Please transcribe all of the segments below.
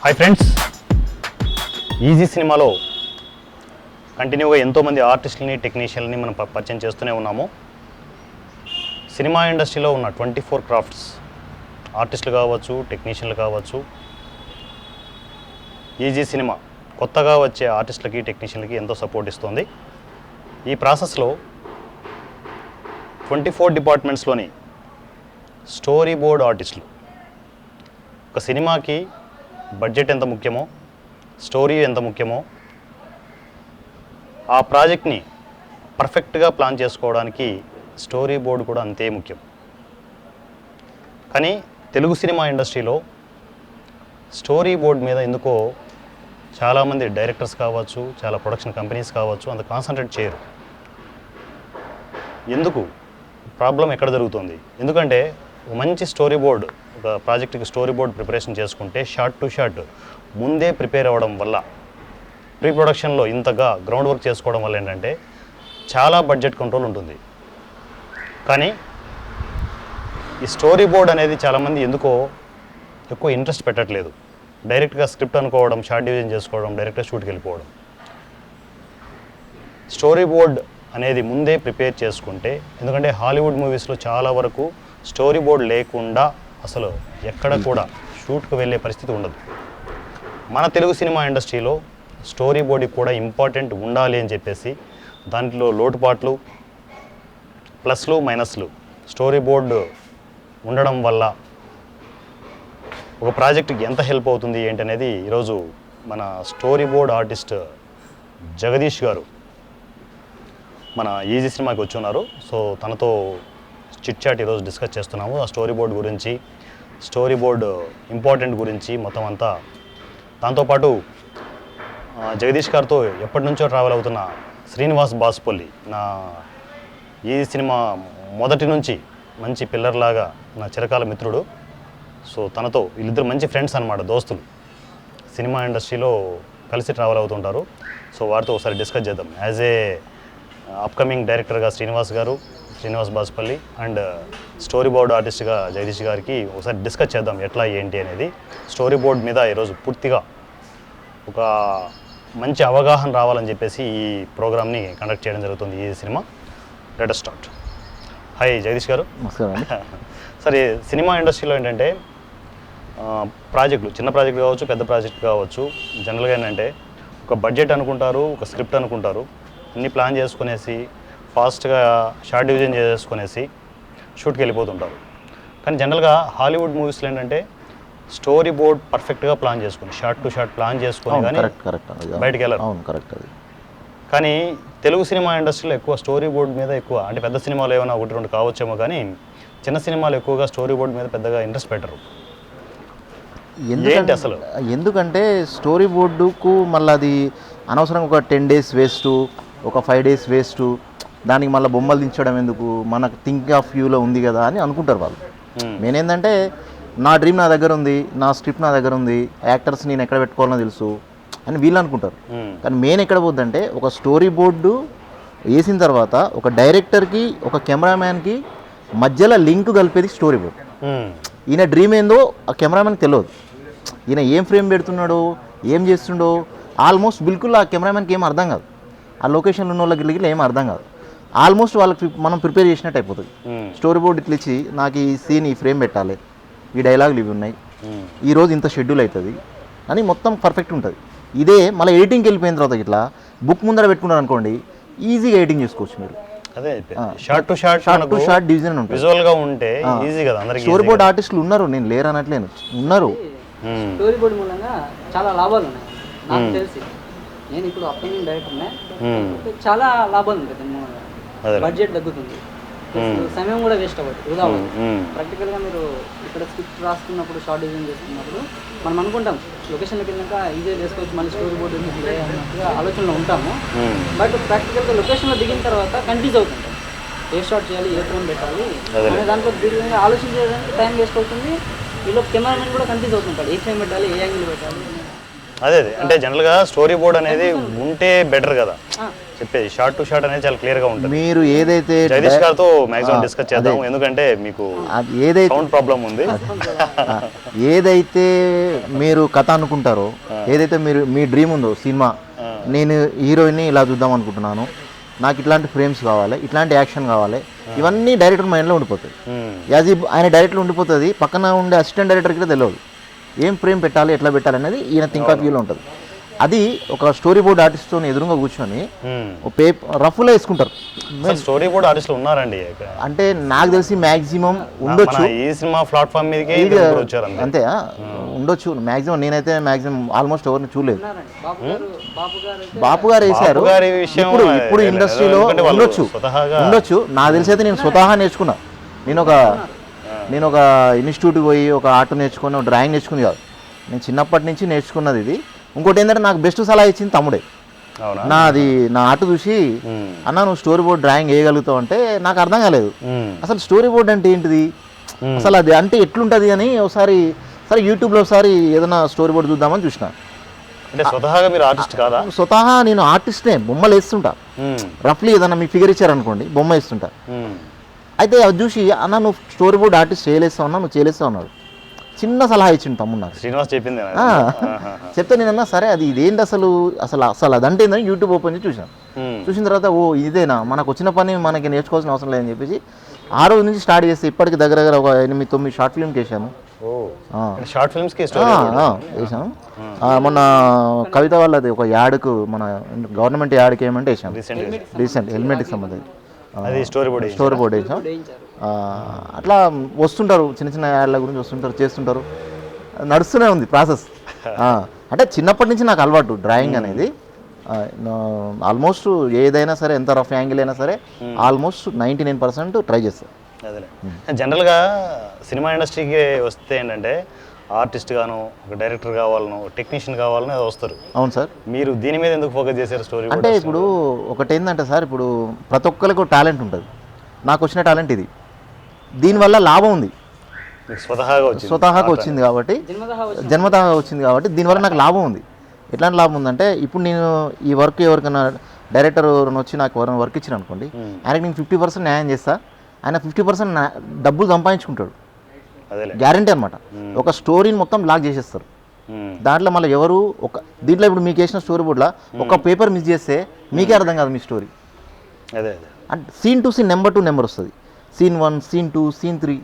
Hi friends, easy సినిమాలో కంటిన్యూగా ఎంతోమంది ఆర్టిస్టులని టెక్నీషియన్ని మనం పరిచయం చేస్తూనే ఉన్నాము. సినిమా ఇండస్ట్రీలో ఉన్న 24 క్రాఫ్ట్స్ ఆర్టిస్టులు కావచ్చు, టెక్నీషియన్లు కావచ్చు, ఈజీ సినిమా కొత్తగా వచ్చే ఆర్టిస్టులకి టెక్నీషియన్లకి ఎంతో సపోర్ట్ ఇస్తుంది. ఈ ప్రాసెస్లో 24 డిపార్ట్మెంట్స్లోని స్టోరీ బోర్డ్ ఆర్టిస్టులు ఒక సినిమాకి బడ్జెట్ ఎంత ముఖ్యమో, స్టోరీ ఎంత ముఖ్యమో, ఆ ప్రాజెక్ట్ని పర్ఫెక్ట్గా ప్లాన్ చేసుకోవడానికి స్టోరీ బోర్డు కూడా అంతే ముఖ్యం. కానీ తెలుగు సినిమా ఇండస్ట్రీలో స్టోరీ బోర్డ్ మీద ఎందుకో చాలామంది డైరెక్టర్స్ కావచ్చు, చాలా ప్రొడక్షన్ కంపెనీస్ కావచ్చు అంత కాన్సన్ట్రేట్ చేయరు. ఎందుకు? ప్రాబ్లం ఎక్కడ జరుగుతుంది? ఎందుకంటే ఒక మంచి స్టోరీ బోర్డ్, ఒక ప్రాజెక్ట్కి స్టోరీ బోర్డ్ ప్రిపరేషన్ చేసుకుంటే షార్ట్ టు షార్ట్ ముందే ప్రిపేర్ అవ్వడం వల్ల, ప్రీ ప్రొడక్షన్లో ఇంతగా గ్రౌండ్ వర్క్ చేసుకోవడం వల్ల ఏంటంటే చాలా బడ్జెట్ కంట్రోల్ ఉంటుంది. కానీ ఈ స్టోరీ బోర్డ్ అనేది చాలామంది ఎందుకో ఎక్కువ ఇంట్రెస్ట్ పెట్టట్లేదు. డైరెక్ట్గా స్క్రిప్ట్ అనుకోవడం, షార్ట్ డివిజన్ చేసుకోవడం, డైరెక్ట్గా షూట్కి వెళ్ళిపోవడం. స్టోరీ బోర్డ్ అనేది ముందే ప్రిపేర్ చేసుకుంటే, ఎందుకంటే హాలీవుడ్ మూవీస్లో చాలా వరకు స్టోరీ బోర్డ్ లేకుండా అసలు ఎక్కడ కూడా షూట్కి వెళ్ళే పరిస్థితి ఉండదు. మన తెలుగు సినిమా ఇండస్ట్రీలో స్టోరీ బోర్డ్కి కూడా ఇంపార్టెంట్ ఉండాలి అని చెప్పేసి దాంట్లో లోటుపాట్లు, ప్లస్లు మైనస్లు స్టోరీ బోర్డు ఉండడం వల్ల ఒక ప్రాజెక్ట్కి ఎంత హెల్ప్ అవుతుంది ఏంటనేది ఈరోజు మన స్టోరీ బోర్డ్ ఆర్టిస్ట్ జగదీష్ గారు మన ఈజీ సినిమాకి వచ్చి ఉన్నారు. సో తనతో చిట్ చాట్ ఈరోజు డిస్కస్ చేస్తున్నాము. ఆ స్టోరీ బోర్డ్ గురించి, స్టోరీ బోర్డు ఇంపార్టెంట్ గురించి మొత్తం అంతా. దాంతోపాటు జగదీష్ గారితో ఎప్పటి నుంచో ట్రావెల్ అవుతున్న శ్రీనివాస్ బాసుపల్లి, నా ఈ సినిమా మొదటి నుంచి మంచి పిల్లర్లాగా నా చిరకాల మిత్రుడు. సో తనతో వీళ్ళిద్దరు మంచి ఫ్రెండ్స్ అన్నమాట, దోస్తులు. సినిమా ఇండస్ట్రీలో కలిసి ట్రావెల్ అవుతుంటారు. సో వారితో ఒకసారి డిస్కస్ చేద్దాం. యాజ్ ఏ అప్కమింగ్ డైరెక్టర్గా Srinivas Basupalli and story board ఆర్టిస్ట్గా జగదీష్ గారికి ఒకసారి డిస్కస్ చేద్దాం ఎట్లా ఏంటి అనేది. స్టోరీ బోర్డ్ మీద ఈరోజు పూర్తిగా ఒక మంచి అవగాహన రావాలని చెప్పేసి ఈ ప్రోగ్రామ్ని కండక్ట్ చేయడం జరుగుతుంది. ఈ cinema let us start. Hi Jagadish గారు. నమస్కారం. సరే, సినిమా ఇండస్ట్రీలో ఏంటంటే ప్రాజెక్టులు, చిన్న ప్రాజెక్ట్ కావచ్చు, పెద్ద ప్రాజెక్ట్ కావచ్చు, జనరల్గా ఏంటంటే ఒక బడ్జెట్ అనుకుంటారు, ఒక స్క్రిప్ట్ అనుకుంటారు, అన్నీ ప్లాన్ చేసుకునేసి ఫాస్ట్గా షార్ట్ డివిజన్ చేసుకునేసి షూట్కి వెళ్ళిపోతుంటారు. కానీ జనరల్గా హాలీవుడ్ మూవీస్లో ఏంటంటే స్టోరీ బోర్డ్ పర్ఫెక్ట్గా ప్లాన్ చేసుకుని, షార్ట్ టు షార్ట్ ప్లాన్ చేసుకుని కానీ బయటికి వెళ్ళారు. కరెక్ట్ అది. కానీ తెలుగు సినిమా ఇండస్ట్రీలో ఎక్కువ స్టోరీ బోర్డ్ మీద ఎక్కువ, అంటే పెద్ద సినిమాలు ఏమైనా 1-2 కావచ్చేమో, కానీ చిన్న సినిమాలు ఎక్కువగా స్టోరీ బోర్డ్ మీద పెద్దగా ఇంట్రెస్ట్ పెట్టరు. ఏంటి అసలు? ఎందుకంటే స్టోరీ బోర్డుకు మళ్ళీ అది అనవసరంగా ఒక 10 days వేస్ట్, ఒక 5 days వేస్ట్, దానికి మళ్ళీ బొమ్మలు దించడం ఎందుకు, మనకు థింక్ ఆఫ్ వ్యూలో ఉంది కదా అని అనుకుంటారు వాళ్ళు. నేనేంటంటే నా డ్రీమ్ నా దగ్గర ఉంది, నా స్క్రిప్ట్ నా దగ్గర ఉంది, యాక్టర్స్ నేను ఎక్కడ పెట్టుకోవాలో తెలుసు అని వీళ్ళు అనుకుంటారు. కానీ మెయిన్ ఎక్కడ పోద్దంటే, ఒక స్టోరీ బోర్డు వేసిన తర్వాత ఒక డైరెక్టర్కి, ఒక కెమెరామ్యాన్కి మధ్యలో లింక్ కలిపేది స్టోరీ బోర్డ్. ఈయన డ్రీమ్ ఏందో ఆ కెమెరామ్యాన్కి తెలియదు. ఈయన ఏం ఫ్రేమ్ పెడుతున్నాడో, ఏం చేస్తుండో ఆల్మోస్ట్ బిల్కుల్ ఆ కెమెరామ్యాన్కి ఏం అర్థం కాదు. ఆ లొకేషన్లో ఉన్న వాళ్ళకి గిట్ల ఏం అర్థం కాదు. ఆల్మోస్ట్ వాళ్ళకి మనం ప్రిపేర్ చేసినట్టు అయిపోతుంది. స్టోరీ బోర్డు ఇట్లా ఇచ్చి, నాకు ఈ సీన్, ఈ ఫ్రేమ్ పెట్టాలి, ఈ డైలాగులు ఇవి ఉన్నాయి, ఈరోజు ఇంత షెడ్యూల్ అవుతుంది అని మొత్తం పర్ఫెక్ట్ ఉంటుంది. ఇదే మళ్ళీ ఎడిటింగ్కి వెళ్ళిపోయిన తర్వాత ఇట్లా బుక్ ముందర పెట్టుకున్నారు అనుకోండి, ఈజీగా ఎడిటింగ్ చేసుకోవచ్చు మీరు. అదే షార్ట్ టు షార్ట్ డివిజన్ ఉంటుంది, విజువల్గా ఉంటే ఈజీ కదా అందరికీ. స్టోరీ బోర్డ్ ఆర్టిస్టులు ఉన్నారు, నేను లేరు అనట్లేను, ఉన్నారు. స్టోరీ బోర్డ్ మూలంగా చాలా లాభాలు ఉన్నాయి నాకు తెలిసి. నేను ఇప్పుడు అప్కమింగ్ డైరెక్టర్నే, చాలా లాభాలు ఉంటాయి దాని మూలంగా. బడ్జెట్ తగ్గుతుంది, సమయం కూడా వేస్ట్ అవ్వదు, వృధా అవ్వదు. ప్రాక్టికల్గా మీరు ఇక్కడ స్క్రిప్ట్ రాసుకున్నప్పుడు, షార్ట్ డిజైన్ చేసుకున్నప్పుడు మనం అనుకుంటాం లొకేషన్కి వెళ్ళాక ఈజీగా చేసుకోవచ్చు, మళ్ళీ స్టోరీ బోర్డు అన్నట్టుగా ఆలోచనలో ఉంటాము. బట్ ప్రాక్టికల్గా లొకేషన్లో దిగిన తర్వాత కన్ఫ్యూజ్ అవుతుంటాం, ఏ షార్ట్ చేయాలి, ఏ ఫ్రేమ్ పెట్టాలి అనే దాంట్లో దీర్ఘంగా ఆలోచన చేయడానికి టైం వేస్ట్ అవుతుంది. వీళ్ళు కెమెరామెన్ కూడా కన్ఫ్యూజ్ అవుతుంటాడు, ఏ ఫ్రేమ్ పెట్టాలి, ఏ యాంగిల్ పెట్టాలి. అదే అంటే జనరల్గా స్టోరీ బోర్డ్ అనేది ఉంటే బెటర్ కదా చెప్పేది, షార్ట్ టు షార్ట్ అనేది చాలా క్లియర్గా ఉంటుంది. మీరు ఏదైతే జగదీష్ గారితో మ్యాక్సిమం డిస్కస్ చేద్దాం, ఎందుకంటే మీకు ఏదైతే సౌండ్ ప్రాబ్లం ఉంది. ఏదైతే మీరు కథ అనుకుంటారో, ఏదైతే మీరు మీ డ్రీమ్ ఉందో సినిమా, నేను హీరోయిన్ని ఇలా చూద్దాం అనుకుంటున్నాను, నాకు ఇట్లాంటి ఫ్రేమ్స్ కావాలి, ఇట్లాంటి యాక్షన్ కావాలి, ఇవన్నీ డైరెక్టర్ మైండ్లో ఉండిపోతాయి. యాజ్ ఆయన డైరెక్టర్ ఉండిపోతుంది, పక్కన ఉండే అసిస్టెంట్ డైరెక్టర్కి తెలియదు ఏం ఫ్రేమ్ పెట్టాలి, ఎట్లా పెట్టాలి అనేది ఈయన థింక్ ఆఫ్ వ్యూలో ఉంటుంది. అది ఒక స్టోరీ బోర్డ్ ఆర్టిస్ట్తో ఎదురుగా కూర్చొని రఫ్లో వేసుకుంటారు. స్టోరీ బోర్డ్ ఆర్టిస్టులు ఉన్నారండి అంటే నాకు తెలిసి మ్యాక్సిమం ఉండొచ్చు, ఈ సినిమా ప్లాట్ఫామ్ మీదకి వచ్చారు అంతే ఉండొచ్చు. మ్యాక్సిమం నేనైతే మ్యాక్సిమం ఆల్మోస్ట్ ఎవరిని చూడలేదు. బాపు గారు వేశారు. ఇప్పుడు ఇండస్ట్రీలో ఉండొచ్చు నాకు తెలిసి అయితే నేను స్వతహా నేర్చుకున్నా. నేను ఒక ఇన్స్టిట్యూట్కి పోయి ఒక ఆర్ట్ నేర్చుకుని, ఒక డ్రాయింగ్ నేర్చుకుంది కాదు, నేను చిన్నప్పటి నుంచి నేర్చుకున్నది ఇది. ఇంకోటి ఏంటంటే నాకు బెస్ట్ సలహా ఇచ్చింది తమ్ముడే. నా ఆర్ట్ చూసి అన్న నువ్వు స్టోరీ బోర్డ్ డ్రాయింగ్ వేయగలుగుతావు అంటే నాకు అర్థం కాలేదు. అసలు స్టోరీ బోర్డ్ అంటే ఏంటిది, అసలు అది అంటే ఎట్లుంటుంది అని ఒకసారి సరే యూట్యూబ్లో ఒకసారి ఏదైనా స్టోరీ బోర్డ్ చూద్దామని చూసిన. స్వతహాగా మీరు ఆర్టిస్ట్ కాదా? స్వతహా నేను ఆర్టిస్ట్నే, బొమ్మలు వేస్తుంటా. రఫ్లీ ఏదన్నా మీ ఫిగర్ ఇచ్చారనుకోండి, బొమ్మ వేస్తుంటా. అయితే అది చూసి అన్న నువ్వు స్టోరీ బోర్డ్ ఆర్టిస్ట్ చేయలేస్తావు అన్నా, నువ్వు చేయలేస్తావు అన్నాడు. చిన్న సలహా ఇచ్చింది తమ్ముడు నాకు. శ్రీనివాస్ చెప్పింది చెప్తే నేనన్నా సరే అది ఇదేంటి అసలు అదంటే ఏందని యూట్యూబ్ ఓపెన్ చేసి చూసాను. చూసిన తర్వాత ఓ ఇదేనా, మనకు వచ్చిన పని మనకి నేర్చుకోవాల్సిన అవసరం లేదని చెప్పేసి ఆ రోజు నుంచి స్టార్ట్ చేస్తే ఇప్పటికి దగ్గర ఒక 8-9 షార్ట్ ఫిల్మ్కి వేసాను. షార్ట్ ఫిల్మ్స్కి వేసాను. మొన్న కవిత వాళ్ళది ఒక యాడ్కు, మన గవర్నమెంట్ యాడ్కి ఏమంటే వేసాను రీసెంట్ హెల్మెట్కి సంబంధించి స్టోరీ బోర్డ్ వేసాం. అట్లా వస్తుంటారు, చిన్న చిన్న యాడ్ల గురించి వస్తుంటారు, చేస్తుంటారు, నడుస్తూనే ఉంది ప్రాసెస్. అంటే చిన్నప్పటి నుంచి నాకు అలవాటు డ్రాయింగ్ అనేది. ఆల్మోస్ట్ ఏదైనా సరే, ఎంత రఫ్ యాంగిల్ అయినా సరే ఆల్మోస్ట్ 99% ట్రై చేస్తాను. అదే జనరల్గా సినిమా ఇండస్ట్రీకి వస్తే ఏంటంటే ఆర్టిస్ట్ గాను, ఒక డైరెక్టర్ కావాలను, టెక్నీషియన్ కావాలని అది వస్తారు. అవును సార్. మీరు దీని మీద ఎందుకు ఫోకస్ చేశారు స్టోరీ? అంటే ఇప్పుడు ఒకటి ఏంటంటే సార్, ఇప్పుడు ప్రతి ఒక్కరికి ఒక టాలెంట్ ఉంటుంది. నాకు వచ్చిన టాలెంట్ ఇది, దీనివల్ల లాభం ఉంది. స్వతహాగా వచ్చింది కాబట్టి, జన్మతహా వచ్చింది కాబట్టి దీనివల్ల నాకు లాభం ఉంది. ఎట్లాంటి లాభం ఉందంటే, ఇప్పుడు నేను ఈ వర్క్ ఎవరికైనా డైరెక్టర్ వచ్చి నాకు ఎవరైనా వర్క్ ఇచ్చిన అనుకోండి, ఆయనకి నేను 50% న్యాయం చేస్తా, ఆయన 50% డబ్బులు సంపాదించుకుంటాడు. గ్యారంటీ అనమాట. ఒక స్టోరీని మొత్తం లాక్ చేసేస్తారు. దాంట్లో మళ్ళీ ఎవరు దీంట్లో ఇప్పుడు మీకు వేసిన స్టోరీ బోర్డ్లో ఒక పేపర్ మిస్ చేస్తే మీకే అర్థం కాదు మీ స్టోరీ. అంటే scene to scene, number to number వస్తుంది. Scene 1, scene 2, scene 3.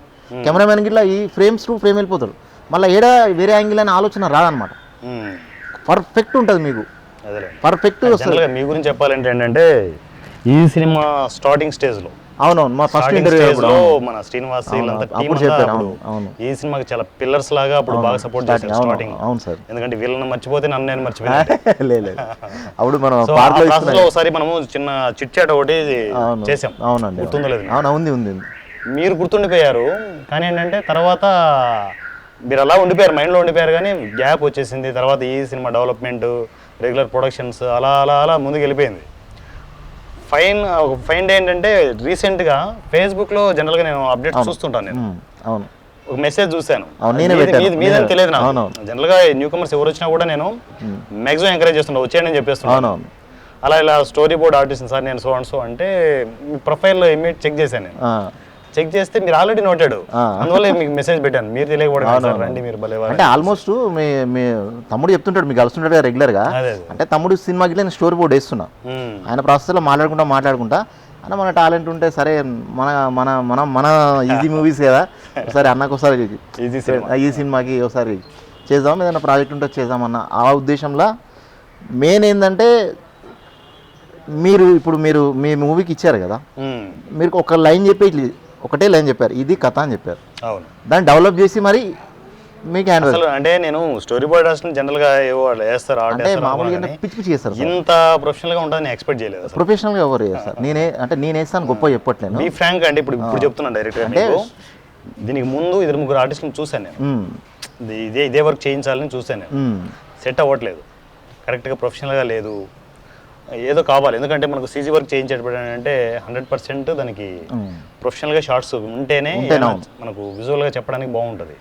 కెమెరామెన్ గిట్లా ఈ ఫ్రేమ్స్ టు ఫ్రేమ్ వెళ్ళిపోతాడు. మళ్ళీ వేరే యాంగిల్ అనే ఆలోచన రాదనమాట. పర్ఫెక్ట్ ఉంటుంది మీకు, పర్ఫెక్ట్ వస్తుంది. మీ గురించి చెప్పాలంటే ఏంటంటే ఈ సినిమా స్టార్టింగ్ స్టేజ్లో, అవునవును, మా ఫస్ట్ ఇంటర్వ్యూలో మన శ్రీనివాస్ చెప్పారు, ఈ సినిమాకి చాలా పిల్లర్స్ లాగా అప్పుడు బాగా సపోర్ట్ చేశారు స్టార్టింగ్. అవును సార్. ఎందుకంటే వీళ్ళని మర్చిపోతే నన్ను నేను మర్చిపోయాను. లేదు అప్పుడు మనం ఒకసారి మనము చిన్న చిట్ చాట్ ఒకటి చేసాం. అవునండి, గుర్తుందో లేదు? ఉంది. మీరు గుర్తుండిపోయారు, కానీ ఏంటంటే తర్వాత మీరు అలా ఉండిపోయారు, మైండ్లో ఉండిపోయారు, కానీ గ్యాప్ వచ్చేసింది. తర్వాత ఈ సినిమా డెవలప్మెంట్, రెగ్యులర్ ప్రొడక్షన్స్ అలా అలా అలా ముందుకు వెళ్ళిపోయింది. ఫైన్ ఏంటంటే రీసెంట్గా ఫేస్బుక్లో జనరల్గా నేను అప్డేట్స్ చూస్తుంటాను. నేను ఒక మెసేజ్ చూశాను, మీదని తెలియదు నాకు. జనరల్గా న్యూ కమర్స్ ఎవరు వచ్చినా కూడా నేను మ్యాక్సిమం ఎంకరేజ్ చేస్తుంటా, వచ్చేయండి అని చెప్పేస్తున్నాను. అలా ఇలా స్టోరీ బోర్డ్ ఆర్టిస్ట్ సార్ నేను సో అంటే మీ ప్రొఫైల్ ఇమీడియట్ చెక్ చేశాను. నేను చెక్ చేస్తే మీరు ఆల్రెడీ నోటెడ్, అందువల్ల మీకు మెసేజ్ పెట్టాను. మీరు తెలియకపోవడం రండి, మీరు భలే. అంటే ఆల్మోస్ట్ మీ తమ్ముడు చెప్తుంటాడు, మీకు కలుస్తుంటాడు కదా రెగ్యులర్గా. అంటే తమ్ముడు సినిమాకి నేను స్టోరీ బోర్డ్ వేస్తున్నా, ఆయన ప్రాసెస్లో మాట్లాడుకుంటా అన్న మన టాలెంట్ ఉంటే సరే, మన ఈజీ మూవీస్ కదా, ఒకసారి అన్నకు ఒకసారి ఈ సినిమాకి ఒకసారి చేద్దాం, ఏదైనా ప్రాజెక్ట్ ఉంటే చేద్దామన్న ఆ ఉద్దేశంలో. మెయిన్ ఏంటంటే ఇప్పుడు మీ మూవీకి ఇచ్చారు కదా, మీరు ఒక లైన్ చెప్పి ఒకటే లైన్ చెప్పారు, ఇది కథ అని చెప్పారు. అవును, దాన్ని డెవలప్ చేసి మరి మీకు అంటే నేను స్టోరీ బోర్డ్ రాసిన జనరల్గా వేస్తారు, అంటే మామూలుగా పిచ్చి చేస్తారు. ఇంత ప్రొఫెషనల్గా ఉంటుంది నేను ఎక్స్పెక్ట్ చేయలేదు. ప్రొఫెషనల్గా ఎవరు చేస్తారు? నేను వేస్తాను, గొప్ప చెప్పట్లేదు. మీ ఫ్రాంక్ అంటే ఇప్పుడు చెప్తున్నాను డైరెక్ట్గా. అంటే దీనికి ముందు 2-3 ఆర్టిస్టులను చూశాను నేను, ఇదే వర్క్ చేయించాలని చూశాను నేను. సెట్ అవ్వట్లేదు, కరెక్ట్గా ప్రొఫెషనల్గా లేదు, ఏదో కావాలి. ఎందుకంటే మనకు సీజీ వర్క్ చేయించేటప్పుడు అంటే 100% దానికి ప్రొఫెషనల్గా షార్ట్స్ ఉంటేనే మనకు విజువల్గా చెప్పడానికి బాగుంటుంది.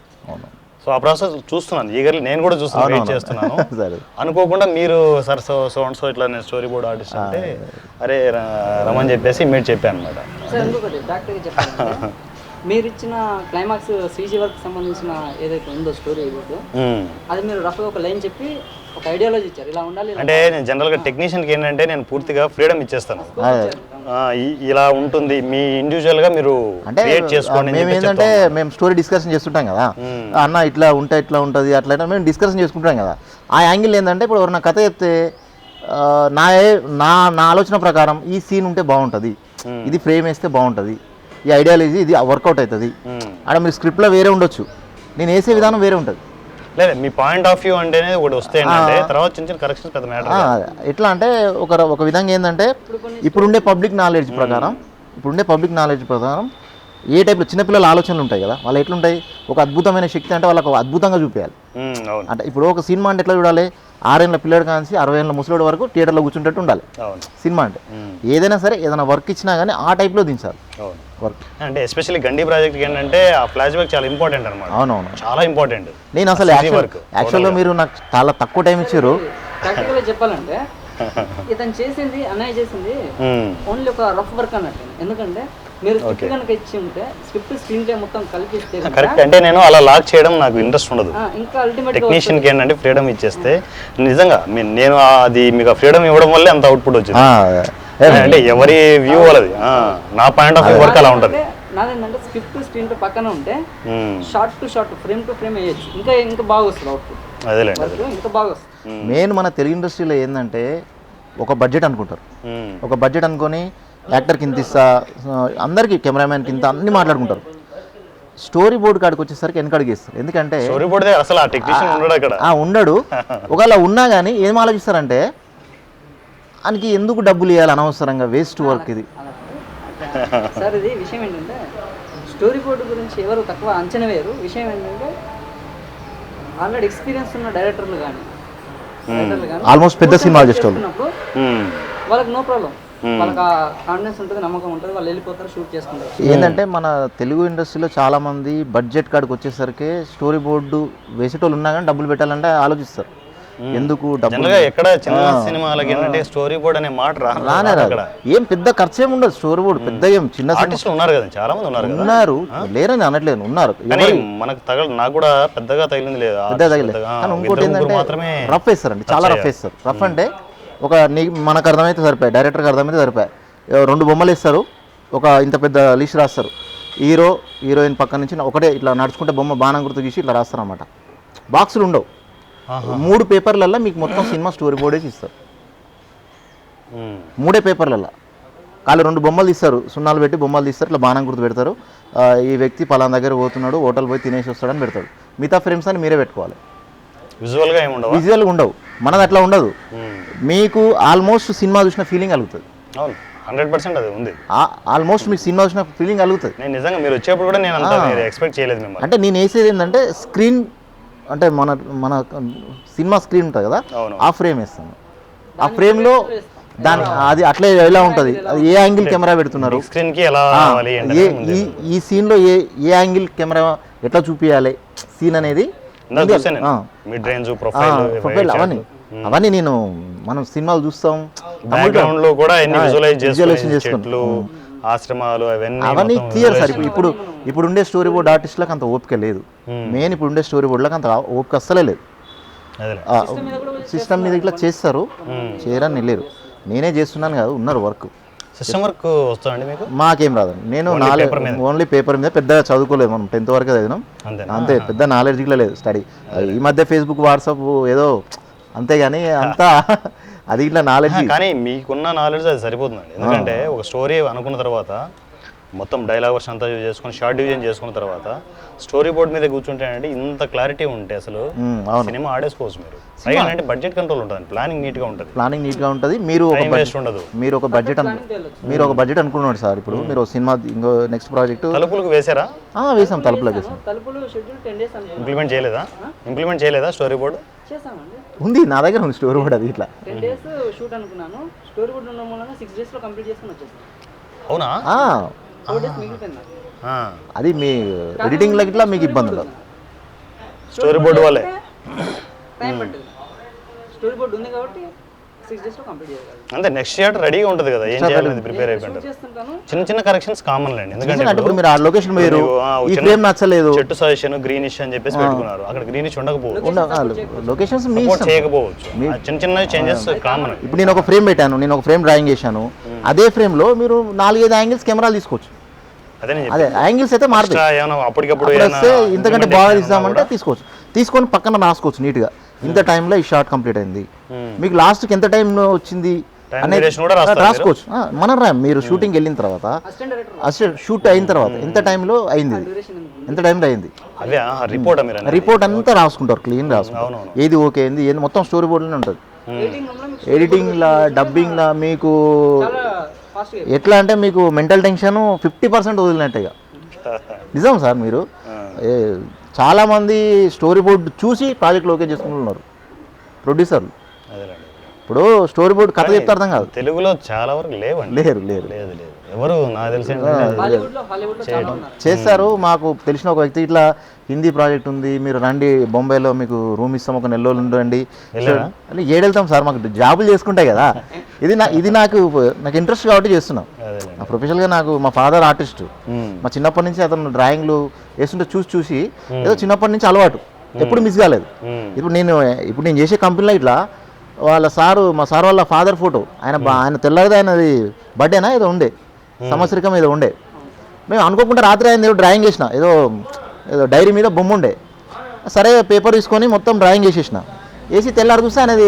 సో ఆ ప్రాసెస్ చూస్తున్నాను ఈగర్లీ, నేను కూడా చూస్తున్నాను, వెయిట్ చేస్తున్నాను. సరే. అనుకోకుండా మీరు సార్ సో ఇట్లా నేను స్టోరీ బోర్డ్ ఆర్టిస్ట్ అంటే అరే రమని చెప్పేసి మీరు చెప్పాను అనమాట. సార్ ఇంకొకటి డాక్టర్కి చెప్పాలంటే మీరు ఇచ్చిన క్లైమాక్స్ సీజీ వర్క్ సంబంధించిన ఏదైతే ఉందో స్టోరీ బోర్డు, అది మీరు రఫ్గా ఒక లైన్ చెప్పి ఒక ఐడియాలజీ ఇచ్చారు, ఇలా ఉండాలి. అంటే నేను జనరల్గా టెక్నీషియన్కి ఏంటంటే నేను పూర్తిగా ఫ్రీడమ్ ఇచ్చేస్తాను. ఇలా ఉంటుంది, మీ ఇండివిజువల్గా మీరు అంటే క్రియేట్ చేసుకోండి. మేము ఏంటంటే మేము స్టోరీ డిస్కషన్ చేస్తుంటాం కదా, అన్న ఇట్లా ఉంటే ఇట్లా ఉంటుంది అట్లా మేము డిస్కషన్ చేసుకుంటాం కదా. ఆ యాంగిల్ ఏంటంటే ఇప్పుడు ఎవరైనా కథ చెప్తే నా నా ఆలోచన ప్రకారం ఈ సీన్ ఉంటే బాగుంటుంది, ఇది ఫ్రేమ్ వేస్తే బాగుంటుంది, ఈ ఐడియాలజీ ఇది వర్కౌట్ అవుతుంది. అక్కడ మీరు స్క్రిప్ట్లో వేరే ఉండొచ్చు, నేను వేసే విధానం వేరే ఉంటుంది. లేదు మీ పాయింట్ ఆఫ్ వ్యూ అంటేనే ఒకటి వస్తే ఏంటంటే తర్వాత చిన్న చిన్న కరెక్షన్స్ పెద్ద మ్యాటర్. ఎట్లా అంటే ఒక విధంగా ఏంటంటే ఇప్పుడుండే పబ్లిక్ నాలెడ్జ్ ప్రకారం ఏ టైప్లో చిన్నపిల్లల ఆలోచనలు ఉంటాయి కదా, వాళ్ళు ఎట్లుంటాయి, ఒక అద్భుతమైన శక్తి అంటే వాళ్ళకు అద్భుతంగా చూపించాలి. అంటే ఇప్పుడు ఒక సినిమా అంటే ఎట్లా చూడాలి, 6 ఏళ్ళ పిల్లడు కానిసి 60 ఏళ్ళ ముసలోడు వరకు థియేటర్లో కూర్చుంటట్టు ఉండాలి సినిమా అంటే. ఏదైనా సరే ఏదైనా వర్క్ ఇచ్చినా కానీ ఆ టైప్లో దించాలి వర్క్. అంటే ఎస్పెషల్లీ గండి ప్రాజెక్ట్కి ఏంటంటే ఆ ఫ్లాష్ బ్యాక్ చాలా ఇంపార్టెంట్ అనమాట. అవునవును, చాలా ఇంపార్టెంట్. నేను అసలు యాక్చువల్గా మీరు నాకు చాలా తక్కువ టైం ఇచ్చారు. ప్రాక్టికల్గా చెప్పాలంటే ఇతను చేసింది, అన్నయ్య చేసింది ఓన్లీ ఒక రఫ్ వర్క్ అన్నట్టు. ఎందుకంటే మీరు స్క్రిప్ట్ కనుక ఇచ్చి ఉంటే స్క్రిప్ట్ స్క్రీన్ ప్లే మొత్తం కలిపిస్తే కరెక్ట్. అంటే నేను అలా లాక్ చేయడం నాకు ఇంట్రెస్ట్ ఉండదు. ఇంకా అల్టిమేట్ టెక్నీషియన్కి ఏంటంటే ఫ్రీడమ్ ఇచ్చేస్తే నిజంగా నేను అది మీకు ఫ్రీడమ్ ఇవ్వడం వల్లే అంత అవుట్పుట్ వచ్చింది. అంటే ఎవరి వ్యూ వాళ్ళది, నా పాయింట్ ఆఫ్ వ్యూ వర్క్ అలా ఉంటుంది. నాదేంటంటే స్క్రిప్ట్ స్క్రీన్ తో పక్కన ఉంటే short to short frame to frame వేయచ్చు, ఇంకా బాగా వస్తుంది అవుట్పుట్. అదేలేండి, ఇంకా బాగా వస్తుంది. మెయిన్ మన తెలుగు ఇండస్ట్రీలో ఏంటంటే ఒక బడ్జెట్ అనుకుంటారు, ఒక బడ్జెట్ అనుకొని యాక్టర్కి ఇంత ఇస్తా, అందరికీ కెమెరామ్యాన్కి ఇంత అన్ని మాట్లాడుకుంటారు. స్టోరీ బోర్డు కాడికి వచ్చేసరికి వెనకడికి ఇస్తారు. ఎందుకంటే స్టోరీ బోర్డ్ అసలు ఆ టెక్నీషియన్ ఉండడు అక్కడ, ఉండడు. ఒకవేళ ఉన్నా కానీ ఏం ఆలోచిస్తారంటే ఆయనకి ఎందుకు డబ్బులు ఇవ్వాలి అనవసరంగా, వేస్ట్ వర్క్ ఇది. సార్ ఇది విషయం ఏంటంటే స్టోరీ బోర్డు గురించి ఎవరు తక్కువ అంచనా వేయరు. విషయం ఏంటంటే ఆల్రెడీ ఎక్స్పీరియన్స్ ఉన్న డైరెక్టర్లు కానీ ఆల్మోస్ట్ పెద్ద సినిమాలు చేసేవాళ్ళు వాళ్ళకి నో ప్రాబ్లం, వాళ్ళకి కాన్ఫిడెన్స్ ఉంటుంది, నమ్మకం ఉంటుంది, వాళ్ళు వెళ్ళిపోతారు, షూట్ చేసుకుంటారు. ఏంటంటే మన తెలుగు ఇండస్ట్రీలో చాలా మంది బడ్జెట్ కాడికి వచ్చేసరికి స్టోరీ బోర్డు వేసేటోళ్ళు ఉన్నా కానీ డబ్బులు పెట్టాలంటే ఆలోచిస్తారు. ఎందుకు డబ్బులు ఎక్కడ చిన్న సినిమాలకి ఏంటంటే స్టోరీ బోర్డ్ అనే మాట రానే రాదు. ఏం పెద్ద ఖర్చు ఏమి ఉండదు స్టోరీ బోర్డు, పెద్ద ఏం చిన్న ఆర్టిస్టులు ఉన్నారు కదా, చాలా మంది ఉన్నారు, లేరని అనట్లేదు, ఉన్నారు. మనకు నాకు కూడా పెద్దగా తగిలింది లేదు, పెద్ద తగిలేదు. కానీ ఇంకోటి ఏంటంటే రఫ్ వేస్తారండి, చాలా రఫ్ వేస్తారు. రఫ్ అంటే ఒక మనకు అర్థమైతే సరిపోయి, డైరెక్టర్కి అర్థమైతే సరిపోయి, 2 బొమ్మలు ఇస్తారు, ఒక ఇంత పెద్ద లిస్ట్ రాస్తారు, హీరో హీరోయిన్ పక్క నుంచి ఒకటే ఇట్లా నడుచుకుంటే బొమ్మ బాణం గుర్తు గీసి ఇట్లా రాస్తారు అన్నమాట. బాక్సులు ఉండవు, 3 పేపర్లలో మీకు మొత్తం సినిమా స్టోరీ బోర్డేసి ఇస్తారు. 3 పేపర్లలో వాళ్ళు 2 బొమ్మలు తీస్తారు, సున్నాలు పెట్టి బొమ్మలు తీస్తారు, ఇట్లా బాణం గుర్తు పెడతారు, ఈ వ్యక్తి పలానా దగ్గర పోతున్నాడు, హోటల్ పోయి తినేసి వస్తాడని పెడతాడు. మిగతా ఫ్రేమ్స్ అని మీరే పెట్టుకోవాలి. విజువల్గా ఉండవు, మనది అట్లా ఉండదు. మీకు ఆల్మోస్ట్ సినిమా చూసిన ఫీలింగ్ కలుగుతుంది. 100% అది ఉంది. ఆల్మోస్ట్ మీకు సినిమా చూసిన ఫీలింగ్ కలుగుతుంది. నేను నిజంగా మీరు వచ్చేప్పుడు కూడా నేను అంత ఎక్స్పెక్ట్ చేయలేదు మిమ్మల్ని. అంటే నేను వేసేది ఏంటంటే స్క్రీన్ అంటే మన సినిమా స్క్రీన్ ఉంటుంది కదా, ఆ ఫ్రేమ్ వేస్తాను. ఆ ఫ్రేమ్లో దాని అది అట్లే ఎలా ఉంటుంది, అది ఏ యాంగిల్ కెమెరా పెడుతున్నారు, ఈ సీన్లో ఏ యాంగిల్ కెమెరా ఎట్లా చూపించాలి సీన్ అనేది, ప్రొఫైల్ అవన్నీ నేను మనం సినిమాలు చూస్తాం, విజువలైజేషన్ చేసుకుంటాం, ఆశ్రమాలు అవన్నీ క్లియర్ సార్. ఇప్పుడు ఉండే స్టోరీ బోర్డ్ ఆర్టిస్ట్లకు అంత ఓపిక లేదు. మెయిన్ ఇప్పుడు ఉండే స్టోరీ బోర్డులకు అంత ఓపిక అస్సలే లేదు. సిస్టమ్ మీద ఇట్లా చేస్తారు, చేయరని వెళ్ళారు. నేనే చేస్తున్నాను కదా, ఉన్నారు వర్క్. సిస్టమ్ వర్క్ వస్తుందండి మీకు? మాకేం రాదండి, నేను ఓన్లీ పేపర్ మీద పెద్దగా చదువుకోలేదు. మనం 10th వరకు చదివినాం అంతే, పెద్ద నాలెడ్జ్ ఇట్లా లేదు స్టడీ. ఈ మధ్య ఫేస్బుక్ వాట్సాప్ ఏదో అంతేగాని అంతా అది ఇట్లా నాలెడ్జ్. కానీ మీకున్న నాలెడ్జ్ అది సరిపోతుందండి. ఎందుకంటే ఒక స్టోరీ అనుకున్న తర్వాత మొత్తం డైలాగ్ వర్షన్ అంతా చేసుకొని షార్ట్ డివిజన్ చేసుకున్న తర్వాత స్టోరీ బోర్డ్ మీద కూర్చుంటే అంటే ఇంత క్లారిటీ ఉంటే అసలు సినిమా ఆడేసుకోవచ్చు. మీరు అంటే బడ్జెట్ కంట్రోల్ ఉంటుంది, ప్లానింగ్ నీట్గా ఉంటుంది. మీరు ఒక బడ్జెట్ అనుకున్నాడు సార్. ఇప్పుడు మీరు సినిమా ఇంకో నెక్స్ట్ ప్రాజెక్ట్ తలుపులకు వేసారా? వేసాం, తలుపులకు వేసాం. ఇంప్లిమెంట్ చేయలేదా స్టోరీ బోర్డ్? ఉంది, నా దగ్గర ఉంది స్టోరీ బోర్డ్. అది ఇట్లా 10 days షూట్ అనుకున్నాను, స్టోరీ బోర్డ్ ఉన్న మూలంగా 6 days లో కంప్లీట్ చేసుకొని వచ్చేసాను. అవునా? 4 days మిగిలిపోయింది. అది మీ ఎడిటింగ్ లో ఇట్లా మీకు ఇబ్బంది ఉండదు. స్టోరీ బోర్డు వాళ్ళే టైం పడుతుంది. స్టోరీ బోర్డు ఉంది కాబట్టి 6 days లో కంప్లీట్ చేయగలరు. అంతే నెక్స్ట్ ఇయర్ రెడీగా ఉంటుంది కదా, ఏం చేయాలనేది ప్రిపేర్ అయిపోయింటారు. చేస్తుంటాను. చిన్న చిన్న కరెక్షన్స్ కామన్ లేండి, ఎందుకంటే అంటే ఇప్పుడు మీరు ఆ లొకేషన్ మీరు ఈ చిన్న ఫ్రేమ్ నచ్చలేదు, చెట్టు సజెషన్ గ్రీనిష్ అని చెప్పేసి పెట్టుకున్నారు, అక్కడ గ్రీనిష్ ఉండకపోవచ్చు, లొకేషన్స్ మీ సపోర్ట్ ఇష్టం. చేయకపోవచ్చు, ఆ చిన్న చిన్న చేంజెస్ కామన్. ఇప్పుడు నేను ఒక ఫ్రేమ్ పెట్టాను, నేను ఒక ఫ్రేమ్ డ్రాయింగ్ చేశాను, అదే ఫ్రేమ్ లో మీరు 4-5 యాంగిల్స్ కెమెరాలు తీసుకోవచ్చు. అదే నేను అదే యాంగిల్స్ అయితే మారుతాయి. ఏమైనా అప్పటికప్పుడు అప్పుడు ఏమైనా వస్తే ఇంతకంటే బాగా implementation తీద్దామంటే కూడా తీసుకోవచ్చు. తీసుకొని పక్కన రాసుకోవచ్చు నీట్గా, ఇంత టైంలో ఈ షార్ట్ కంప్లీట్ అయింది, మీకు లాస్ట్కి ఎంత టైం వచ్చింది Time అనేది duration కూడా రాస్తారా రాసుకోవచ్చు. మనం రా మీరు షూటింగ్ వెళ్ళిన తర్వాత అసిస్టెంట్ డైరెక్టర్ అసలు షూట్ అయిన తర్వాత ఎంత టైంలో అయింది, డ్యూరేషన్ ఎందుకు? ఎంత టైంలో అయింది, అదే రిపోర్ట్ మీరు అనేది. రిపోర్ట్ అంతా రాసుకుంటారు, క్లీన్ రాసుకుంటారు, అవునవును. ఏది ఓకే అయింది ఏది మొత్తం స్టోరీ బోర్డులోనే ఉంటుంది. ఎడిటింగ్ రూమ్లో మీకు ఎడిటింగ్లా డబ్బింగ్లా మీకు చాలా ఫాస్ట్గా ఎట్లా అంటే మీకు మెంటల్ టెన్షన్ 50% వదిలినట్టుగా. నిజం సార్, మీరు చాలామంది స్టోరీ బోర్డు చూసి ప్రాజెక్టులు ఓకే చేసుకుంటున్నారు ప్రొడ్యూసర్లు. అదేలేండి. ఇప్పుడు స్టోరీ బోర్డు కథ చెప్తే అర్థం కాదు, తెలుగులో చాలా వరకు లేవండి. లేరు లేరు లేదు లేదు, ఎవరు నాకు తెలిసి ఏంటంటే హాలీవుడ్లో చాలా ఉన్నారు. చేస్తారు. మాకు తెలిసిన ఒక వ్యక్తి ఇట్లా హిందీ ప్రాజెక్ట్ ఉంది, మీరు రండి బొంబాయిలో మీకు రూమ్ ఇస్తాం, ఒక నెల రోజులు ఉండండి అని. ఏడెళ్తాం సార్, మాకు జాబులు చేసుకుంటాయి కదా, ఇది నాకు ఇంట్రెస్ట్ కాబట్టి చేస్తున్నాం. అదేలేండి. ప్రొఫెషనల్గా నాకు మా ఫాదర్ ఆర్టిస్ట్, మా చిన్నప్పటి నుంచి అతను డ్రాయింగ్లు వేస్తుంటే చూసి ఏదో చిన్నప్పటి నుంచి అలవాటు, ఎప్పుడు మిస్ కాలేదు. ఇప్పుడు నేను చేసే కంపెనీలో ఇట్లా మా సార్ వాళ్ళ ఫాదర్ ఫోటో, ఆయన తెల్లది, ఆయనది బర్త్డేనా ఏదో ఉండే, సంవత్సరికం ఏదో ఉండే, మేము అనుకోకుండా రాత్రి ఆయన ఏదో డ్రాయింగ్ చేసిన, ఏదో డైరీ మీద బొమ్మ ఉండే, సరే పేపర్ తీసుకొని మొత్తం డ్రాయింగ్ చేసేసిన, వేసి తెల్లారి చూస్తే ఆయనది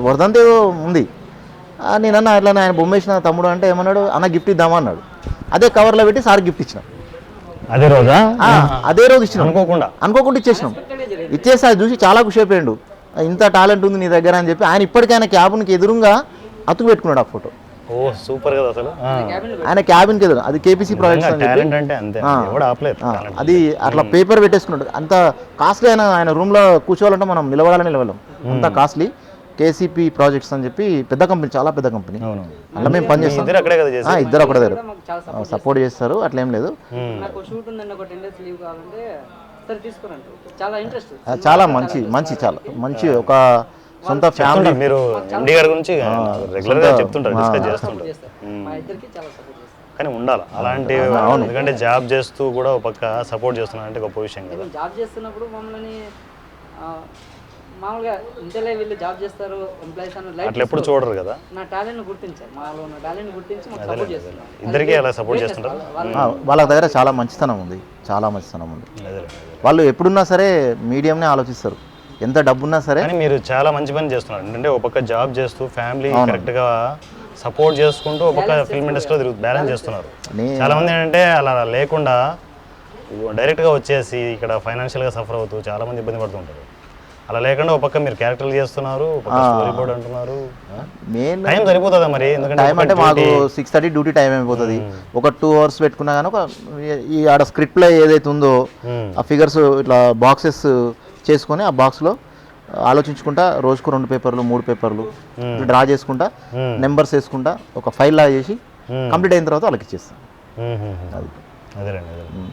వరదంతా ఏదో ఉంది. నేనన్నా అట్లా ఆయన బొమ్మ వేసిన తమ్ముడు అంటే ఏమన్నాడు, అన్న గిఫ్ట్ ఇద్దామా అన్నాడు. అదే కవర్లో పెట్టి సార్ గిఫ్ట్ ఇచ్చిన, అదే రోజా అదే రోజు ఇచ్చినాం, అనుకోకుండా ఇచ్చేసినాం. ఇచ్చేసి అది చూసి చాలా ఖుషి అయిపోయాడు, ఇంత టాలెంట్ ఉంది నీ దగ్గర అని చెప్పి. ఆయన ఇప్పటికైనా క్యాబిన్కి ఎదురుగా అతుకు పెట్టుకున్నాడు ఆ ఫోటో. ఓ సూపర్ కదా అసలు. ఆయన క్యాబిన్కి ఎదురు, అది కేపీసీ ప్రాజెక్ట్స్ అని చెప్పి టాలెంట్ అంటే అంతే, ఎవడు ఆపలేదు talent. అది అట్లా పేపర్ పెట్టేసుకున్నాడు. అంత కాస్ట్లీ ఆయన రూమ్లో కూర్చోవాలంటే మనం నిలబడలేం, అంత కాస్ట్లీ. కేసీపీ ప్రాజెక్ట్స్ అని చెప్పి పెద్ద కంపెనీ, చాలా పెద్ద కంపెనీ, అలా మేము పనిచేస్తాం. ఇద్దరు అక్కడే కదా చేసేది. ఇద్దరు అక్కడే దగ్గర మాకు చాలా సపోర్ట్ చేస్తారు, అట్లేం లేదు. నాకు షూట్ ఉందండి, ఒక 10 days లీవ్ కావాలంటే సరే తీసుకురండి, చాలా ఇంట్రెస్ట్. చాలా మంచి ఒక సొంత ఫ్యామిలీ. మీరు ఎండి గారి గురించి రెగ్యులర్ గా చెప్తుంటారు, డిస్కస్ చేస్తుంటారు. మా ఇద్దరికి చాలా సపోర్ట్ చేస్తారు. కానీ ఉండాలి అలాంటి, ఎందుకంటే జాబ్ చేస్తూ కూడా ఒక పక్క సపోర్ట్ చేస్తున్నా అంటే గొప్ప విషయం కదా. జాబ్ చేస్తున్నప్పుడు మమ్మల్ని మామూలుగా ఇంతలే వీళ్ళు జాబ్ చేస్తారు ఎంప్లాయీస్ అని అట్లా ఎప్పుడు చూడరు కదా. నా టాలెంట్ గుర్తించారు, మాలో ఉన్న టాలెంట్ గుర్తించి మాకు సపోర్ట్ చేస్తున్నారు. ఇద్దరికి అలా సపోర్ట్ చేస్తుంటారు. వాళ్ళ దగ్గర చాలా మంచితనం ఉంది. వాళ్ళు ఎప్పుడున్నా సరే మీడియంనే ఆలోచిస్తారు, ఎంత డబ్బున్నా సరే. కానీ మీరు చాలా మంచి పని చేస్తున్నారు, ఏంటంటే ఒక పక్క జాబ్ చేస్తూ ఫ్యామిలీ కరెక్ట్గా సపోర్ట్ చేసుకుంటూ ఒక పక్క ఫిల్మ్ ఇండస్ట్రీలో బ్యాలెన్స్ చేస్తున్నారు. చాలా మంది ఏంటంటే అలా లేకుండా డైరెక్ట్గా వచ్చేసి ఇక్కడ ఫైనాన్షియల్గా సఫర్ అవుతూ చాలా మంది ఇబ్బంది పడుతుంటారు. అలా లేకుండా ఒక పక్క మీరు క్యారెక్టర్లు చేస్తున్నారు, ఒక పక్క స్టోరీ బోర్డ్ అంటున్నారు. టైం సరిపోతుందా మరి? ఎందుకంటే టైం అంటే మాకు 6:30 డ్యూటీ టైం అయిపోతుంది. ఒక 2 hours పెట్టుకున్నా కానీ ఒక ఈ ఆడ స్క్రిప్ట్లో ఏదైతే ఉందో ఆ ఫిగర్స్ ఇట్లా బాక్సెస్ చేసుకొని ఆ బాక్స్లో ఆలోచించుకుంటా రోజుకు 2 పేపర్లు 3 పేపర్లు డ్రా చేసుకుంటా నెంబర్స్ వేసుకుంటా ఒక ఫైల్ లాగా చేసి కంప్లీట్ అయిన తర్వాత వాళ్ళకి ఇచ్చేస్తాం.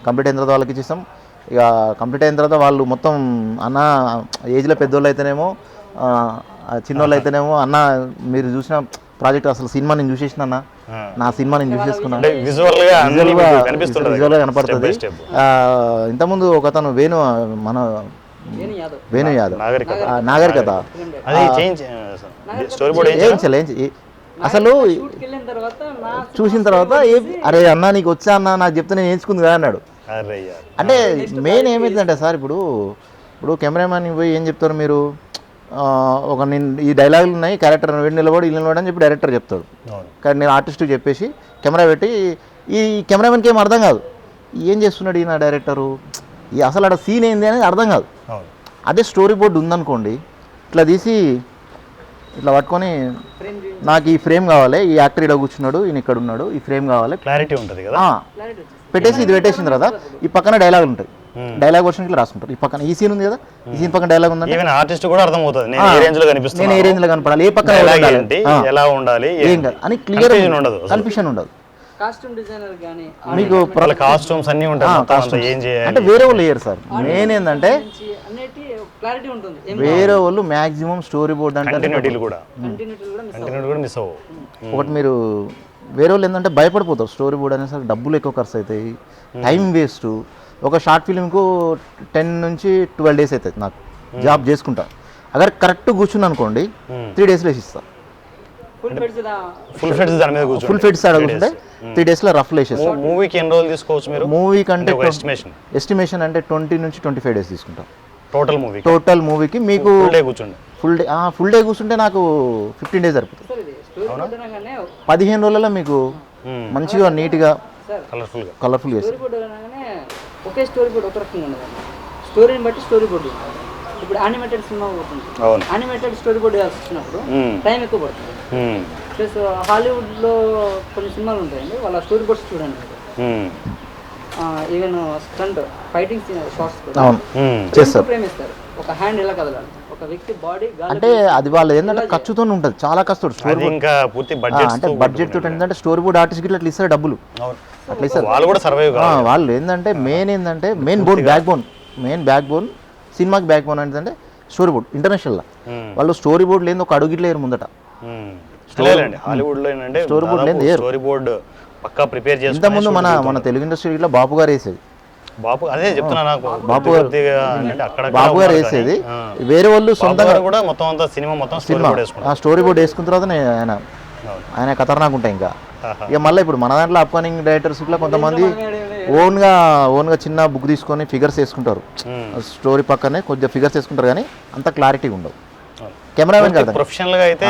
కంప్లీట్ అయిన తర్వాత వాళ్ళకి ఇచ్చేస్తాం. ఇక కంప్లీట్ అయిన తర్వాత వాళ్ళు మొత్తం అన్న ఏజ్లో పెద్దోళ్ళు అయితేనేమో చిన్నోళ్ళు అయితేనేమో అన్న మీరు చూసిన ప్రాజెక్ట్ అసలు సినిమా నేను చూసేసిన అన్న, నా సినిమా నేను చూసేసుకున్నాను, విజువల్గా కనపడుతుంది. ఇంతకుముందు ఒక అతను మన వేణు యాదవ్ నాగరికత అసలు చూసిన తర్వాత అరే అన్న నీకు వచ్చా అన్న నాకు చెప్తే నేను నేర్చుకుంది కదా అన్నాడు. అంటే మెయిన్ ఏమైందంటే సార్, ఇప్పుడు కెమెరామ్యాన్ పోయి ఏం చెప్తారు మీరు, ఒక నేను ఈ డైలాగులు ఉన్నాయి, క్యారెక్టర్ నిలబడి ఇల్లు నిలబడి అని చెప్పి డైరెక్టర్ చెప్తాడు. కానీ నేను ఆర్టిస్ట్కి చెప్పేసి కెమెరా పెట్టి ఈ కెమెరామెన్కి ఏం అర్థం కాదు, ఏం చేస్తున్నాడు ఈ నా డైరెక్టరు, అసలు అక్కడ సీన్ ఏంది అనేది అర్థం కాదు. అదే స్టోరీ బోర్డు ఉందనుకోండి, ఇట్లా తీసి ఇట్లా పట్టుకొని నాకు ఈ ఫ్రేమ్ కావాలి, ఈ యాక్టర్ ఇక్కడ కూర్చున్నాడు, ఈయన ఇక్కడ ఉన్నాడు, ఈ ఫ్రేమ్ కావాలి, క్లారిటీ ఉంటుంది కదా, పెట్టేసి ఇది పెట్టేసిన తర్వాత ఈ పక్కన డైలాగులు ఉంటాయి, డైలాగ్ వర్షన్ ఇట్లా రాసుకుంటారు. ఈ పక్కన ఈ సీన్ ఉంది కదా, ఈ సీన్ పక్కన డైలాగ్ ఉందంటే ఆర్టిస్ట్ కూడా అర్థమవుతుంది నేను ఏ రేంజ్ లో కనపడాలి, ఏ పక్కన ఎలా ఉండాలి అని క్లియర్ కన్ఫ్యూషన్ ఉండదు. కాస్ట్యూమ్ డిజైనర్ గానీ మీకు కాస్ట్యూమ్స్ అన్ని ఉంటాయి, ఏం చేయాలి అంటే వేరే వాళ్ళు లేరు సార్. మెయిన్ ఏంటంటే క్లారిటీ ఉంటుంది. వేరే వాళ్ళు మ్యాక్సిమం స్టోరీ బోర్డ్ అంటే కంటిన్యూటీలు కూడా కంటిన్యూటీ కూడా మిస్ కంటిన్యూటీ కూడా మిస్ అవ్వవు. ఒకటి మీరు వేరే వాళ్ళు ఏంటంటే భయపడిపోతారు స్టోరీ బోర్డ్ అనేసరికి డబ్బులు ఎక్కువ ఖర్చు అవుతాయి, టైం వేస్ట్. ఒక షార్ట్ ఫిల్మ్కు 10 నుంచి 12 డేస్ అవుతుంది నాకు జాబ్ చేసుకుంటా. అగర్ కరెక్ట్ కూర్చుని అనుకోండి 3 డేస్లో వేసిస్తా. ఫుల్ ఫెడ్స్ ఫుల్ ఫెడ్స్ దాని మీద కూర్చొని ఫుల్ ఫెడ్స్ ఆడ కూర్చుంటే 3 డేస్లో రఫ్లో వేసేస్తా. మూవీకి ఎన్ని రోజులు తీసుకోవచ్చు మీరు? మూవీ కంటే ఎస్టిమేషన్ ఎస్టిమేషన్ అంటే 20 నుంచి 25 డేస్ తీసుకుంటాం టోటల్ మూవీకి. మీకు ఫుల్ డే కూర్చోండి. ఫుల్ డే కూర్చుంటే నాకు 15 డేస్ సరిపోతుంది. సార్ ఇది స్టోరీ బోర్డ్ అనగానే 15 రోజులలో మీకు మంచిగా నీట్గా సార్ కలర్ఫుల్ చేస్తారు. స్టోరీ బోర్డ్ అనగానే ఒకే స్టోరీ బోర్డ్ ఒక రకంగా ఉండదు. స్టోరీని బట్టి స్టోరీ బోర్డు. ఇప్పుడు యానిమేటెడ్ సినిమా పోతుంది, యానిమేటెడ్ స్టోరీ బోర్డు వచ్చినప్పుడు టైం ఎక్కువ పడుతుంది. ప్లస్ హాలీవుడ్లో కొన్ని సినిమాలు ఉంటాయండి, వాళ్ళ స్టోరీ బోర్డ్స్ చూడండి. ఈవెన్ స్టంట్ ఫైటింగ్ షార్ట్స్ కూడా ప్రేమిస్తారు. ఒక హ్యాండ్ ఎలా కదలాలి, ఒక వ్యక్తి బాడీ అంటే అది వాళ్ళు ఏంటంటే ఖర్చుతో ఉంటుంది, చాలా కష్టం. స్టోరీ ఇంకా పూర్తి బడ్జెట్ అంటే బడ్జెట్ తోటి ఏంటంటే స్టోరీ బోర్డ్ ఆర్టిస్ట్ ఇట్లా ఇస్తారు డబ్బులు, అట్లా ఇస్తారు. వాళ్ళు కూడా సర్వైవ్ వాళ్ళు ఏంటంటే మెయిన్ బ్యాక్ బోన్ సినిమాకి బ్యాక్ బోన్ ఏంటంటే స్టోరీ బోర్డ్. ఇంటర్నేషనల్ వాళ్ళు స్టోరీ బోర్డ్ లేని ఒక అడుగు ఇట్లా లేరు ముందట. హాలీవుడ్ లో ఏంటంటే స్టోరీ బోర్డ్ లేదు, స్టోరీ బోర్డ్ పక్కా ప్రిపేర్ చేసి ఇంత ముందు మన తెలుగు ఇండస్ట్రీ ఇట్లా బాపు గారు వేసేది. బాపు అదే చెప్తున్నా నాకు బాపు గారు వేసేది. వేరే వాళ్ళు సొంతంగా కూడా మొత్తం అంతా సినిమా మొత్తం స్టోరీ బోర్డ్ వేసుకున్న తర్వాత ఆయన ఖతర్నాక్ ఉంటాయి. ఇంకా ఇక మళ్ళీ ఇప్పుడు మన దాంట్లో అప్కమింగ్ డైరెక్టర్స్ ఇట్లా కొంతమంది ఓన్గా చిన్న బుక్ తీసుకొని ఫిగర్స్ వేసుకుంటారు, స్టోరీ పక్కనే కొద్దిగా ఫిగర్స్ వేసుకుంటారు, కానీ అంత క్లారిటీ ఉండవు. కెమెరామెన్ కదా ప్రొఫెషనల్ గా అయితే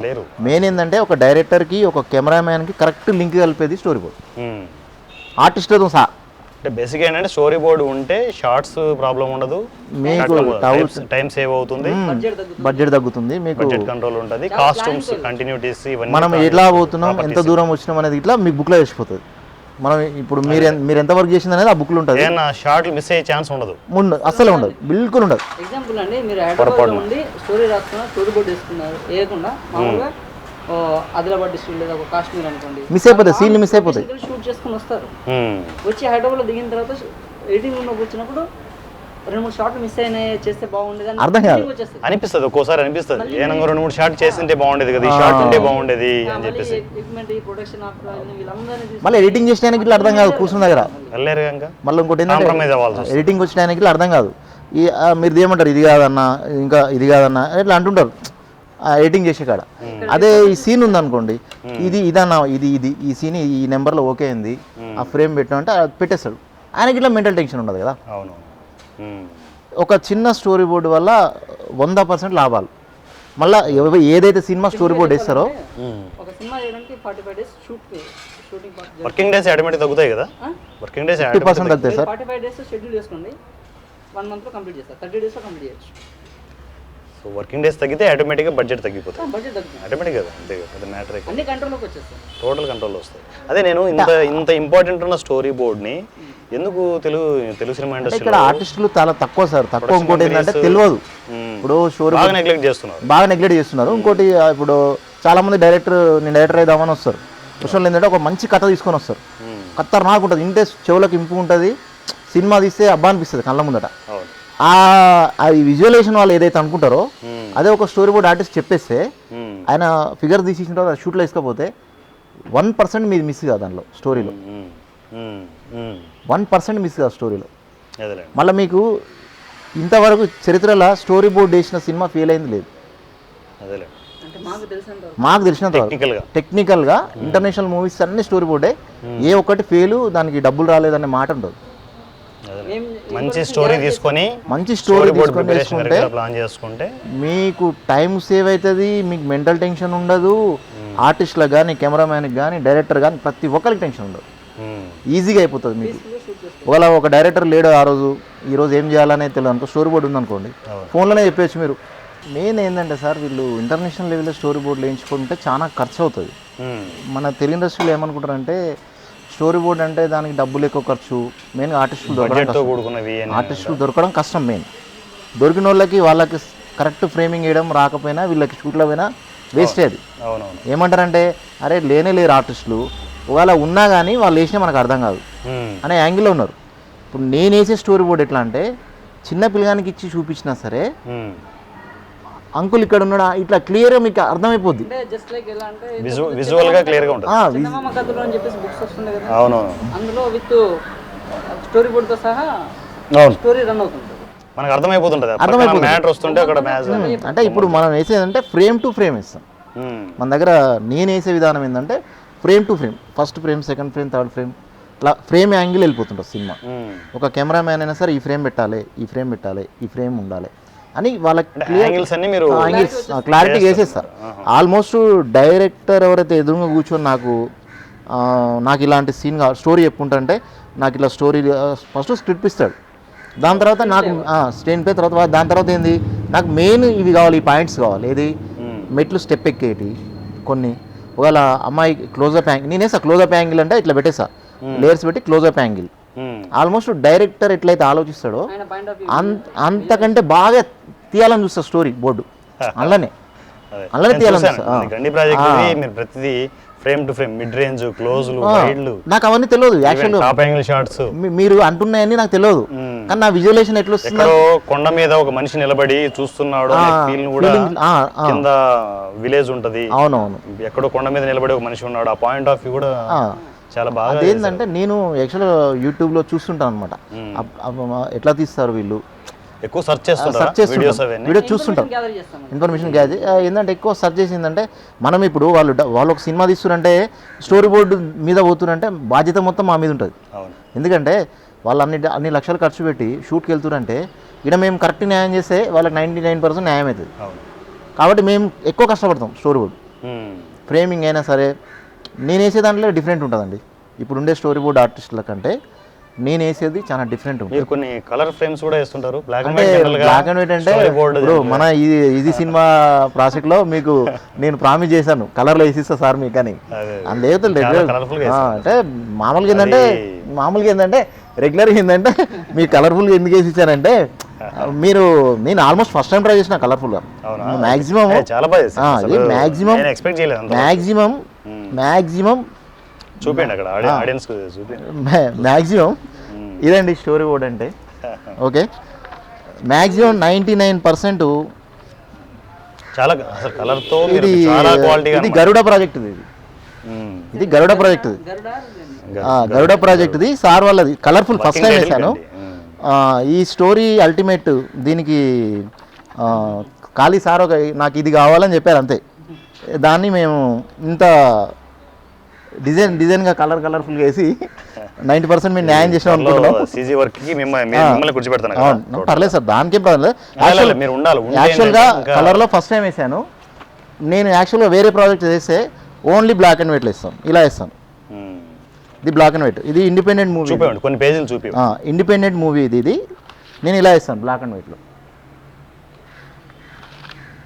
లేరు. మెయిన్ ఏంటంటే ఒక డైరెక్టర్కి ఒక కెమెరామ్యాన్కి కరెక్ట్ లింక్ కలిపేది స్టోరీ బోర్డ్, ఆర్టిస్ట్తో సహా. అంటే బేసిక్ ఏంటంటే స్టోరీ బోర్డు ఉంటే షార్ట్స్ ప్రాబ్లం ఉండదు, మీకు టైం సేవ్ అవుతుంది, బడ్జెట్ తగ్గుతుంది, మీకు బడ్జెట్ కంట్రోల్ ఉంటుంది, కాస్ట్యూమ్స్ కంటిన్యూటీస్ ఇవన్నీ మనం ఎలా పోతున్నాం ఎంత దూరం వచ్చినాం అనేది ఇట్లా మీకు బుక్లో వేసిపోతుంది. మనం ఇప్పుడు మీరు ఎంత వర్క్ చేసింది అనేది ఆ బుక్లో ఉంటుంది. షార్ట్లు మిస్ అయ్యే ఛాన్స్ ఉండదు, అసలు ఉండదు, బిల్కుల్ ఉండదు. ఎగ్జాంపుల్ అండి, మీరు హైదరాబాద్లో ఉండి స్టోరీ రాస్తున్నారు, స్టోరీ బోర్డు వేసుకున్నారు, వేయకుండా మామూలుగా ఆదిలాబాద్ డిస్ట్రిక్ట్ లేదా ఒక కాశ్మీర్ అనుకోండి మిస్ అయిపోతుంది, సీన్లు మిస్ అయిపోతాయి. షూట్ చేసుకుని వస్తారు, వచ్చి హైదరాబాద్లో దిగిన తర్వాత ఎడిటింగ్ రూమ్లో కూర్చున్నప్పుడు 2-3 షాట్లు మిస్ అయినాయి, చేస్తే బాగుండేది అర్థం కాదు అనిపిస్తుంది. ఒక్కోసారి అనిపిస్తుంది ఏనంగా 2-3 షాట్ చేస్తుంటే బాగుండేది కదా, ఈ షాట్ ఉంటే బాగుండేది అని చెప్పేసి. మళ్ళీ ఎడిటింగ్ చేసేదానికి ఇట్లా అర్థం కాదు, కూర్చున్న దగ్గర వెళ్ళారు మళ్ళీ ఇంకోటి ఏంటంటే ఎడిటింగ్ వచ్చేదానికి ఇట్లా అర్థం కాదు. మీరు ఏమంటారు ఇది కాదన్నా, ఇంకా ఇది కాదన్నా ఇట్లా అంటుంటారు ఎడిటింగ్ చేసే కాడ. అదే ఈ సీన్ ఉందనుకోండి, ఇదన్నా ఇది ఈ సీన్ ఈ నెంబర్లో ఓకే అయింది, ఆ ఫ్రేమ్ పెట్టామంటే పెట్టేస్తాడు. ఆయనకి ఇట్లా మెంటల్ టెన్షన్ ఉండదు కదా. ఒక చిన్న స్టోరీ బోర్డు వల్ల 100% లాభాలు. మళ్ళీ ఏదైతే సినిమా స్టోరీ బోర్డు వేస్తారో వర్కింగ్ డేస్ ఆటోమేటిక్ తగ్గుతాయి కదా, వర్కింగ్ డేస్ 50% తగ్గుతాయి సార్. 45 డేస్ షెడ్యూల్ చేసుకోండి, 1 మంత్లో కంప్లీట్ చేస్తారు, 30 డేస్లో కంప్లీట్ చేయొచ్చు. సో వర్కింగ్ డేస్ తగ్గితే ఆటోమేటిక్గా బడ్జెట్ తగ్గిపోతుంది, బడ్జెట్ తగ్గుతుంది ఆటోమేటిక్ కదా, అంతే కదా, అది మ్యాటర్. అన్ని కంట్రోల్లోకి వచ్చేస్తాయి, టోటల్ కంట్రోల్ వస్తాయి. అదే నేను ఇంత ఇంపార్టెంట్ ఉన్న స్టోరీ బోర్డ్ని ఎందుకు తెలుగు సినిమా ఇండస్ట్రీ ఇక్కడ ఆర్టిస్టులు చాలా తక్కువ సార్, తక్కువ. ఇంకోటి ఏంటంటే తెలియదు, ఇప్పుడు స్టోరీ బాగా నెగ్లెక్ట్ చేస్తున్నారు. ఇంకోటి ఇప్పుడు చాలా మంది నేను డైరెక్టర్ అయిదామని వస్తారు. విషయంలో ఏంటంటే ఒక మంచి కథ తీసుకొని వస్తారు, కథ నాకు ఉంటుంది, ఇంటే చెవులకు ఇంపు ఉంటుంది, సినిమా తీస్తే అబ్బా అనిపిస్తుంది కళ్ళ ముందట. ఆ విజువలైజేషన్ వాళ్ళు ఏదైతే అనుకుంటారో అదే ఒక స్టోరీ బోర్డ్ ఆర్టిస్ట్ చెప్పేస్తే ఆయన ఫిగర్ తీసిన తర్వాత షూట్లో వేసుకపోతే 1% మీది మిస్ కాదు దానిలో, స్టోరీలో 1% మిస్ కాదు స్టోరీలో. మళ్ళీ మీకు ఇంతవరకు చరిత్రలో స్టోరీ బోర్డ్ వేసిన సినిమా ఫెయిల్ అయింది లేదు. మాకు తెలిసినంత టెక్నికల్గా ఇంటర్నేషనల్ మూవీస్ అన్ని స్టోరీ బోర్డే, ఏ ఒక్కటి ఫెయిల్ దానికి డబ్బులు రాలేదనే మాట ఉండదు. మంచి స్టోరీ తీసుకొని వేసుకుంటే ప్లాన్ చేసుకుంటే మీకు టైం సేవ్ అవుతుంది, మీకు మెంటల్ టెన్షన్ ఉండదు, ఆర్టిస్ట్లకు కానీ కెమెరామ్యాన్కి కానీ డైరెక్టర్ కానీ ప్రతి ఒక్కరికి టెన్షన్ ఉండదు, ఈజీగా అయిపోతుంది మీకు. ఒకవేళ ఒక డైరెక్టర్ లేడు ఆ రోజు, ఈరోజు ఏం చేయాలనేది తెలియదు అనుకో, స్టోరీ బోర్డు ఉందనుకోండి, ఫోన్లోనే చెప్పేసి మీరు. మెయిన్ ఏంటంటే సార్, వీళ్ళు ఇంటర్నేషనల్ లెవెల్లో స్టోరీ బోర్డులు వేయించుకుంటే చాలా ఖర్చు అవుతుంది. మన తెలుగు ఇండస్ట్రీలో ఏమనుకుంటారంటే స్టోరీ బోర్డ్ అంటే దానికి డబ్బులు ఎక్కువ ఖర్చు, మెయిన్గా ఆర్టిస్టులు దొరకడం కష్టం. మెయిన్ దొరికిన వాళ్ళకి కరెక్ట్ ఫ్రేమింగ్ వేయడం రాకపోయినా, వీళ్ళకి షూట్లో పోయినా వేస్టే. అది ఏమంటారంటే అరే లేరు ఆర్టిస్టులు, ఒకవేళ ఉన్నా కానీ వాళ్ళు వేసినా మనకు అర్థం కాదు అనే యాంగిల్లో ఉన్నారు. ఇప్పుడు నేను వేసే స్టోరీ బోర్డ్ ఎట్లా అంటే చిన్న పిల్లగానికి ఇచ్చి చూపించినా సరే అంకుల్ ఇక్కడ ఉన్నాడా ఇట్లా క్లియర్గా మీకు అర్థమైపోద్ది. అంటే జస్ట్ లైక్ ఎలా అంటే విజువల్ గా క్లియర్ గా ఉంటుంది. చందమామ కథలు అని చెప్పేసి బుక్స్ వస్తుండే కదా, అవునవును, అందులో విత్ స్టోరీ బోర్డ్ తో సహా అవును, స్టోరీ రన్ అవుతుంటుంది, మనకు అర్థమైపోతుంటది. మ్యాటర్ వస్తుంటే అక్కడ మ్యాచ్. అంటే ఇప్పుడు మనం వేసేదంటే ఫ్రేమ్ టు ఫ్రేమ్ వేస్తాం. మన దగ్గర నేను వేసే విధానం ఏంటంటే frame to frame, first frame, second frame, third frame, ఇట్లా ఫ్రేమ్ యాంగిల్ వెళ్ళిపోతుంటుంది సినిమా. ఒక కెమెరామ్యాన్ అయినా సరే ఈ ఫ్రేమ్ పెట్టాలి, ఈ ఫ్రేమ్ పెట్టాలి, ఈ ఫ్రేమ్ ఉండాలి అని వాళ్ళకి క్లారిటీ వేసేస్తారు. ఆల్మోస్ట్ డైరెక్టర్ ఎవరైతే ఎదురుగా కూర్చొని నాకు ఇలాంటి సీన్ స్టోరీ చెప్పుకుంటే నాకు ఇలా స్టోరీ ఫస్ట్ స్క్రిప్ట్ ఇస్తాడు, దాని తర్వాత నాకు స్క్రీన్ ప్లే, తర్వాత దాని తర్వాత ఏంది నాకు మెయిన్ ఇవి కావాలి, ఈ పాయింట్స్ కావాలి. ఏది మెట్లు స్టెప్ ఎక్కేటి కొన్ని, ఒకవేళ అమ్మాయి క్లోజప్ యాంగిల్ నేనేసా, క్లోజప్ యాంగిల్ అంటే ఇట్లా పెట్టేసా, లేయర్స్ పెట్టి క్లోజప్ యాంగిల్. ఆల్మోస్ట్ డైరెక్టర్ ఎట్లయితే ఆలోచిస్తాడో అంతకంటే బాగా తీయాలని చూస్తా స్టోరీ బోర్డు, అలానే తీయాలని చూస్తా. Frame to frame, mid range, క్లోజ్లు, వైడ్లు, నాకు అవన్నీ తెలియదు. యాక్చువల్ టాప్ యాంగిల్ షాట్స్ మీరు అంటున్నాయని నాకు తెలియదు, కానీ నా విజువలైజేషన్ ఎట్లా వస్తుంది, కొండ మీద ఒక మనిషి నిలబడి చూస్తున్నాడు ఫీల్ కూడా, కింద విలేజ్ ఉంటది, అవునవును, ఎక్కడో కొండ మీద నిలబడి ఒక మనిషి ఉన్నాడు, ఆ పాయింట్ ఆఫ్ వ్యూ కూడా చాలా బాగా. అదేంటంటే నేను యాక్చువల్గా యూట్యూబ్లో చూస్తుంటాను అనమాట, ఎట్లా తీస్తారు వీళ్ళు, ఎక్కువ సెర్చ్ చేస్తుంటారు, వీడియో చూస్తుంటారు, ఇన్ఫర్మేషన్ గ్యాదర్ ఏంటంటే ఎక్కువ సెర్చ్ చేసిందంటే మనం ఇప్పుడు వాళ్ళు ఒక సినిమా తీస్తున్నారంటే స్టోరీ బోర్డు మీద పోతున్నారంటే బాధ్యత మొత్తం మా మీద ఉంటుంది. ఎందుకంటే వాళ్ళు అన్ని లక్షలు ఖర్చు పెట్టి షూట్కి వెళ్తున్నారంటే ఇక్కడ మేము కరెక్ట్ న్యాయం చేస్తే వాళ్ళకి 99% న్యాయం అవుతుంది. కాబట్టి మేము ఎక్కువ కష్టపడతాం. స్టోరీ బోర్డు ఫ్రేమింగ్ అయినా సరే నేను వేసే దాంట్లో డిఫరెంట్ ఉంటుందండి. ఇప్పుడుండే స్టోరీ బోర్డ్ ఆర్టిస్టుల కంటే నేను వేసేది చాలా డిఫరెంట్ ఉంటుంది. కొన్ని కలర్ ఫ్రేమ్స్ కూడా వేస్తుంటారు, బ్లాక్ అండ్ వైట్ అంటే ఇప్పుడు మన ఇది సినిమా ప్రాజెక్ట్లో మీకు నేను ప్రామిస్ చేశాను కలర్లో వేసిస్తా సార్ మీకు అని, అందులో అంటే మామూలుగా ఏంటంటే రెగ్యులర్గా ఏంటంటే మీకు కలర్ఫుల్గా ఎందుకు వేసి ఇచ్చానంటే నేను ఆల్మోస్ట్ ఫస్ట్ టైం ట్రై చేసిన కలర్ఫుల్గా. మ్యాక్సిమం చూపించండి అక్కడ ఆడియన్స్ మ్యాక్సిమం ఇదండి స్టోరీ బోర్డ్ అంటే. ఓకే, మ్యాక్సిమం 99% చాలా అసలు కలర్తో ఇది గరుడ ప్రాజెక్ట్, ఇది గరుడ ప్రాజెక్ట్ది సార్ వాళ్ళది కలర్ఫుల్ ఫస్ట్ టైం వేసాను. ఈ స్టోరీ అల్టిమేట్ దీనికి ఖాళీ సార్ ఒక నాకు ఇది కావాలని చెప్పారు అంతే. దాన్ని మేము ఇంత డిజైన్గా కలర్ఫుల్గా వేసి 90% మేము న్యాయం చేసాం అనుకుంటున్నాం. పర్లేదు సార్, దానికేం పర్లేదు. యాక్చువల్గా కలర్లో ఫస్ట్ టైం వేసాను నేను. యాక్చువల్గా వేరే ప్రాజెక్ట్ చేస్తే ఓన్లీ బ్లాక్ అండ్ వైట్లో ఇస్తాను, ఇలా ఇస్తాను. ఇది బ్లాక్ అండ్ వైట్, ఇది ఇండిపెండెంట్ మూవీ, కొన్ని పేజీలు చూపి ఇండిపెండెంట్ మూవీ ఇది నేను ఇలా ఇస్తాను బ్లాక్ అండ్ వైట్లో.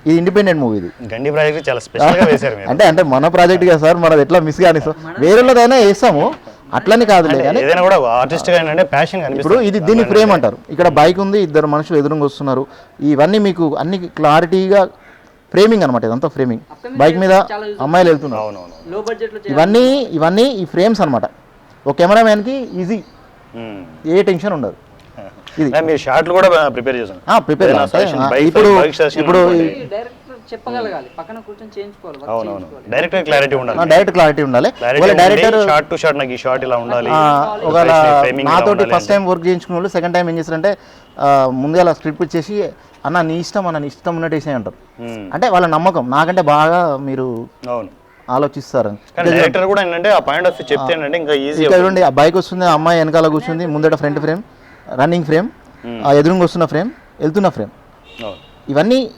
ఇది ఇండిపెండెంట్ మూవీ, ఇది గండి ప్రాజెక్ట్ చాలా స్పెషల్గా వేశారు అంటే మన ప్రాజెక్ట్ కదా సార్, మనది ఎట్లా మిస్ కానీ వేరేదైనా వేస్తాము అట్లని కాదులే. కానీ ఏదైనా కూడా ఆర్టిస్ట్ గా ఏంటంటే ప్యాషన్ ఇప్పుడు ఇది దీన్ని ఫ్రేమ్ అంటారు. ఇక్కడ బైక్ ఉంది, ఇద్దరు మనుషులు ఎదురుగా వస్తున్నారు, ఇవన్నీ మీకు అన్ని క్లారిటీగా ఫ్రేమింగ్ అనమాట. ఇదంతా ఫ్రేమింగ్, బైక్ మీద అమ్మాయిలు వెళ్తున్నారు, ఇవన్నీ ఈ ఫ్రేమ్స్ అనమాట. ఒక కెమెరామ్యాన్కి ఈజీ, ఏ టెన్షన్ ఉండదు. ఇది మీరు షార్ట్లు కూడా ప్రిపేర్ చేశాను. ఇప్పుడు చెప్పగలగాలి, పక్కన కూర్చొని చేయించుకోవాలి. డైరెక్ట్ క్లారిటీ ఉండాలి, డైరెక్టర్ షార్ట్ టు షార్ట్ నాకు ఈ షార్ట్ ఇలా ఉండాలి. ఒకవేళ నాతోటి ఫస్ట్ టైం వర్క్ చేయించుకున్న వాళ్ళు సెకండ్ టైం ఏం చేస్తారంటే ముందుగా స్క్రిప్ట్ ఇచ్చేసి అన్న నీ ఇష్టం ఉన్నట్టు వేసే అంటారు. అంటే వాళ్ళ నమ్మకం నాకంటే బాగా మీరు ఆలోచిస్తారు. డైరెక్టర్ కూడా ఏంటంటే ఆ పాయింట్ ఆఫ్ వ్యూ చెప్తే ఏంటంటే ఇంకా ఈజీ. చూడండి, ఆ బైక్ వస్తుంది, అమ్మాయి వెనకాల కూర్చుంది, ముందట ఫ్రంట్ ఫ్రేమ్, రన్నింగ్ ఫ్రేమ్, ఆ ఎదురుగా వస్తున్న ఫ్రేమ్, వెళ్తున్న ఫ్రేమ్,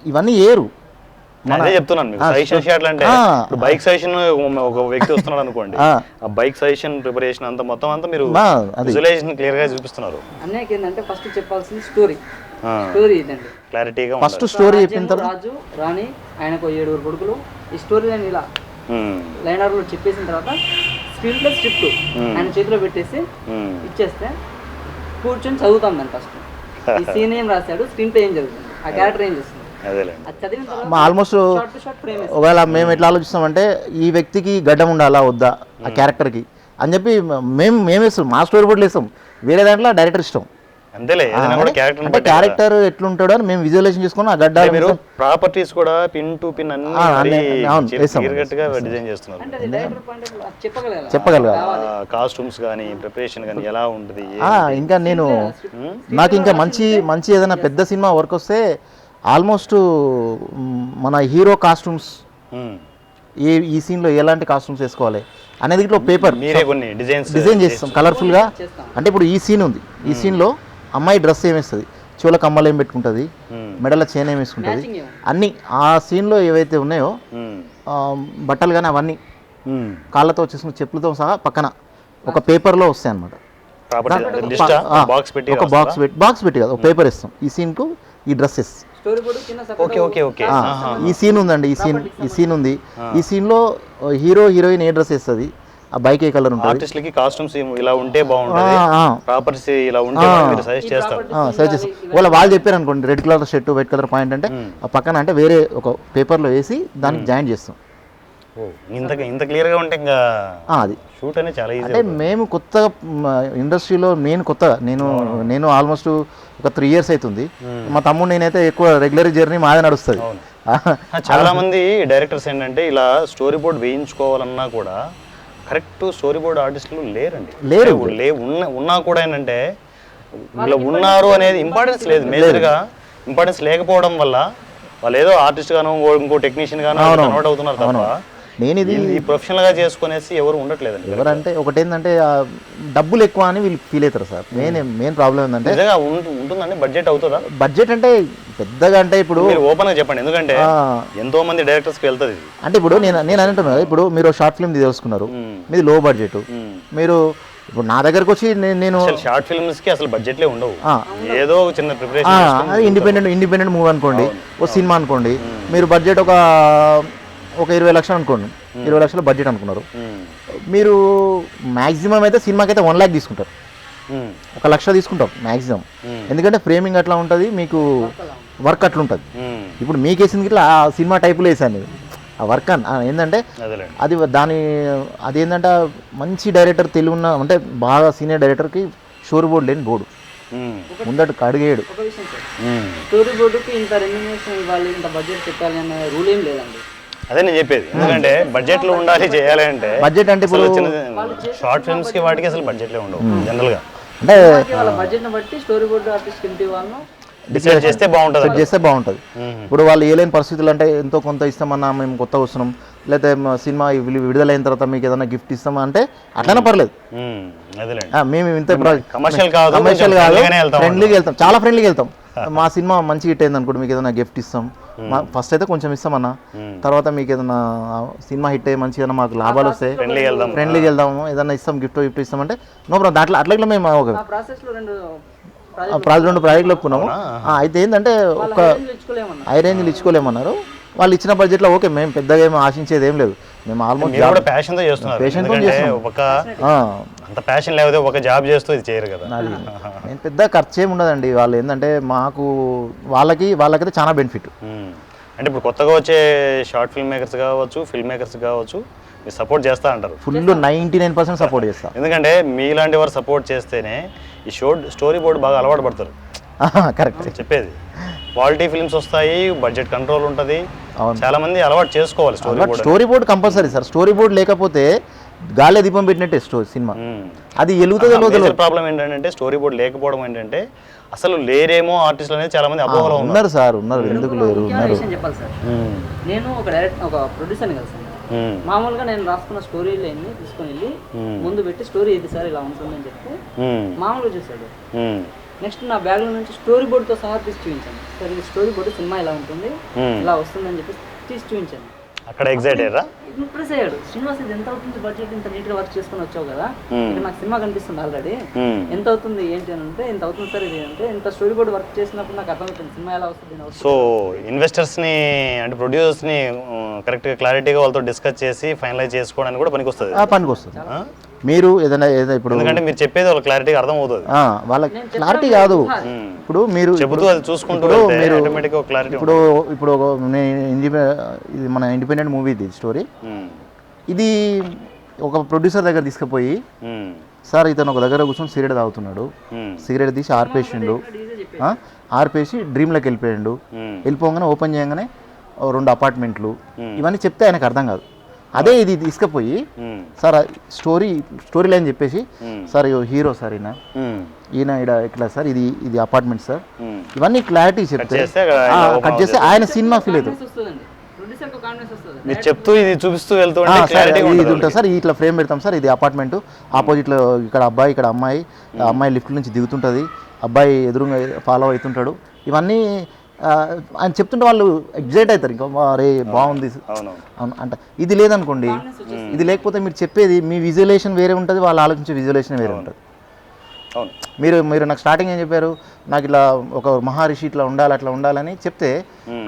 ఇవన్నీ ఏరు. చెప్తున్నాను మీకు సజెషన్ షాట్లు అంటే బైక్ సజెషన్ ఒక వ్యక్తి వస్తున్నాడు అనుకోండి, ఆ బైక్ సజెషన్ ప్రిపరేషన్ అంతా మొత్తం అంతా మీరు విజువలైజేషన్ క్లియర్ గా చూపిస్తున్నారు. అన్నయ్యకి ఏంటంటే ఫస్ట్ చెప్పాల్సింది స్టోరీ ఇదండి, క్లారిటీగా ఫస్ట్ స్టోరీ చెప్పిన తర్వాత రాజు రాణి ఆయనకు 7 కొడుకులు, ఈ స్టోరీ నేను ఇలా లైనర్ లో చెప్పేసిన తర్వాత స్క్రీన్ ప్లస్ స్క్రిప్ట్ ఆయన చేతిలో పెట్టేసి ఇచ్చేస్తే కూర్చొని చదువుతాం దాన్ని. ఫస్ట్ ఈ సీన్ ఏం రాశాడు, స్క్రీన్ ప్లే ఏం జరుగుతుంది, ఆ క్యారెక్టర్ ఏం చేస్తుంది, ఆల్మోస్ట్. ఒకవేళ మేము ఎట్లా ఆలోచిస్తామంటే ఈ వ్యక్తికి గడ్డం ఉండాలా వద్దా ఆ క్యారెక్టర్కి అని చెప్పి మేము వేస్తాం, మా స్టోరీ బోర్డులు వేస్తాం. వేరే దాంట్లో డైరెక్టర్ ఇష్టం, అంతేలే ఏదైనా కూడా క్యారెక్టర్ అంటే క్యారెక్టర్ ఎట్లుంటాడో అని మేము విజువలైజేషన్ చేసుకుని ఆ గడ్డ మీరు ప్రాపర్టీస్ కూడా పిన్ టు పిన్ అన్ని క్లియర్గా డిజైన్ చేస్తున్నారు. అంటే అది డైరెక్టర్ పాయింట్ ఆఫ్ వ్యూ చెప్పగలగాలి. చెప్పగలగాలి. కాస్ట్యూమ్స్ కానీ ప్రిపరేషన్ కానీ ఎలా ఉంటుంది ఇంకా నేను నాకు ఇంకా మంచి ఏదైనా పెద్ద సినిమా వర్క్ వస్తే ఆల్మోస్ట్ మన హీరో కాస్ట్యూమ్స్ ఈ సీన్లో ఎలాంటి కాస్ట్యూమ్స్ వేసుకోవాలి అనేది ఇట్లా పేపర్ మీరే కొన్ని డిజైన్ చేస్తాం కలర్ఫుల్గా. అంటే ఇప్పుడు ఈ సీన్ ఉంది, ఈ సీన్లో అమ్మాయి డ్రెస్ ఏమేస్తుంది, చెవుల కమ్మలు ఏం పెట్టుకుంటుంది, మెడల చైన్ ఏం వేసుకుంటుంది, అన్నీ ఆ సీన్లో ఏవైతే ఉన్నాయో బట్టలు కానీ అవన్నీ కాళ్ళతో వచ్చేసిన చెప్పులతో సహా పక్కన ఒక పేపర్లో వస్తాయి అన్నమాట. ఒక బాక్స్ పెట్టి కదా ఒక పేపర్ ఇస్తాం, ఈ సీన్కు ఈ డ్రెస్సెస్ ఈ సీన్ ఉందండి, ఈ సీన్ ఉంది, ఈ సీన్లో హీరో హీరోయిన్ ఏ డ్రెస్ వేస్తుంది, ఆ బైక్ ఏ కలర్ ఉంటుంది, ఆర్టిస్ట్లకి కాస్ట్యూమ్స్ ఇలా ఉంటే బాగుంటుంది, ప్రాపర్టీస్ ఇలా ఉంటే మీరు సజెస్ట్ చేస్తారు. వాళ్ళు చెప్పారు అనుకోండి red colour shirt white colour point అంటే ఆ పక్కన అంటే వేరే ఒక పేపర్లో వేసి దానికి జాయిన్ చేస్తాం. ఇంత క్లియర్ గా ఉంటే ఇంకా అది షూట్ అనేది చాలా ఈజీ. అంటే మేము కొత్తగా ఇండస్ట్రీలో నేను ఆల్మోస్ట్ ఒక 3 years అవుతుంది. మా తమ్ముడు నేనైతే ఎక్కువ రెగ్యులర్ జర్నీ మాదే నడుస్తుంది. చాలా మంది డైరెక్టర్స్ ఏంటంటే ఇలా స్టోరీ బోర్డ్ వేయించుకోవాలన్నా కూడా కరెక్ట్ స్టోరీ బోర్డ్ ఆర్టిస్టులు లేరు. ఉన్నా కూడా ఏంటంటే ఇలా ఉన్నారు అనేది ఇంపార్టెన్స్ లేదు. మేజర్గా ఇంపార్టెన్స్ లేకపోవడం వల్ల వాళ్ళు ఏదో ఆర్టిస్ట్ గాను ఇంకో టెక్నీషియన్ గాను కన్వర్ట్ అవుతున్నారు తప్ప నేను ఇది ప్రొఫెషనల్ గా చేసుకునేసి ఎవరు ఉండట్లేదండి. ఎవరంటే ఒకటేంటంటే డబ్బులు ఎక్కువ అని వీళ్ళు ఫీల్ అవుతారు సార్. మెయిన్ ప్రాబ్లం ఏంటంటే ఉంటుందండి బడ్జెట్ అవుతుందా? బడ్జెట్ అంటే పెద్దగా అంటే ఇప్పుడు ఓపెన్ గా చెప్పండి, ఎందుకంటే ఎంతో మంది డైరెక్టర్స్ కి వెళ్తుంది. అంటే ఇప్పుడు నేను అంటున్నాను, ఇప్పుడు మీరు షార్ట్ ఫిల్మ్ తెలుసుకున్నారు, మీది లో బడ్జెట్, మీరు ఇప్పుడు నా దగ్గరకు వచ్చి నేను షార్ట్ ఫిల్మ్స్ కి అసలు బడ్జెట్లే ఉండవు, ఏదో చిన్న ప్రిపరేషన్. అది ఇండిపెండెంట్ మూవీ అనుకోండి, ఓ సినిమా అనుకోండి, మీరు బడ్జెట్ ఒక 20 లక్షలు అనుకోండి, 20 లక్షల బడ్జెట్ అనుకున్నారు, మీరు మ్యాక్సిమం అయితే సినిమాకి అయితే 1 lakh తీసుకుంటారు, 1 లక్ష తీసుకుంటాం మ్యాక్సిమం. ఎందుకంటే ఫ్రేమింగ్ అట్లా ఉంటుంది, మీకు వర్క్ అట్లా ఉంటుంది. ఇప్పుడు మీకు వేసింది ఇట్లా ఆ సినిమా టైపులో వేసాను ఆ వర్క్ ఏంటంటే అదేంటంటే మంచి డైరెక్టర్ తెలుగున్న అంటే బాగా సీనియర్ డైరెక్టర్కి స్టోరీ బోర్డు లేని బోర్డు ముందట అడిగేయడు. స్టోరీ బోర్డుకి ఇంత రెమ్యునరేషన్ ఇవ్వాలి, ఇంత బడ్జెట్ పెట్టాలి అనే రూల్ ఏం లేదండి. అదే నేను చెప్పేది, ఎందుకంటే బడ్జెట్ లో ఉండాలి చేయాలి అంటే బడ్జెట్ అంటే ఇప్పుడు షార్ట్ ఫిల్మ్స్ కి వాటికి అసలు బడ్జెట్లే ఉండవు జనరల్ గా. అంటే వాళ్ళ బడ్జెట్ ని బట్టి స్టోరీ బోర్డు ఆర్టిస్ట్ ఎంత ఇవ్వాలో డిసైడ్ చేస్తే బాగుంటుంది. ఇప్పుడు వాళ్ళు ఏలేని పరిస్థితులు అంటే ఎంతో కొంత ఇస్తామన్నా, మేము కొత్తగా వస్తున్నాం, లేకపోతే సినిమా విడుదలైన తర్వాత మీకు ఏదైనా గిఫ్ట్ ఇస్తామా అంటే అట్లనే పర్లేదు, మేము ఇంత కమర్షియల్ కాదు ఫ్రెండ్లీగా వెళ్తాం, చాలా ఫ్రెండ్లీగా వెళ్తాం. మా సినిమా మంచి హిట్ అయింది అనుకోండి, మీకు ఏదైనా గిఫ్ట్ ఇస్తాం, ఫస్ట్ అయితే కొంచెం ఇస్తామన్నా, తర్వాత మీకు ఏదైనా సినిమా హిట్ అయ్యి మంచిగా మాకు లాభాలు వస్తాయి ఫ్రెండ్లీగా వెళ్దాము, ఏదైనా ఇస్తాం గిఫ్ట్ ఇస్తామంటే నో ప్రాబ్లం. దాంట్లో అట్లా మేము 2 ప్రాజెక్టులు ఒప్పుకున్నాము. అయితే ఏంటంటే ఒక హై రేంజ్లు ఇచ్చుకోలేమన్నారు. వాళ్ళు ఇచ్చిన బడ్జెట్లో ఓకే, మేము పెద్దగా ఏమి ఆశించేది ఏం లేదు, మేము ఆల్మోస్ట్ ప్యాషన్తో చేస్తున్నాం. అంత ప్యాషన్ లేకపోతే ఒక జాబ్ చేస్తూ ఇది చేయరు కదా. నేను పెద్ద ఖర్చు ఏమి ఉండదండి. వాళ్ళు ఏంటంటే వాళ్ళకైతే చాలా బెనిఫిట్. అంటే ఇప్పుడు కొత్తగా వచ్చే షార్ట్ ఫిల్మ్ మేకర్స్ కావచ్చు, ఫిల్మ్ మేకర్స్ కావచ్చు, మీరు సపోర్ట్ చేస్తా అంటారు. ఫుల్ 99% సపోర్ట్ చేస్తా. ఎందుకంటే మీలాంటి వారు సపోర్ట్ చేస్తేనే ఈ స్టోరీ బోర్డు బాగా అలవాటు పడతారు. కరెక్ట్ చెప్పేది, క్వాలిటీ ఫిల్మ్స్ వస్తాయి, బడ్జెట్ కంట్రోల్ ఉంటుంది, చాలా మంది అలవాటు చేసుకోవాలి story board compulsory sir. Story board లేకపోతే గాలి దీపం పెట్టినట్టే సినిమా, అది ఎలుగుతుందో. ప్రాబ్లం ఏంటంటే స్టోరీ బోర్డు లేకపోవడం ఏంటంటే అసలు లేరేమో ఆర్టిస్టులు అనేది చాలా మంది అపోహలో ఉన్నారు సార్. ఎందుకు లేరు? చెప్పాలి సార్, నేను ఒక ప్రొడ్యూసర్ని కలిసాను. మామూలుగా నేను రాసుకున్న స్టోరీ లైన్ ని తీసుకుని వెళ్ళి ముందు పెట్టి స్టోరీ ఇది సార్ ఇలా ఉంటుందని చెప్తే మామూలుగా చూసాడు. నెక్స్ట్ నా బ్యాగ్ లో నుంచి స్టోరీ బోర్డుతో సహా తీసి చూపించాను. సార్ ఇది స్టోరీ బోర్డు సినిమా ఇలా ఉంటుంది, ఇలా వస్తుందని చెప్పి తీసి చూపించాను. అక్కడ ఎగ్జైట్ అయ్యారా? ఇంప్రెస్ అయ్యాడు. శ్రీనివాస్ ఇది ఎంత అవుతుంది బడ్జెట్, ఇంత నీట్ గా వర్క్ చేసుకుని వచ్చావు కదా, నాకు సినిమా కనిపిస్తుంది ఆల్రెడీ, ఎంత అవుతుంది ఏంటి అని అంటే ఇంత అవుతుంది సార్ ఇది అంటే, ఇంత స్టోరీ బోర్డు వర్క్ చేసినప్పుడు నాకు అర్థమవుతుంది సినిమా ఎలా వస్తుంది. సో ఇన్వెస్టర్స్ ని అంటే ప్రొడ్యూసర్స్ ని కరెక్ట్ గా క్లారిటీగా వాళ్ళతో డిస్కస్ చేసి ఫైనలైజ్ చేసుకోవడానికి కూడా పనికొస్తుంది. మీరు ఏదైనా ఇప్పుడు ఎందుకంటే మీరు చెప్పేది వాళ్ళ క్లారిటీగా అర్థం అవుతుంది. వాళ్ళకి క్లారిటీ కాదు, ఇప్పుడు మీరు చెబుతూ అది చూసుకుంటూ ఇప్పుడు ఇది మన ఇండిపెండెంట్ మూవీ ఇది స్టోరీ, ఇది ఒక ప్రొడ్యూసర్ దగ్గర తీసుకుపోయి సార్ ఇతను ఒక దగ్గర కూర్చొని సిగరెట్ తాగుతున్నాడు, సిగరెట్ తీసి ఆర్పేసిండు, ఆర్పేసి డ్రీమ్లోకి వెళ్ళిపోయాడు. వెళ్ళిపోగానే ఓపెన్ చేయగానే 2 అపార్ట్మెంట్లు, ఇవన్నీ చెప్తే ఆయనకు అర్థం కాదు. అదే ఇది తీసుకుపోయి సార్ స్టోరీ లైన్ చెప్పేసి సార్ హీరో సార్ ఈయన ఇట్లా సార్ ఇది అపార్ట్మెంట్ సార్, ఇవన్నీ క్లారిటీ చెప్తే కట్ చేస్తే ఆయన సినిమా ఫీల్ అవుతుంది. చెప్తూ ఇది చూపిస్తూ వెళ్తూ ఇది ఉంటుంది సార్, ఇట్లా ఫ్రేమ్ పెడతాం సార్, ఇది అపార్ట్మెంట్, ఆపోజిట్లో ఇక్కడ అబ్బాయి, ఇక్కడ అమ్మాయి లిఫ్ట్ నుంచి దిగుతుంటుంది, అబ్బాయి ఎదురుగా ఫాలో అవుతుంటాడు. ఇవన్నీ ఆయన చెప్తుంటే వాళ్ళు ఎగ్జైట్ అవుతారు, ఇంకా అరే బాగుంది అంటే. ఇది లేదనుకోండి, ఇది లేకపోతే మీరు చెప్పేది మీ విజువలేషన్ వేరే ఉంటుంది, వాళ్ళు ఆలోచించే విజువలేషన్ వేరే ఉంటుంది. మీరు నాకు స్టార్టింగ్ ఏం చెప్పారు, నాకు ఇట్లా ఒక మహర్షి ఇట్లా ఉండాలి అట్లా ఉండాలని చెప్తే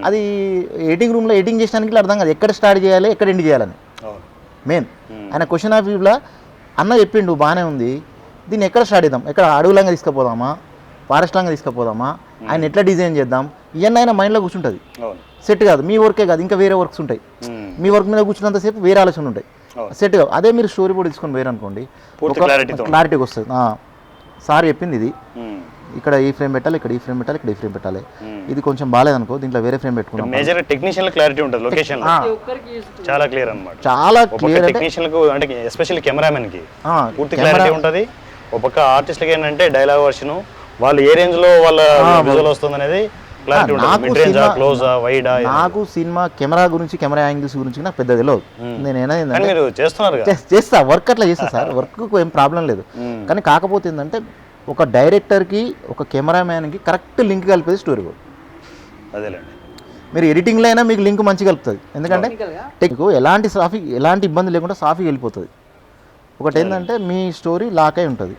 అది ఎడిటింగ్ రూమ్లో ఎడిటింగ్ చేయడానికి అర్థం కాదు, ఎక్కడ స్టార్ట్ చేయాలి ఎక్కడ ఎండ్ చేయాలని. మెయిన్ ఆయన క్వశ్చన్ ఆఫ్ వ్యూలో అన్న చెప్పిండు బాగానే ఉంది, దీన్ని ఎక్కడ స్టార్ట్ చేద్దాం, ఎక్కడ అడవులంగా తీసుకుపోదామా, ఫారెస్ట్ లాగా తీసుకుపోదామా, ఆయన ఎట్లా డిజైన్ చేద్దాం, ఇవన్నీ ఆయన మైండ్లో కూర్చుంటుంది. సెట్ కాదు, మీ వర్కే కాదు ఇంకా వేరే వర్క్స్ ఉంటాయి, మీ వర్క్ మీద కూర్చున్నంతసేపు వేరే ఆలోచనలు ఉంటాయి, సెట్ కాదు. అదే మీరు స్టోరీ బోర్డ్ తీసుకొని వేరే అనుకోండి, క్లారిటీకి వస్తుంది. సార్ చెప్పింది ఇది, ఇక్కడ ఈ ఫ్రేమ్ పెట్టాలి, ఇక్కడ ఈ ఫ్రేమ్ పెట్టాలి, ఇక్కడ ఈ ఫ్రేమ్ పెట్టాలి, ఇది కొంచెం బాగాలేదనుకో దీంట్లో వేరే ఫ్రేమ్ పెట్టుకుంటాం. మేజర్ టెక్నీషియన్ క్లారిటీ ఉంటుంది, లొకేషన్ చాలా క్లియర్ అన్నమాట, చాలా క్లియర్. టెక్నీషియన్ కు అంటే ఎస్పెషల్లీ కెమెరామెన్ కి పూర్తి క్లారిటీ ఉంటుంది. ఒక పక్క ఆర్టిస్ట్లకి ఏంటంటే డైలాగ్ వర్షన్, వాళ్ళు ఏ రేంజ్ లో వాళ్ళ విజువల్ వస్తుంది అనేది క్లారిటీ ఉంటుంది. మిడ్ రేంజా, క్లోజా, వైడా. నాకు సినిమా కెమెరా గురించి, కెమెరా యాంగిల్స్ గురించి నాకు పెద్ద తెలియదు. నేను మీరు చేస్తున్నారు, చేస్తా వర్క్, అట్లా చేస్తా సార్, వర్క్ ఏం ప్రాబ్లం లేదు. కానీ కాకపోతే ఏంటంటే ఒక డైరెక్టర్కి ఒక కెమెరామ్యాన్కి కరెక్ట్ లింక్ కలిపేది స్టోరీ బోర్డ్. అదేలేండి, మీరు ఎడిటింగ్లో అయినా మీకు లింక్ మంచిగా కలుపుతుంది, ఎందుకంటే టెక్ ఎలాంటి ఇబ్బంది లేకుండా సాఫీగా వెళ్ళిపోతుంది. ఒకటి ఏంటంటే మీ స్టోరీ లాక్ అయి ఉంటుంది,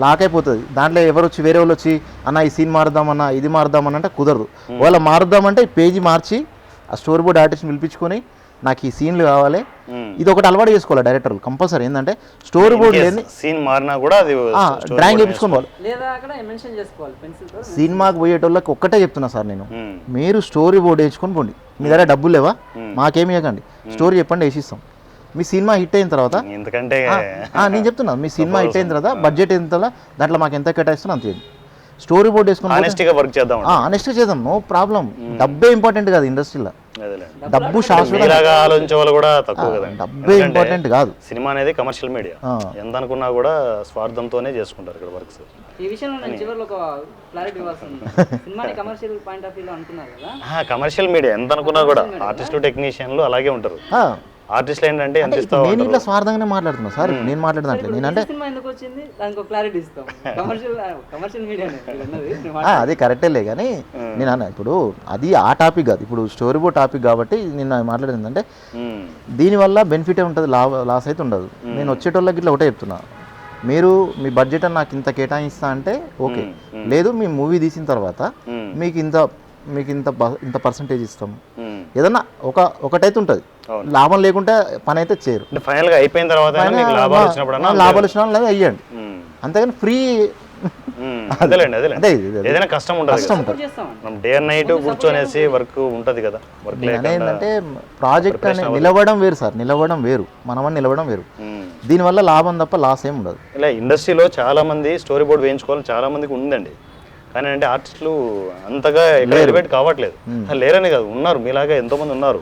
లాక్ అయిపోతుంది. దాంట్లో ఎవరు వచ్చి వేరే వాళ్ళు వచ్చి అన్న ఈ సీన్ మారుద్దామన్నా, ఇది మారుద్దామని అంటే కుదరదు. ఒకవేళ మారుద్దామంటే పేజీ మార్చి ఆ స్టోరీ బోర్డ్ ఆర్టిస్ట్ని పిలిపించుకొని నాకు ఈ సీన్లు కావాలి, ఇది ఒకటి అలవాటు చేసుకోవాలి డైరెక్టర్లు కంపల్సరీ. ఏంటంటే స్టోరీ బోర్డ్ లేని సీన్ మారినా కూడా డ్రాయింగ్ వేయించుకోవాలి. పెన్సిల్ సినిమాకి పోయేటోళ్ళకి ఒక్కటే చెప్తున్నా సార్ నేను, మీరు స్టోరీ బోర్డ్ వేసుకొని పోండి, మీ దగ్గర డబ్బులు లేవా మాకేమి ఇవ్వకండి, స్టోరీ చెప్పండి వేసిస్తాం. మీ సినిమా హిట్ అయిన తర్వాత ఎందుకంటే నేను చెప్తున్నా, మీ సినిమా హిట్ అయిన తర్వాత బడ్జెట్ ఎంత దాంట్లో మాకు ఎంత కేటాయిస్తున్నా అంతే. స్టోరీ బోర్డ్ వేసుకుని ఆనెస్ట్గా వర్క్ చేద్దాం, ఆనెస్ట్గా చేద్దాం, నో ప్రాబ్లం. డబ్బే ఇంపార్టెంట్ కాదు ఇండస్ట్రీలో, డబ్బు శాశ్వతంగా ఆలోచించే వాళ్ళు కూడా తక్కువ కదా. డబ్బే ఇంపార్టెంట్ కాదు, సినిమా అనేది కమర్షియల్ మీడియా, ఎంత అనుకున్నా కూడా స్వార్థంతోనే చేసుకుంటారు ఇక్కడ వర్క్స్. ఈ విషయంలో నేను చివర్లో ఒక క్లారిటీ ఇవ్వాల్సింది, సినిమాని కమర్షియల్ పాయింట్ ఆఫ్ వ్యూలో అనుకున్నారు కదా, కమర్షియల్ మీడియా ఎంత అనుకున్నా కూడా ఆర్టిస్టులు టెక్నీషియన్లు అలాగే ఉంటారు. ఆర్టిస్టులు ఏంటంటే నేను ఇట్లా స్వార్థంగానే మాట్లాడుతున్నా సార్, నేను మాట్లాడుతున్నా ఏంటంటే సినిమా ఎందుకు వచ్చింది దానికి క్లారిటీ ఇస్తాం, కమర్షియల్ మీడియా అది కరెక్టేలే. కానీ నేను అన్న ఇప్పుడు అది ఆ టాపిక్ కాదు, ఇప్పుడు స్టోరీ బోర్డ్ టాపిక్ కాబట్టి నేను మాట్లాడేది ఏంటంటే దీనివల్ల బెనిఫిటే ఉంటుంది, లాస్ అయితే ఉండదు. నేను వచ్చేటోళ్ళకి ఇట్లా ఒకటే చెప్తున్నా, మీరు మీ బడ్జెట్ అని నాకు ఇంత కేటాయిస్తా అంటే ఓకే, లేదు మీ మూవీ తీసిన తర్వాత మీకు ఇంత పర్సంటేజ్ ఇస్తాం, ఏదన్నా ఒకటైతే ఉంటుంది, లాభం లేకుంటే పని అయితే చేయరు. ఫైనల్ గా అయిపోయిన తర్వాత లాభాలు వచ్చిన లేదా అయ్యండి, అంతేగాని ఫ్రీ ఏదైనా కష్టం ఉంటుంది, డే అండ్ నైట్ కూర్చొనేసి వర్క్ ఉంటుంది కదా. వర్క్ ఏంటంటే ప్రాజెక్ట్ అని నిలవడం వేరు సార్, నిలవడం వేరు, మనమని నిలవడం వేరు. దీనివల్ల లాభం తప్ప లాస్ ఏమి ఉండదు. ఇలా ఇండస్ట్రీలో చాలా మంది స్టోరీ బోర్డ్ వేయించుకోవాలని చాలా మందికి ఉందండి, కానీ అంటే ఆర్టిస్టులు అంతగా ఎలివేట్ కావట్లేదు. లేరని కాదు, ఉన్నారు, మీలాగా ఎంతోమంది ఉన్నారు,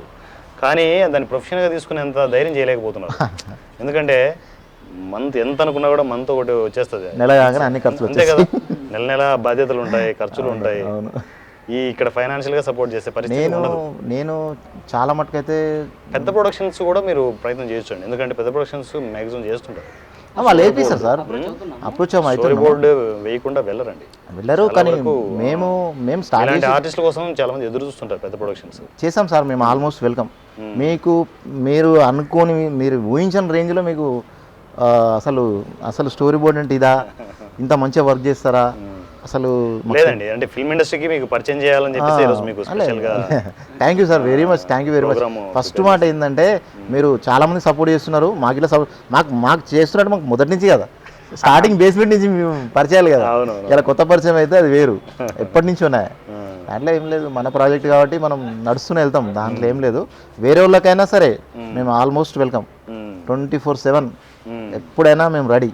కానీ దాన్ని ప్రొఫెషనల్గా తీసుకునేంత ధైర్యం చేయలేకపోతున్నారు. ఎందుకంటే మంత్ ఎంత అనుకున్నా కూడా మంత్ ఒకటి వచ్చేస్తుంది, నెల అన్ని ఖర్చులు అంతే కదా. నెల బాధ్యతలు ఉంటాయి, ఖర్చులు ఉంటాయి, ఈ ఇక్కడ ఫైనాన్షియల్గా సపోర్ట్ చేసే పరిస్థితి ఉండదు. నేను చాలా మటుకైతే పెద్ద ప్రొడక్షన్స్ కూడా మీరు ప్రయత్నం చేయొచ్చండి, ఎందుకంటే పెద్ద ప్రొడక్షన్స్ మ్యాక్సిమం చేస్తుంటారు, వాళ్ళు ఏపిస్తారు సార్, అప్రోచ్ బోర్డు వేయకుండా వెళ్ళరు. కానీ మేము స్టార్ట్ ఆర్టిస్టుల కోసం చాలా మంది ఎదురు చూస్తుంటారు పెద్ద ప్రొడక్షన్స్. చేసాం సార్ మేము, ఆల్మోస్ట్ వెల్కమ్. మీకు మీరు అనుకోని, మీరు ఊహించిన రేంజ్లో మీకు అసలు స్టోరీ బోర్డ్ అంటే ఇదా, ఇంత మంచిగా వర్క్ చేస్తారా అసలు లేదండి. అంటే ఫిల్మ్ ఇండస్ట్రీకి మీకు పరిచయం చేయాలని చెప్పేసి ఈరోజు మీకు స్పెషల్గా thank you sir, very much thank you very much. First మాట ఏంటంటే మీరు చాలా మంది సపోర్ట్ చేస్తున్నారు, మాకు ఇలా మాకు చేస్తున్నట్టు మాకు మొదటి నుంచి కదా, స్టార్టింగ్ బేస్మెంట్ నుంచి మేము పరిచయాలు కదా, ఇలా కొత్త పరిచయం అయితే అది వేరు, ఎప్పటి నుంచి ఉన్నాయి. దాంట్లో ఏం లేదు, మన ప్రాజెక్ట్ కాబట్టి మనం నడుస్తూనే వెళ్తాం, దాంట్లో ఏం లేదు. వేరే వాళ్ళకైనా సరే మేము ఆల్మోస్ట్ వెల్కమ్ 24/7. ఎప్పుడైనా మేము రెడీ,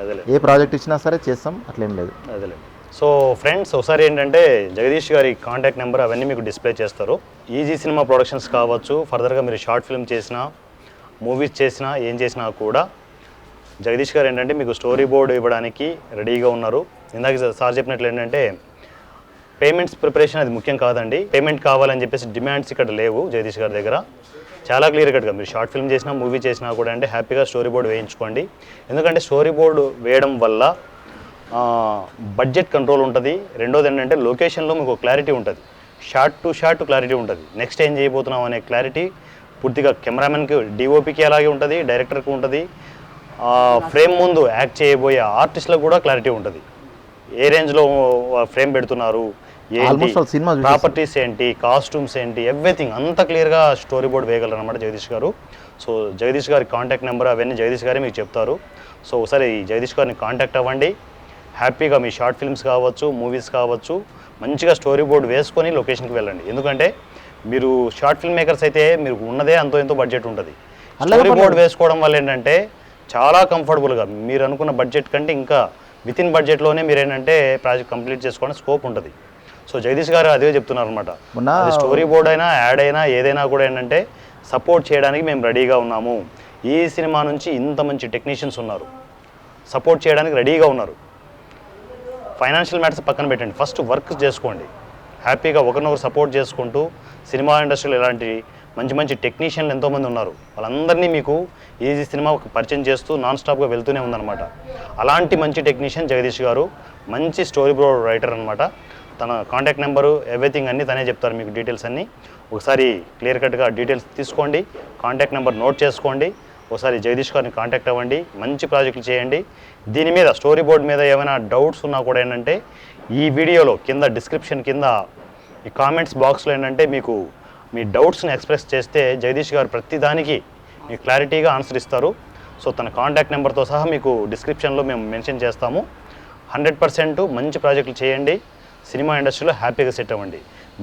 అదేలే ఏ ప్రాజెక్ట్ ఇచ్చినా సరే చేస్తాం, అట్లేం లేదు. అదేలే. సో ఫ్రెండ్స్, ఒకసారి ఏంటంటే జగదీష్ గారి కాంటాక్ట్ నెంబర్ అవన్నీ మీకు డిస్ప్లే చేస్తారు. ఈజీ సినిమా ప్రొడక్షన్స్ కావచ్చు, ఫర్దర్గా మీరు షార్ట్ ఫిల్మ్ చేసినా, మూవీస్ చేసినా, ఏం చేసినా కూడా జగదీష్ గారు ఏంటంటే మీకు స్టోరీ బోర్డు ఇవ్వడానికి రెడీగా ఉన్నారు. ఇందాక సార్ చెప్పినట్లు ఏంటంటే పేమెంట్స్ ప్రిపరేషన్ అది ముఖ్యం కాదండి. పేమెంట్ కావాలని చెప్పేసి డిమాండ్స్ ఇక్కడ లేవు జగదీష్ గారి దగ్గర. చాలా క్లియర్ కట్గా మీరు షార్ట్ ఫిల్మ్ చేసినా, మూవీ చేసినా కూడా అంటే హ్యాపీగా స్టోరీ బోర్డు వేయించుకోండి. ఎందుకంటే స్టోరీ బోర్డు వేయడం వల్ల బడ్జెట్ కంట్రోల్ ఉంటుంది. రెండోది ఏంటంటే లొకేషన్లో మీకు క్లారిటీ ఉంటుంది, షార్ట్ టు షార్ట్ క్లారిటీ ఉంటుంది. నెక్స్ట్ ఏం చేయబోతున్నాం అనే క్లారిటీ పూర్తిగా కెమెరామెన్కి, డిఓపికి అలాగే ఉంటుంది, డైరెక్టర్కి ఉంటుంది, ఫ్రేమ్ ముందు యాక్ట్ చేయబోయే ఆర్టిస్ట్లకు కూడా క్లారిటీ ఉంటుంది. ఏ రేంజ్లో ఫ్రేమ్ పెడుతున్నారు, ఏంటి ప్రాపర్టీస్ ఏంటి, కాస్ట్యూమ్స్ ఏంటి, ఎవ్రీథింగ్ అంత క్లియర్గా స్టోరీ బోర్డ్ వేయగలరు అనమాట జగదీష్ గారు. సో జగదీష్ గారి కాంటాక్ట్ నెంబర్ అవన్నీ జగదీష్ గారే మీకు చెప్తారు. సో ఒకసారి జగదీష్ గారిని కాంటాక్ట్ అవ్వండి. హ్యాపీగా మీ షార్ట్ ఫిల్మ్స్ కావచ్చు, మూవీస్ కావచ్చు, మంచిగా స్టోరీ బోర్డ్ వేసుకొని లొకేషన్కి వెళ్ళండి. ఎందుకంటే మీరు షార్ట్ ఫిల్మ్ మేకర్స్ అయితే మీరు ఉన్నదే అంతో ఎంతో బడ్జెట్ ఉంటుంది. స్టోరీ బోర్డ్ వేసుకోవడం వల్ల ఏంటంటే చాలా కంఫర్టబుల్గా మీరు అనుకున్న బడ్జెట్ కంటే ఇంకా విత్ ఇన్ బడ్జెట్లోనే మీరు ఏంటంటే ప్రాజెక్ట్ కంప్లీట్ చేసుకోవడం స్కోప్ ఉంటుంది. సో జగదీష్ గారు అదే చెప్తున్నారు అనమాట. స్టోరీ బోర్డ్ అయినా, యాడ్ అయినా, ఏదైనా కూడా ఏంటంటే సపోర్ట్ చేయడానికి మేము రెడీగా ఉన్నాము. ఈ సినిమా నుంచి ఇంత మంచి టెక్నీషియన్స్ ఉన్నారు, సపోర్ట్ చేయడానికి రెడీగా ఉన్నారు. ఫైనాన్షియల్ మ్యాటర్స్ పక్కన పెట్టండి, ఫస్ట్ వర్క్ చేసుకోండి. హ్యాపీగా ఒకరినొకరు సపోర్ట్ చేసుకుంటూ సినిమా ఇండస్ట్రీలో ఇలాంటి మంచి మంచి టెక్నీషియన్లు ఎంతోమంది ఉన్నారు. వాళ్ళందరినీ మీకు ఈజీ సినిమా పరిచయం చేస్తూ నాన్ స్టాప్గా వెళ్తూనే ఉందన్నమాట. అలాంటి మంచి టెక్నీషియన్ జగదీష్ గారు, మంచి స్టోరీ బోర్డ్ రైటర్ అనమాట. తన కాంటాక్ట్ నెంబరు ఎవ్రీథింగ్ అన్నీ తనే చెప్తారు మీకు, డీటెయిల్స్ అన్నీ. ఒకసారి క్లియర్ కట్గా డీటెయిల్స్ తీసుకోండి, కాంటాక్ట్ నెంబర్ నోట్ చేసుకోండి. ఒకసారి జగదీష్ గారిని కాంటాక్ట్ అవ్వండి, మంచి ప్రాజెక్టులు చేయండి. దీని మీద స్టోరీ బోర్డ్ మీద ఏమైనా డౌట్స్ ఉన్నా కూడా ఏంటంటే ఈ వీడియోలో కింద డిస్క్రిప్షన్ కింద ఈ కామెంట్స్ బాక్స్లో ఏంటంటే మీకు మీ డౌట్స్ని ఎక్స్ప్రెస్ చేస్తే జగదీష్ గారు ప్రతిదానికి మీకు క్లారిటీగా ఆన్సర్ ఇస్తారు. సో తన కాంటాక్ట్ నెంబర్తో సహా మీకు డిస్క్రిప్షన్లో మేము మెన్షన్ చేస్తాము. 100% మంచి ప్రాజెక్టులు చేయండి, సినిమా ఇండస్ట్రీలో హ్యాపీగా సెట్ అవ్వండి.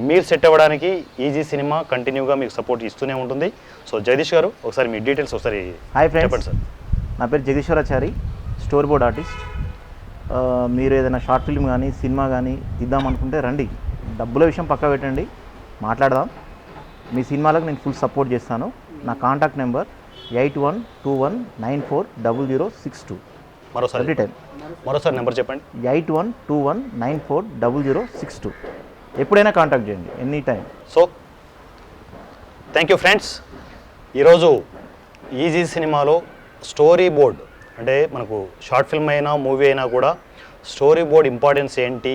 మీరు సెట్ అవ్వడానికి ఈజీ సినిమా కంటిన్యూగా మీకు సపోర్ట్ ఇస్తూనే ఉంటుంది. సో జగదీష్ గారు ఒకసారి మీ డీటెయిల్స్ ఒకసారి చెప్పండి సార్. నా పేరు జగదీశ్వరాచారి, స్టోరీ బోర్డ్ ఆర్టిస్ట్. మీరు ఏదైనా షార్ట్ ఫిల్మ్ కానీ, సినిమా కానీ తీద్దామనుకుంటే రండి, డబ్బుల విషయం పక్క పెట్టండి, మాట్లాడదాం. మీ సినిమాలకు నేను ఫుల్ సపోర్ట్ చేస్తాను. నా కాంటాక్ట్ నెంబర్ 8121940062. మరోసారి నెంబర్ చెప్పండి. 8121940062. ఎప్పుడైనా కాంటాక్ట్ చేయండి, any time. So thank you friends. ఈరోజు ఈజీ సినిమాలో స్టోరీ బోర్డ్ అంటే మనకు షార్ట్ ఫిల్మ్ అయినా, మూవీ అయినా కూడా స్టోరీ బోర్డ్ ఇంపార్టెన్స్ ఏంటి,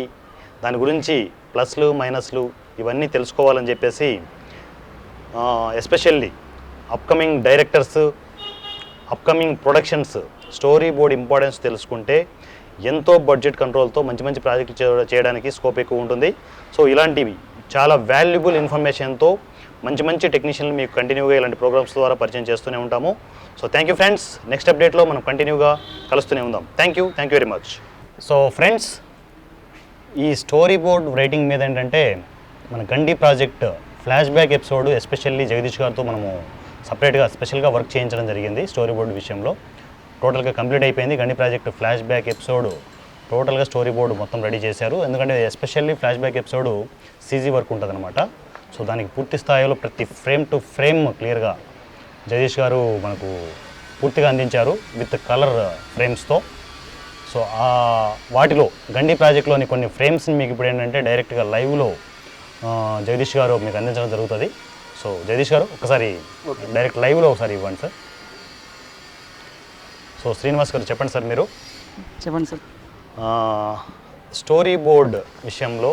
దాని గురించి ప్లస్లు మైనస్లు ఇవన్నీ తెలుసుకోవాలని చెప్పేసి especially upcoming directors, upcoming productions story board importance తెలుసుకుంటే ఎంతో బడ్జెట్ కంట్రోల్తో మంచి మంచి ప్రాజెక్టులు చేయడానికి స్కోప్ ఎక్కువ ఉంటుంది. సో ఇలాంటివి చాలా వాల్యుబుల్ ఇన్ఫర్మేషన్తో మంచి మంచి టెక్నీషియన్లు మీకు కంటిన్యూగా ఇలాంటి ప్రోగ్రామ్స్ ద్వారా పరిచయం చేస్తూనే ఉంటాము. So thank you friends. Next అప్డేట్లో మనం కంటిన్యూగా కలుస్తూనే ఉందాం. Thank you very much. So friends, ఈ స్టోరీ బోర్డ్ రైటింగ్ మీద ఏంటంటే మన Gandi project flashback episode especially Jagadish గారితో మనము సపరేట్గా స్పెషల్గా వర్క్ చేయించడం జరిగింది. స్టోరీ బోర్డు విషయంలో టోటల్గా కంప్లీట్ అయిపోయింది. గండి ప్రాజెక్ట్ ఫ్లాష్ బ్యాక్ ఎపిసోడ్ టోటల్గా స్టోరీ బోర్డు మొత్తం రెడీ చేశారు. ఎందుకంటే especially flash back episode CG work ఉంటుంది అనమాట. సో దానికి పూర్తి స్థాయిలో ప్రతి ఫ్రేమ్ టు ఫ్రేమ్ క్లియర్గా జగదీష్ గారు మనకు పూర్తిగా అందించారు విత్ కలర్ ఫ్రేమ్స్తో. సో వాటిలో గండి ప్రాజెక్ట్లోని కొన్ని ఫ్రేమ్స్ని మీకు ఇప్పుడు ఏంటంటే డైరెక్ట్గా లైవ్లో జగదీష్ గారు మీకు అందించడం జరుగుతుంది. సో జగదీష్ గారు ఒకసారి డైరెక్ట్ లైవ్లో ఒకసారి ఇవ్వండి సార్. సో శ్రీనివాస్ గారు చెప్పండి సార్. మీరు చెప్పండి సార్. స్టోరీ బోర్డ్ విషయంలో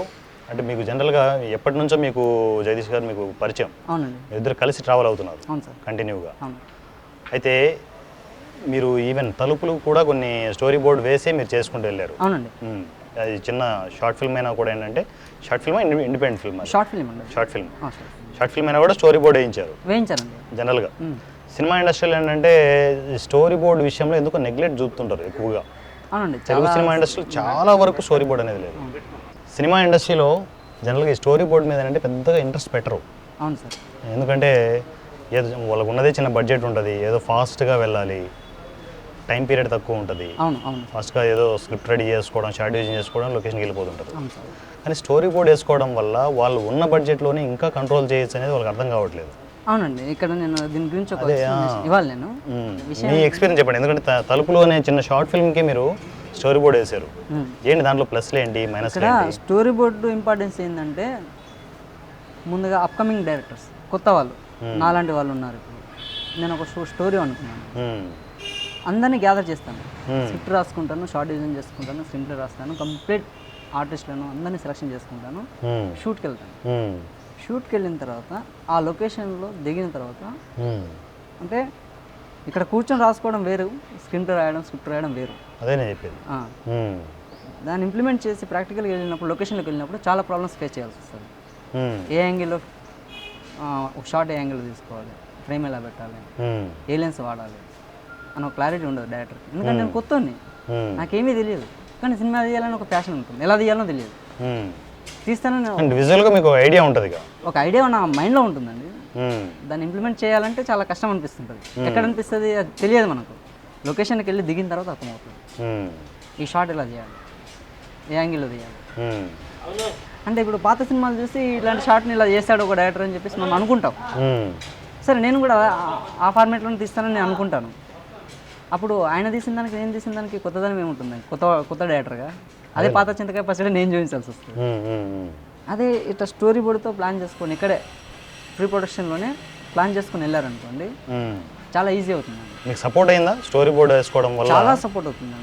అంటే మీకు జనరల్గా ఎప్పటి నుంచో మీకు జగదీష్ గారు మీకు పరిచయం? అవునండి. ఇద్దరు కలిసి ట్రావెల్ అవుతున్నారు కంటిన్యూగా. అయితే మీరు ఈవెన్ తలుపులు కూడా కొన్ని స్టోరీ బోర్డ్ వేసి మీరు చేసుకుంటూ వెళ్ళారు. అవునండి. అది చిన్న షార్ట్ ఫిల్మ్ అయినా కూడా ఏంటంటే short film independent film? Short film అండి. షార్ట్ ఫిల్మ్ అయినా కూడా స్టోరీ బోర్డ్ వేయించారండి జనరల్గా. సినిమా ఇండస్ట్రీలో ఏంటంటే స్టోరీ బోర్డ్ విషయంలో ఎందుకు నెగ్లెక్ట్ చూపుతుంటారు ఎక్కువగా. అవునండి. తెలుగు సినిమా ఇండస్ట్రీలో చాలా వరకు స్టోరీ బోర్డ్ అనేది లేదు. సినిమా ఇండస్ట్రీలో జనరల్గా ఈ స్టోరీ బోర్డ్ మీద అంటే పెద్దగా ఇంట్రెస్ట్ పెట్టరు. అవును సార్. ఎందుకంటే ఏదో వాళ్ళకు ఉన్నదే చిన్న బడ్జెట్ ఉంటుంది, ఏదో ఫాస్ట్గా వెళ్ళాలి, టైం పీరియడ్ తక్కువ ఉంటుంది. అవును అవును ఫస్ట్గా ఏదో స్క్రిప్ట్ రెడీ చేసుకోవడం, షార్ట్ డివిజన్ చేసుకోవడం, లొకేషన్కి వెళ్ళిపోతుంటారు. అవును సార్. కానీ స్టోరీ బోర్డ్ వేసుకోవడం వల్ల వాళ్ళు ఉన్న బడ్జెట్లోనే ఇంకా కంట్రోల్ చేయొచ్చు అనేది వాళ్ళకి అర్థం కావట్లేదు. అవునండి, ఇక్కడ నేను దీని గురించి ఒక అదే, explanation ఇవ్వాలి నేను. మీ ఎక్స్పీరియన్స్ చెప్పండి. ఎందుకంటే తలుపులు అనే చిన్న షార్ట్ ఫిల్మ్కి మీరు స్టోరీ బోర్డ్ వేశారు. ఏంటి దాంట్లో ప్లస్లు ఏంటి, మైనస్లు ఇక్కడ ఏంటి? స్టోరీ బోర్డు ఇంపార్టెన్స్ ఏంటంటే ముందుగా అప్కమింగ్ డైరెక్టర్స్ కొత్త వాళ్ళు నాలాంటి వాళ్ళు ఉన్నారు. ఇప్పుడు నేను ఒక స్టోరీ అనుకున్నాను, అందరినీ గ్యాదర్ చేస్తాను, స్క్రిప్ట్ రాసుకుంటాను, షార్ట్ డిజైన్ చేసుకుంటాను, స్క్రీన్ ప్లే రాస్తాను, కంప్లీట్ ఆర్టిస్టులను అందరినీ సెలెక్షన్ చేసుకుంటాను, షూట్కి వెళ్తాను. షూట్కి వెళ్ళిన తర్వాత ఆ లొకేషన్లో దిగిన తర్వాత అంటే ఇక్కడ కూర్చొని రాసుకోవడం వేరు, స్క్రిప్ట్ రాయడం వేరు. అదే నేను చెప్పేది. దాన్ని ఇంప్లిమెంట్ చేసి ప్రాక్టికల్గా వెళ్ళినప్పుడు, లొకేషన్లోకి వెళ్ళినప్పుడు చాలా ప్రాబ్లమ్స్ ఫేస్ చేయాల్సి వస్తుంది. ఏ యాంగిల్లో ఒక షార్ట్ ఏ యాంగిల్ తీసుకోవాలి, ఫ్రేమ్ ఎలా పెట్టాలి, ఏ లెన్స్ వాడాలి అని ఒక క్లారిటీ ఉండదు డైరెక్టర్కి. ఎందుకంటే నేను కొత్తని, నాకేమీ తెలియదు, కానీ సినిమా తీయాలని ఒక ప్యాషన్ ఉంటుంది, ఎలా తీయాలో తెలియదు. తీస్తానని విజువల్గా మీకు ఐడియా ఉంటుంది, ఒక ఐడియా నా మైండ్లో ఉంటుందండి. దాన్ని ఇంప్లిమెంట్ చేయాలంటే చాలా కష్టం అనిపిస్తుంటుంది. ఎక్కడ అనిపిస్తుంది అది తెలియదు మనకు, లొకేషన్కి వెళ్ళి దిగిన తర్వాత అర్థమవుతుంది ఈ షార్ట్ ఎలా చేయాలి, ఏ యాంగిల్లో తీయాలి. అంటే ఇప్పుడు పాత సినిమాలు చూసి ఇలాంటి షార్ట్ని ఇలా చేశాడు ఒక డైరెక్టర్ అని చెప్పేసి మనం అనుకుంటాం. సరే నేను కూడా ఆ ఫార్మేట్లోనే తీస్తానని నేను అనుకుంటాను. అప్పుడు ఆయన తీసిన దానికి నేను తీసిన దానికి కొత్తదనం ఏముంటుంది, కొత్త డైరెక్టర్గా అదే పాత చింతకాయ పచ్చడి నేను చూపించాల్సి వస్తుంది. అదే ఇట్లా స్టోరీ బోర్డుతో ప్లాన్ చేసుకొని ఇక్కడే ప్రీ ప్రొడక్షన్లోనే ప్లాన్ చేసుకొని వెళ్ళారనుకోండి చాలా ఈజీ అవుతుంది. మీకు సపోర్ట్ అయిందా స్టోరీ బోర్డ్ వేసుకోవడం వల్ల? చాలా సపోర్ట్ అవుతుంది.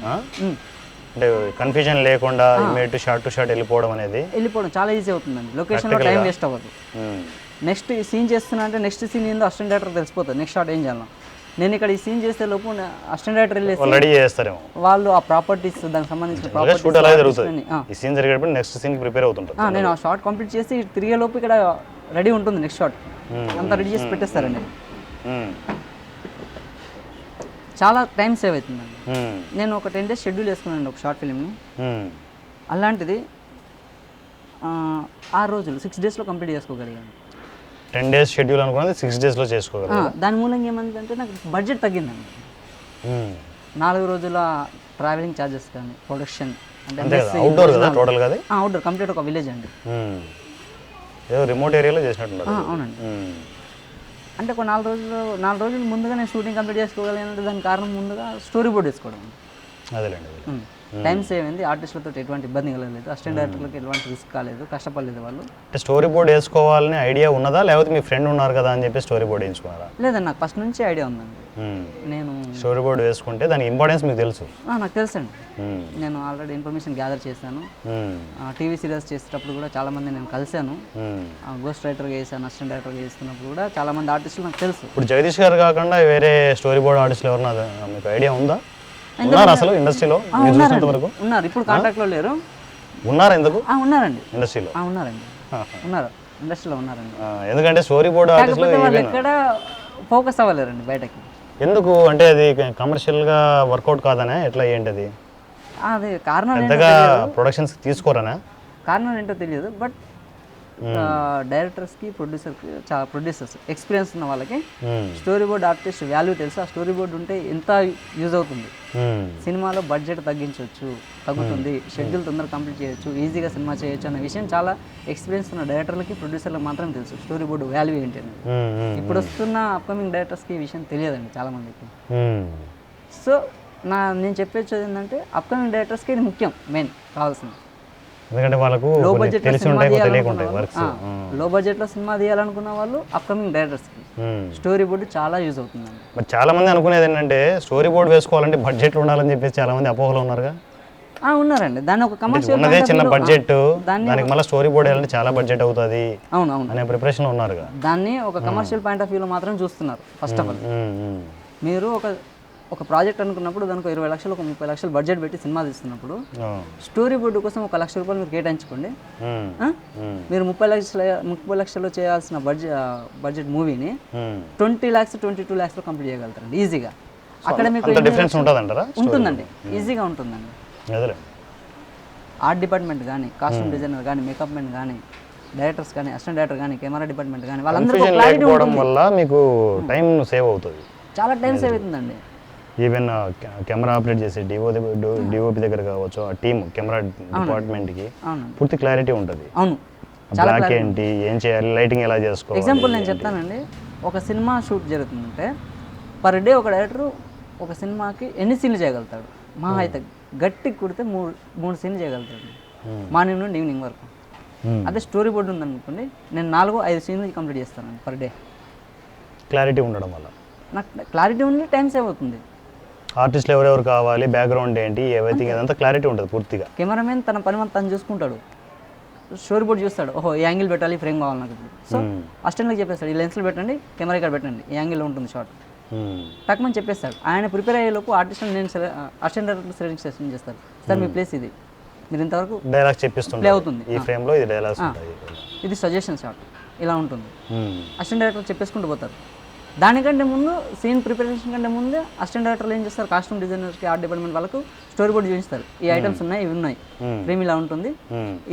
అంటే కన్ఫ్యూజన్ లేకుండా ఇమీడియట్ షార్ట్ టు షార్ట్ వెళ్ళిపోవడం చాలా ఈజీ అవుతుందండి. లొకేషన్లో టైం వేస్ట్ అవ్వదు. నెక్స్ట్ ఈ సీన్ చేస్తున్నా అంటే నెక్స్ట్ సీన్ ఏందో అసిస్టెంట్ డైరెక్టర్ తెలిసిపోతుంది నెక్స్ట్ షార్ట్ ఏం చేయాలి. నేను ఇక్కడ ఈ సీన్ చేసే లోపు అసిస్టెంట్ డైరెక్టర్ వెళ్ళేసి రెడీ చేస్తారేమో, వాళ్ళు ఆ ప్రాపర్టీస్ దానికి సంబంధించిన నేను ఆ షార్ట్ కంప్లీట్ చేసి తిరిగే లోపు ఇక్కడ రెడీ ఉంటుంది నెక్స్ట్ షార్ట్ అంతా రెడీ చేసి పెట్టేస్తారండి. చాలా టైం సేవ్ అవుతుందండి. నేను ఒక 10 days షెడ్యూల్ వేసుకున్నాను ఒక షార్ట్ ఫిలింని. అలాంటిది 6 రోజులు 6 daysలో కంప్లీట్ చేసుకోగలిగాను. 10 days షెడ్యూల్ అనుకున్నది 6 daysలో చేసుకోగలిగాను. దాని మూలంగా ఏమంటే నాకు బడ్జెట్ తగ్గిందండి. 4 రోజుల ట్రావెలింగ్ ఛార్జెస్ కానీ ప్రొడక్షన్ అంటే అవుట్డోర్ కదా టోటల్ కదా, అవుట్డోర్ కంప్లీట్ ఒక విలేజ్ అండి, ఏదో రిమోట్ ఏరియాలో చేసినట్టున్నారు. అవునండి. అంటే ఒక 4 రోజులు ముందుగా నేను షూటింగ్ కంప్లీట్ చేసుకోగలిగానంటే దానికి కారణం ముందుగా స్టోరీ బోర్డ్ వేసుకోవడం. అదేలేండి. టైం సేవ్ అయింది, ఆర్టిస్టులతో ఎటువంటి ఇబ్బంది కలగలేదు, అసిస్టెంట్ డైరెక్టర్లకు ఎటువంటి రిస్క్ కాలేదు, కష్టపడలేదు వాళ్ళు. అంటే స్టోరీ బోర్డ్ వేసుకోవాలని ఐడియా ఉన్నదా, లేకపోతే మీ ఫ్రెండ్ ఉన్నారు కదా అని చెప్పి స్టోరీ బోర్డ్ వేయించుకున్నారా? లేదండి, నాకు ఫస్ట్ నుంచి ఐడియా ఉందండి. నేను స్టోరీ బోర్డ్ వేసుకుంటే దాని ఇంపార్టెన్స్ మీకు తెలుసు? నాకు తెలుసండి. నేను ఆల్రెడీ ఇన్ఫర్మేషన్ గ్యాదర్ చేశాను. టీవీ సీరియల్స్ చేసేటప్పుడు కూడా చాలా మంది నేను కలిశాను. గోస్ట్ రైటర్గా చేశాను, అసిస్టెంట్ డైరెక్టర్గా చేస్తున్నప్పుడు కూడా చాలా మంది ఆర్టిస్టులు నాకు తెలుసు. ఇప్పుడు జగదీష్ గారు కాకుండా వేరే స్టోరీ బోర్డ్ ఆర్టిస్టులు ఎవరన్నా మీకు ఐడియా ఉందా? ఉన్నారు అసలు ఇండస్ట్రీలో? ఉన్నారు, ఇప్పుడు కాంటాక్ట్లో లేరు. ఉన్నారా? ఎందుకు ఉన్నారండి ఇండస్ట్రీలో? ఉన్నారు ఇండస్ట్రీలో ఉన్నారండి. ఎందుకంటే స్టోరీ బోర్డ్ ఆర్టిస్టులు వాళ్ళు ఎక్కడ ఫోకస్ అవ్వలేరండి బయటకి. ఎందుకు అంటే అది కమర్షియల్గా వర్కౌట్ కాదనే ఎట్లా ఏంటది? అది కారణం పెద్దగా ప్రొడక్షన్స్ తీసుకోరనా? కారణం ఏంటో తెలియదు. బట్ డైరెక్టర్స్కి ప్రొడ్యూసర్స్ ఎక్స్పీరియన్స్ ఉన్న వాళ్ళకి స్టోరీ బోర్డ్ ఆర్టిస్ట్ వాల్యూ తెలుసు. ఆ స్టోరీ బోర్డ్ ఉంటే ఎంత యూజ్ అవుతుంది, సినిమాలో బడ్జెట్ తగ్గుతుంది, షెడ్యూల్ తొందరగా కంప్లీట్ చేయొచ్చు, ఈజీగా సినిమా చేయొచ్చు అనే విషయం చాలా ఎక్స్పీరియన్స్ ఉన్న డైరెక్టర్లకి ప్రొడ్యూసర్లకు మాత్రం తెలుసు స్టోరీ బోర్డు వాల్యూ ఏంటి అని. ఇప్పుడు వస్తున్న అప్కమింగ్ డైరెక్టర్స్కి ఈ విషయం తెలియదండి చాలామందికి. సో నేను చెప్పేది ఏంటంటే అప్కమింగ్ డైరెక్టర్స్కి ఇది ముఖ్యం, మెయిన్ కావాల్సింది. ఎందుకంటే వాళ్ళకు లో బడ్జెట్లో సినిమా తీయాలనుకున్న వాళ్ళు అప్కమింగ్ డైరెక్టర్స్కి స్టోరీ బోర్డు చాలా యూజ్ అవుతుంది. మరి చాలా మంది అనుకునేది ఏంటంటే స్టోరీ బోర్డు వేసుకోవాలంటే బడ్జెట్ ఉండాలని చెప్పేసి చాలా మంది అపోహలు ఉన్నారుగా. ఉన్నారండి. దాన్ని ఒక కమర్షియల్ ఉన్నదే చిన్న బడ్జెట్, దానికి మళ్ళీ స్టోరీ బోర్డు వేయాలంటే చాలా బడ్జెట్ అవుతుంది అనే ప్రిపరేషన్ ఉన్నారుగా. దాన్ని ఒక కమర్షియల్ పాయింట్ ఆఫ్ వ్యూలో మాత్రం చూస్తున్నారు. ఫస్ట్ ఆఫ్ ఆల్ మీరు ఒక ప్రాజెక్ట్ అనుకున్నప్పుడు దానికి 20 లక్షలు 30 లక్షలు బడ్జెట్ పెట్టి సినిమా తీస్తున్నప్పుడు స్టోరీ బోర్డు కోసం 1 లక్ష రూపాయలు మీరు కేటాయించుకోండి. మీరు 30 లక్షలు చేయాల్సిన బడ్జెట్ మూవీని 20 lakhs 22 lakhs కంప్లీట్ చేయగలుగుతారండి ఈజీగా. అక్కడ మీకు డిఫరెన్స్ ఉంటుందండి, ఈజీగా ఉంటుందండి. ఆర్ట్ డిపార్ట్మెంట్ కానీ, కాస్ట్యూమ్ డిజైనర్ కానీ, మేకప్ మెన్ కానీ, డైరెక్టర్స్ కానీ, అసిస్టెంట్ డైరెక్టర్ కానీ, కెమెరా డిపార్ట్మెంట్ కానీ వాళ్ళందరూ క్లారిటీ వల్ల మీకు టైం సేవ్ అవుతుంది, చాలా టైం సేవ్ అవుతుందండి. ఈవెన్ కెమెరా ఆపరేట్ చేసే డిఓపి దగ్గర కావచ్చు, ఆ టీమ్ కెమెరా డిపార్ట్మెంట్కి అవునండి. పూర్తి క్లారిటీ ఉంటుంది. అవును, బ్లాక్ ఏంటి, ఏం చేయాలి, లైటింగ్ ఎలా చేసుకోవాలి. ఎగ్జాంపుల్ నేను చెప్తానండి. ఒక సినిమా షూట్ జరుగుతుందంటే పర్ డే ఒక డైరెక్టర్ ఒక సినిమాకి ఎన్ని సీన్లు చేయగలుగుతాడు? మా అయితే గట్టి కుడితే మూడు సీన్లు చేయగలుగుతాడు మార్నింగ్ నుండి ఈవినింగ్ వరకు. అదే స్టోరీ బోర్డు ఉందనుకోండి, నేను 4-5 సీన్లు కంప్లీట్ చేస్తాను పర్ డే. క్లారిటీ ఉండడం వల్ల నాకు క్లారిటీ ఉండి టైం సేవ్ అవుతుంది. ఆర్టిస్టులు ఎవరెవరు కావాలి, బ్యాక్గ్రౌండ్ ఏంటి, ఎవ్రీథింగ్ అదంతా క్లారిటీ ఉంటుంది పూర్తిగా. కెమెరామెన్ తన పని మొత్తం తను చూసుకుంటాడు, స్టోరీ బోర్డ్ చూస్తాడు. ఓహో ఈ యాంగిల్ పెట్టాలి, ఫ్రేమ్ కావాలి నాకు ఇప్పుడు. సో అసిస్టెంట్కి చెప్పేస్తాడు, ఈ లెన్స్లో పెట్టండి, కెమెరా ఇక్కడ పెట్టండి, ఈ యాంగిల్లో ఉంటుంది షార్ట్ టక్మని చెప్పేస్తాడు. ఆయన ప్రిపేర్ అయ్యేలోపు ఆర్టిస్ట్ నేను అసిస్టెంట్ డైరెక్టర్ సెలెక్షన్ చేస్తారు. సార్ మీ ప్లేస్ ఇది, మీరు ఇంతవరకు డైలాగ్స్ చెప్పిస్తుంటే ప్లే అవుతుంది, ఈ ఫ్రేమ్లో ఇది డైలాగ్స్ ఉంటాయి, ఇది సజెషన్ షాట్ ఇలా ఉంటుంది. అసిస్టెంట్ డైరెక్టర్ చెప్పేసుకుంటూ పోతారు. దానికంటే ముందు సీన్ ప్రిపరేషన్ కంటే ముందే అసిస్టెంట్ డైరెక్టర్లు ఏం చేస్తారు, కాస్ట్యూమ్ డిజైనర్స్కి, ఆర్ట్ డిపార్ట్మెంట్ వాళ్ళకు స్టోరీ బోర్డ్ చూపిస్తారు. ఈ ఐటమ్స్ ఉన్నాయి, ఇవి ఉన్నాయి, ఫ్రేమ్ ఇలా ఉంటుంది,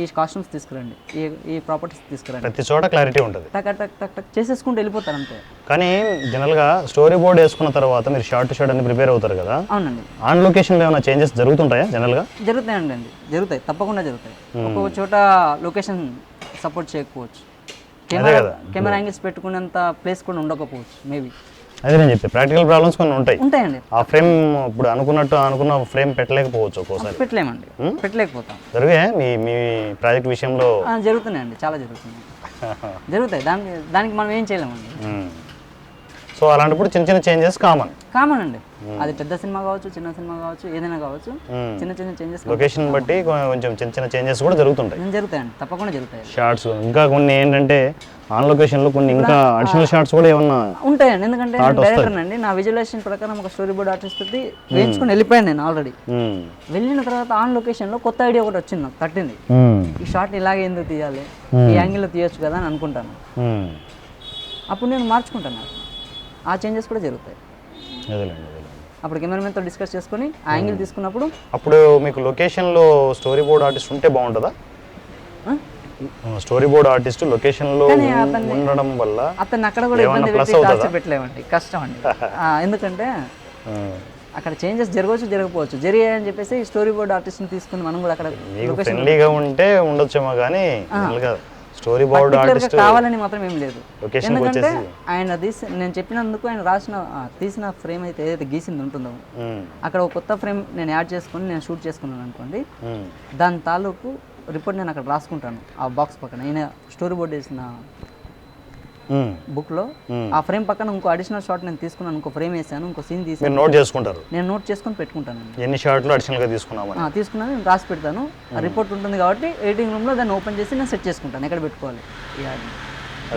ఈ కాస్ట్యూమ్స్ తీసుకురండి, ఈ ప్రాపర్టీస్ తీసుకురండి, ప్రతి చోట క్లారిటీ ఉంటుంది. టక్ టక్ టక్ టక్ చేసేసుకుంటూ వెళ్ళిపోతారు అంతే. కానీ జనరల్గా స్టోరీ బోర్డ్ వేసుకున్న తర్వాత మీరు షార్ట్ అన్ని ప్రిపేర్ అవుతారు కదా. అవునండి. ఆన్ లొకేషన్లో ఏమైనా చేంజెస్ జరుగుతుంటాయా జనరల్గా? జరుగుతాయండి, జరుగుతాయి, తప్పకుండా జరుగుతాయి. ఒక్కొక్క చోట లొకేషన్ సపోర్ట్ చేయకపోవచ్చు, కెమెరా యాంగిల్స్ పెట్టుకునేంత ప్లేస్ కూడా ఉండకపోవచ్చు, మేబీ. అదే నేను చెప్తే ప్రాక్టికల్ ప్రాబ్లమ్స్ కొన్ని ఉంటాయండి. ఆ ఫ్రేమ్ ఇప్పుడు అనుకున్న ఫ్రేమ్ పెట్టలేకపోవచ్చు, ఒక్కోసారి పెట్టలేమండి, పెట్టలేకపోతాం. జరిగాయా మీ ప్రాజెక్ట్ విషయంలో? జరుగుతున్నాయండి, చాలా జరుగుతాయి. దానికి మనం ఏం చేయలేమండి. సో అలాంటప్పుడు చిన్న చిన్న చేంజెస్ కామన్ అండి. అది పెద్ద సినిమా కావచ్చు, చిన్న సినిమా కావచ్చు, ఏదైనా కావచ్చు, చిన్న చిన్న చేంజెస్ లొకేషన్ బట్టి కొంచెం చిన్న చిన్న చేంజెస్ కూడా జరుగుతాయండి, తప్పకుండా జరుగుతాయి. షార్ట్స్ ఇంకా కొన్ని ఏంటంటే ఆన్ లొకేషన్లో కొన్ని ఇంకా అడిషనల్ షార్ట్స్ కూడా ఏమన్నా ఉంటాయండి. ఎందుకంటే డైరెక్టర్ అండి, నా విజువలైజేషన్ ప్రకారం ఒక స్టోరీ బోర్డ్ ఆర్టిస్ట్ తోటి వేయించుకొని వెళ్ళిపోయాను నేను ఆల్రెడీ. వెళ్ళిన తర్వాత ఆన్ లొకేషన్లో కొత్త ఐడియా ఒకటి వచ్చింది, నాకు తట్టింది. ఈ షార్ట్ ఇలాగే ఎందుకు తీయాలి, ఈ యాంగిల్లో తీయొచ్చు కదా అని అనుకుంటాను. అప్పుడు నేను మార్చుకుంటాను, ఆ చేంజెస్ కూడా జరుగుతాయి. అప్పుడు కెమెరామెన్తో డిస్కస్ చేసుకొని ఆ యాంగిల్ తీసుకున్నప్పుడు అప్పుడు మీకు లొకేషన్లో స్టోరీ బోర్డ్ ఆర్టిస్ట్ ఉంటే బాగుంటుందా? స్టోరీ బోర్డ్ ఆర్టిస్ట్ లొకేషన్లో ఉండడం వల్ల అతను అక్కడ కూడా ఇబ్బంది పెట్టి పెట్టలేమండి, కష్టం అండి. ఎందుకంటే అక్కడ చేంజెస్ జరగకపోవచ్చు, జరిగాయని చెప్పేసి స్టోరీ బోర్డ్ ఆర్టిస్ట్ని తీసుకుని మనం కూడా అక్కడ ఫ్రెండ్లీగా ఉంటే ఉండొచ్చేమో, కానీ స్టోరీ బోర్డ్ ఆర్టిస్ట్ కావాలని మాత్రం ఏం లేదు. ఎందుకంటే ఆయన నేను చెప్పినందుకు ఆయన తీసిన ఫ్రేమ్ అయితే ఏదైతే గీసింది ఉంటుందో అక్కడ ఒక కొత్త ఫ్రేమ్ నేను యాడ్ చేసుకుని నేను షూట్ చేసుకున్నాను అనుకోండి, దాని తాలూకు రిపోర్ట్ నేను అక్కడ రాసుకుంటాను ఆ బాక్స్ పక్కన. ఆయన స్టోరీ బోర్డ్ వేసిన బుక్ లో ఆ ఫ్రేమ్ పక్కన ఇంకో అడిషనల్ షాట్ నేను తీసుకున్నాను, ఇంకో ఫ్రేమ్ వేసాను, ఇంకో సీన్ తీసి నోట్ చేసుకుంటారు. నేను నోట్ చేసుకుని పెట్టుకుంటాను, ఎన్ని షాట్లు అడిషనల్ గా తీసుకున్నాను నేను రాసి పెడతాను. ఆ రిపోర్ట్ ఉంటుంది కాబట్టి ఎడిటింగ్ రూమ్ లో దాన్ని ఓపెన్ చేసి నేను సెట్ చేసుకుంటాను ఎక్కడ పెట్టుకోవాలి.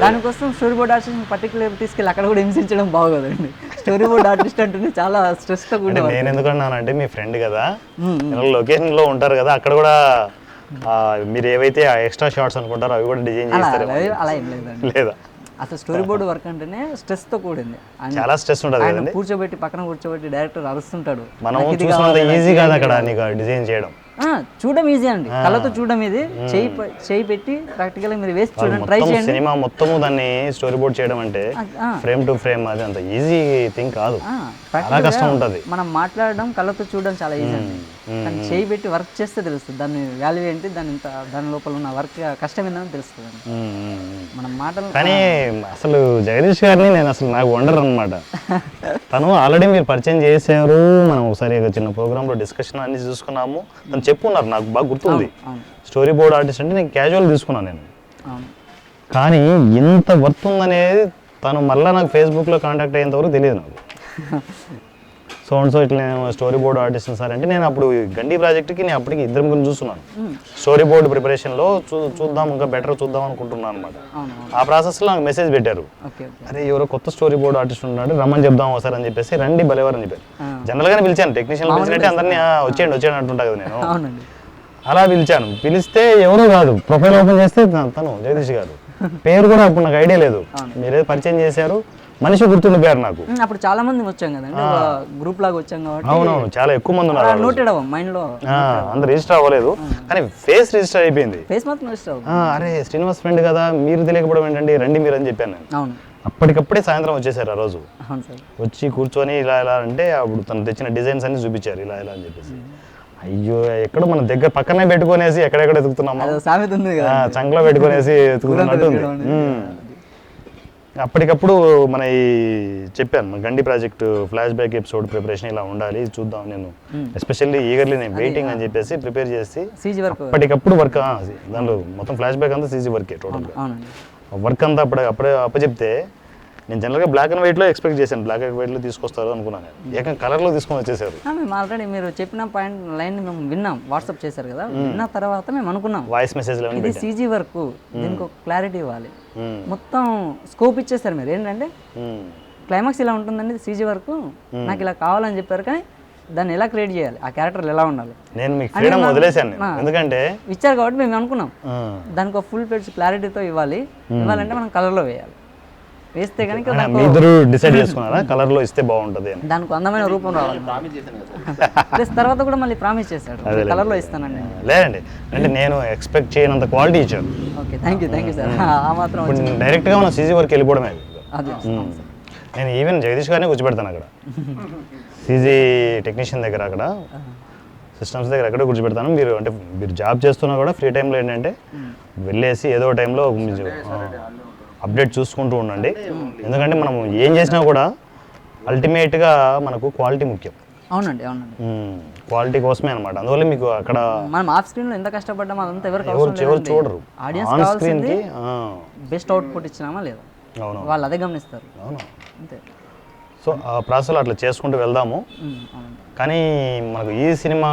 దానికోసం స్టోరీ బోర్డ్ ఆర్టిస్ట్ పర్టికులర్ తీసుకెళ్ళి అక్కడ కూడా హింసించడం బాగోదండి. స్టోరీ బోర్డ్ ఆర్టిస్ట్ అంటే చాలా స్ట్రెస్ తో కూడా. నేను ఎందుకన్నానంటే మీ ఫ్రెండ్ కదా, లొకేషన్ లో ఉంటారు కదా, అక్కడ కూడా మీరు ఏవైతే ఎక్స్ట్రా షార్ట్స్ అనుకుంటారో అవి కూడా డిజైన్ చేస్తారు. అలా ఏం లేదండి, లేదా? అసలు స్టోరీ బోర్డు వర్క్ అంటేనే స్ట్రెస్ తో కూడింది. చాలా స్ట్రెస్ ఉంటుంది. పక్కన కూర్చోబెట్టి డైరెక్టర్ అరుస్తుంటాడు. మనం చూసినంత ఈజీ కాదు అక్కడ నీకు డిజైన్ చేయడం. చూడడం ఈజీ అండి, కళ్ళతో చూడడం ఇది. చేయి పెట్టి ప్రాక్టికల్ గా మీరు వేసి చూడండి, ట్రై చేయండి. సినిమా మొత్తము దాన్ని స్టోరీ బోర్డ్ చేయడం అంటే ఫ్రేమ్ టు ఫ్రేమ్ అది అంత ఈజీ థింగ్ కాదు, చాలా కష్టం ఉంటుంది. మనం మాట్లాడడం కళ్ళతో చూడడం చాలా ఈజీ అండి, కానీ చేయి పెట్టి వర్క్ చేస్తే తెలుస్తుంది దాని వాల్యూ ఏంటి, దాని లోపల ఉన్న వర్క్ కష్టం ఏందని తెలుస్తుంది మనం మాటలు. కానీ అసలు జగదీష్ గారిని నేను అసలు నాకు వండర్ అనమాట. తను ఆల్రెడీ మీరు పరిచయం చేశారు, మనం ఒకసారి చిన్న ప్రోగ్రామ్ లో డిస్కషన్ అన్ని చూసుకున్నాము. తను చెప్పుకున్నారు, నాకు బాగా గుర్తుంది. స్టోరీ బోర్డ్ ఆర్టిస్ట్ అంటే నేను క్యాజువల్ తీసుకున్నాను నేను, కానీ ఇంత వర్త్ ఉందనేది తను మళ్ళీ నాకు ఫేస్బుక్లో కాంటాక్ట్ అయ్యేంత వరకు తెలియదు నాకు. సో ఇట్లా నేను స్టోరీ బోర్డ్ ఆర్టిస్ట్ సార్ అంటే నేను అప్పుడు గండి ప్రాజెక్ట్కి నేను అప్పటికి ఇద్దరు ముగ్గురు చూస్తున్నాను. స్టోరీ బోర్డు ప్రిపరేషన్లో చూద్దాం, ఇంకా బెటర్ చూద్దాం అనుకుంటున్నాను అనమాట. ఆ ప్రాసెస్లో నాకు మెసేజ్ పెట్టారు, అరే ఎవరో కొత్త స్టోరీ బోర్డ్ ఆర్టిస్ట్ ఉన్నాడు, రమ్మని చెప్దాం ఒకసారి అని చెప్పేసి. రండి బలేవారు అని చెప్పారు. జనరల్గానే పిలిచాను, టెక్నీషియన్ పిలిచినట్టే అందరినీ వచ్చేయండి అంటుంటా కదా నేను. అలా పిలిచాను. పిలిస్తే ఎవరూ కాదు, ప్రొఫైల్ ఓపెన్ చేస్తే తను జగదీష్ గారు. పేరు కూడా అప్పుడు నాకు ఐడియా లేదు, మీరే పరిచయం చేశారు. మనిషి గుర్తుండిపోయారు నాకు. అప్పుడు చాలా మంది వచ్చాం కదండి, గ్రూప్ లాగా వచ్చాం కాబట్టి. అవునవును, చాలా ఎక్కువ మంది ఉన్నారు. నోటెడ్ అవ్వం మైండ్ లో, అందరు రిజిస్టర్ అవ్వలేదు, కానీ ఫేస్ రిజిస్టర్ అయిపోయింది. ఫేస్ మాత్రం రిజిస్టర్ అవ్వదు. అరే శ్రీనివాస్ ఫ్రెండ్ కదా, మీరు తెలియకపోవడం ఏంటండి, రండి మీరు అని చెప్పాను నేను. అవును, అప్పటికప్పుడే సాయంత్రం వచ్చేసారు ఆ రోజు. అవును సార్. వచ్చి కూర్చొని ఇలా ఇలా అంటే అప్పుడు తను తెచ్చిన డిజైన్స్ అన్ని చూపించారు ఇలా ఇలా అని చెప్పేసి. అయ్యో ఎక్కడ మన దగ్గర పక్కనే పెట్టుకునేసి ఎక్కడెక్కడ ఎదుగుతున్నాము, అదో సామెత ఉంది కదా, చంకలో పెట్టుకునేసి ఎదుగుతున్నట్టు ఉంది. అప్పటికప్పుడు మన ఈ చెప్పాను మన Gandi project flashback episode preparation ఇలా ఉండాలి చూద్దాం, నేను ఎస్పెషల్లీ ఈగర్లీ నేను వెయిటింగ్ అని చెప్పేసి ప్రిపేర్ చేసి సీజీ వర్క్ అప్పటికప్పుడు వర్క్ దాంట్లో మొత్తం ఫ్లాష్ బ్యాక్ అంతా సీజీ వర్కే టోటల్గా. అవునండి. వర్క్ అంతా అప్పుడే అప్పచెప్తే నేను జనరల్గా బ్లాక్ అండ్ వైట్లో ఎక్స్పెక్ట్ చేశాను, బ్లాక్ అండ్ వైట్లో తీసుకొస్తారు అనుకున్నాను, ఏకంగా కలర్లో తీసుకొని వచ్చేసారు. మేము ఆల్రెడీ మీరు చెప్పిన పాయింట్ లైన్ మేము విన్నాం, వాట్సాప్ చేశారు కదా, విన్న తర్వాత మేము అనుకున్నాం వాయిస్ మెసేజ్లో ఇది సీజీ వర్క్, దీనికి ఒక క్లారిటీ ఇవ్వాలి, మొత్తం స్కోప్ ఇచ్చేసారు మీరు. ఏంటంటే క్లైమాక్స్ ఇలా ఉంటుందండి సీజీ వర్క్, నాకు ఇలా కావాలని చెప్పారు, కానీ దాన్ని ఎలా క్రియేట్ చేయాలి, ఆ క్యారెక్టర్లు ఎలా ఉండాలి నేను మీకు ఫ్రీడమ్ వదిలేశాను, ఎందుకంటే ఇచ్చారు కాబట్టి మేము అనుకున్నాం దానికి ఒక ఫుల్ పేజ్ క్లారిటీతో ఇవ్వాలంటే మనం కలర్లో వేయాలి, వేస్తే కనుక మీ ఇద్దరు డిసైడ్ చేసుకున్నారా కలర్లో ఇస్తే బాగుంటుంది అని. దానికి అందమైన రూపం రావాలి. ప్లస్ తర్వాత కూడా మళ్ళీ ప్రామిస్ చేశాడు కలర్లో ఇస్తానండి. లేదండి, అంటే నేను ఎక్స్పెక్ట్ చేయనంత క్వాలిటీ ఇచ్చాను. Okay, thank you sir. ఆ మాత్రం డైరెక్ట్గా మనం సీజీ వర్క్ వెళ్ళిపోవడమే. అదే నేను ఈవెన్ జగదీష్ గారిని కూర్చోబెడతాను అక్కడ, సీజీ టెక్నీషియన్ దగ్గర, అక్కడ సిస్టమ్స్ దగ్గర అక్కడే కూర్చోబెడతాను. మీరు జాబ్ చేస్తున్నా కూడా ఫ్రీ టైంలో ఏంటంటే వెళ్ళేసి ఏదో టైంలో అప్డేట్ చూసుకుంటూ ఉండండి, ఎందుకంటే మనం ఏం చేసినా కూడా అల్టిమేట్గా మనకు క్వాలిటీ ముఖ్యం. అవునండి. క్వాలిటీ కోసమే అనమాట. అందువల్ల మీకు అక్కడ మనం ఆఫ్ స్క్రీన్ లో ఎంత కష్టపడ్డామో అదంతా ఎవరు చూడరు, ఆడియన్స్ ఆన్ స్క్రీన్ కి బెస్ట్ అవుట్పుట్ ఇచ్చినామా లేదా వాళ్ళు అదే గమనిస్తారు. అవును, అంతే. సో ఆ ప్రాసెస్లో అట్లా చేసుకుంటూ వెళ్దాము. కానీ మనకు ఈ సినిమా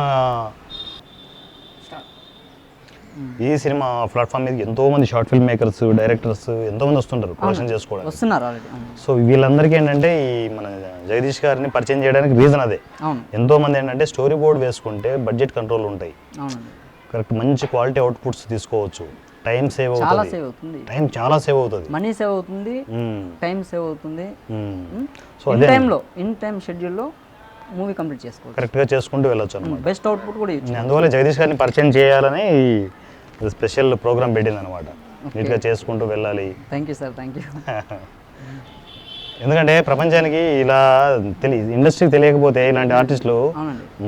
ప్లాట్ఫామ్ మీద ఎంతో మంది షార్ట్ ఫిల్మ్ మేకర్స్, డైరెక్టర్స్ ఎంతో మంది వస్తుంటారు ప్రొడక్షన్ చేసుకోవడానికి. వస్తున్నారు ఆల్రెడీ. సో వీళ్ళందరికీ ఏంటంటే ఈ మన జగదీష్ గారిని పరిచయం చేయడానికి రీజన్ అదే. ఎంతో మంది ఏంటంటే స్టోరీ బోర్డ్ వేసుకుంటే బడ్జెట్ కంట్రోల్ ఉంటాయి, కరెక్ట్ మంచి క్వాలిటీ అవుట్పుట్స్ తీసుకోవచ్చు, టైం సేవ్ అవుతుంది, టైం చాలా సేవ్ అవుతుంది, మనీ సేవ్ అవుతుంది, టైం సేవ్ అవుతుంది. సో అదే ఇన్ టైం షెడ్యూల్లో మూవీ కంప్లీట్ చేసుకోవచ్చు, కరెక్ట్గా చేసుకుంటూ వెళ్ళొచ్చు అనమాట. బెస్ట్ అవుట్పుట్ కూడా ఇచ్చు. అందువల్ల జగదీష్ గారిని పరిచయం చేయాలని స్పెషల్ ప్రోగ్రామ్ పెట్టింది అనమాట. నీట్గా చేసుకుంటూ వెళ్ళాలి. Thank you sir, thank you. ఎందుకంటే ప్రపంచానికి ఇలా ఇండస్ట్రీకి తెలియకపోతే ఇలాంటి ఆర్టిస్టులు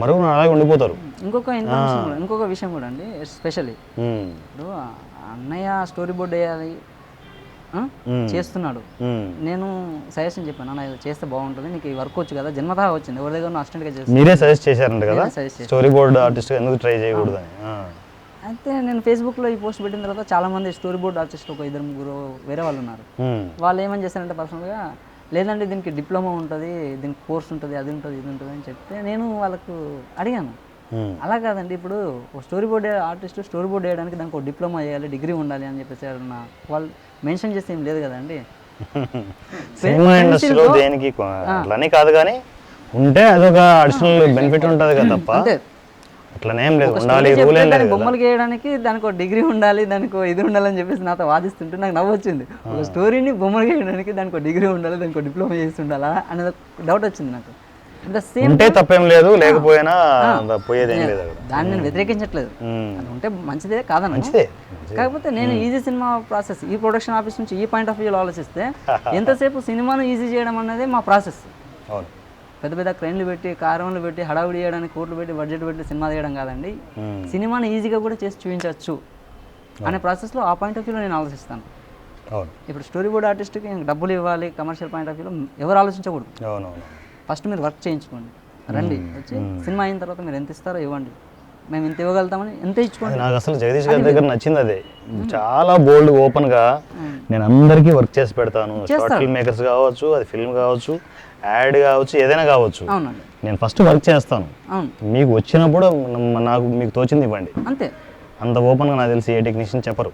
మరుగున అలాగే ఉండిపోతారు. ఇంకొక విషయం కూడా అండి, ఎస్పెషల్లీ ఇప్పుడు అన్నయ్య స్టోరీ బోర్డ్ వేయాలి చేస్తున్నాడు, నేను సజెషన్ చెప్పాను, అన్న ఇది చేస్తే బాగుంటుంది, నీకు ఈ వర్క్ వచ్చు కదా, జన్మతా వచ్చింది, ఎవరి దగ్గర అసిస్టెంట్గా చేస్తాను. మీరే సజెస్ట్ చేశారంట కదా స్టోరీ బోర్డ్ ఆర్టిస్ట్ ఎందుకు ట్రై చేయకూడదు అని. అయితే నేను ఫేస్బుక్లో ఈ పోస్ట్ పెట్టిన తర్వాత చాలా మంది స్టోరీ బోర్డ్ ఆర్టిస్టులు ఒక 2-3 వేరే వాళ్ళు ఉన్నారు. వాళ్ళు ఏమని చేశారంటే పర్సనల్గా, లేదంటే దీనికి డిప్లొమా ఉంటుంది, దీనికి కోర్స్ ఉంటుంది, అది ఉంటుంది, ఇది ఉంటుంది అని చెప్తే నేను వాళ్ళకు అడిగాను, అలా కాదండి, ఇప్పుడు story board artist story board వేయడానికి దానికి ఒక డిప్లొమా చేయాలి, డిగ్రీ ఉండాలి అని చెప్పేసి వాళ్ళు మెన్షన్ చేస్తే ఏం లేదు కదండి. సినిమా ఇండస్ట్రీలో దేనికి అట్లనే కాదు, కానీ ఉంటే అదొక అడిషనల్ బెనిఫిట్ ఉంటుంది కదా తప్ప అట్లనేం లేదు, ఉండాలి రూల్ ఏం లేదు. బొమ్మలు గీయడానికి దానికి ఒక డిగ్రీ ఉండాలి, దానికి ఇది ఉండాలని చెప్పేసి నాతో వాదిస్తుంటే నాకు నవ్వు వచ్చింది. ఒక స్టోరీని బొమ్మలు గీయడానికి దానికి ఒక డిగ్రీ ఉండాలి, దానికి ఒక డిప్లొమా చేసి ఉండాలా అనేది డౌట్ వచ్చింది నాకు. ఉంటే తప్పేం లేదు, లేకపోయినా పోయేదేం లేదు. దాన్ని నేను వ్యతిరేకించట్లేదు, అది ఉంటే మంచిదే కాదని, మంచిదే. కాకపోతే నేను ఈజీ సినిమా ప్రాసెస్ ఈ ప్రొడక్షన్ ఆఫీస్ నుంచి ఈ పాయింట్ ఆఫ్ వ్యూలో ఆలోచిస్తే ఎంతసేపు సినిమాను ఈజీ చేయడం అనేది మా ప్రాసెస్. పెద్ద పెద్ద క్రైన్లు పెట్టి, కారణాలు పెట్టి, హడావుడి చేయడానికి కోట్లు పెట్టి, బడ్జెట్ పెట్టి సినిమా తీయడం కాదండి, సినిమాని ఈజీగా కూడా చేసి చూపించవచ్చు అనే ప్రాసెస్లో ఆ పాయింట్ ఆఫ్ వ్యూలో నేను ఆలోచిస్తాను. ఇప్పుడు స్టోరీ బోర్డ్ ఆర్టిస్ట్కి డబ్బులు ఇవ్వాలి కమర్షియల్ పాయింట్ ఆఫ్ వ్యూలో ఎవరు ఆలోచించకూడదు. ఫస్ట్ మీరు వర్క్ చేయించుకోండి, రండి, వచ్చి సినిమా అయిన తర్వాత మీరు ఎంత ఇస్తారో ఇవ్వండి, మేము ఇంత ఇవ్వగలుగుతామని ఎంత ఇచ్చుకోండి. నాకు అసలు జగదీష్ గారి దగ్గర నచ్చింది అదే, చాలా బోల్డ్ ఓపెన్గా నేను అందరికీ వర్క్ చేసి పెడతాను, షార్ట్ ఫిల్మ్ మేకర్స్ కావచ్చు, అది ఫిల్మ్ కావచ్చు, యాడ్ కావచ్చు, ఏదైనా కావచ్చు, నేను ఫస్ట్ వర్క్ చేస్తాను, మీకు వచ్చినప్పుడు మీకు తోచింది ఇవ్వండి, అంతే. అంత ఓపెన్గా నాకు తెలిసి ఏ టెక్నీషియన్ చెప్పరు,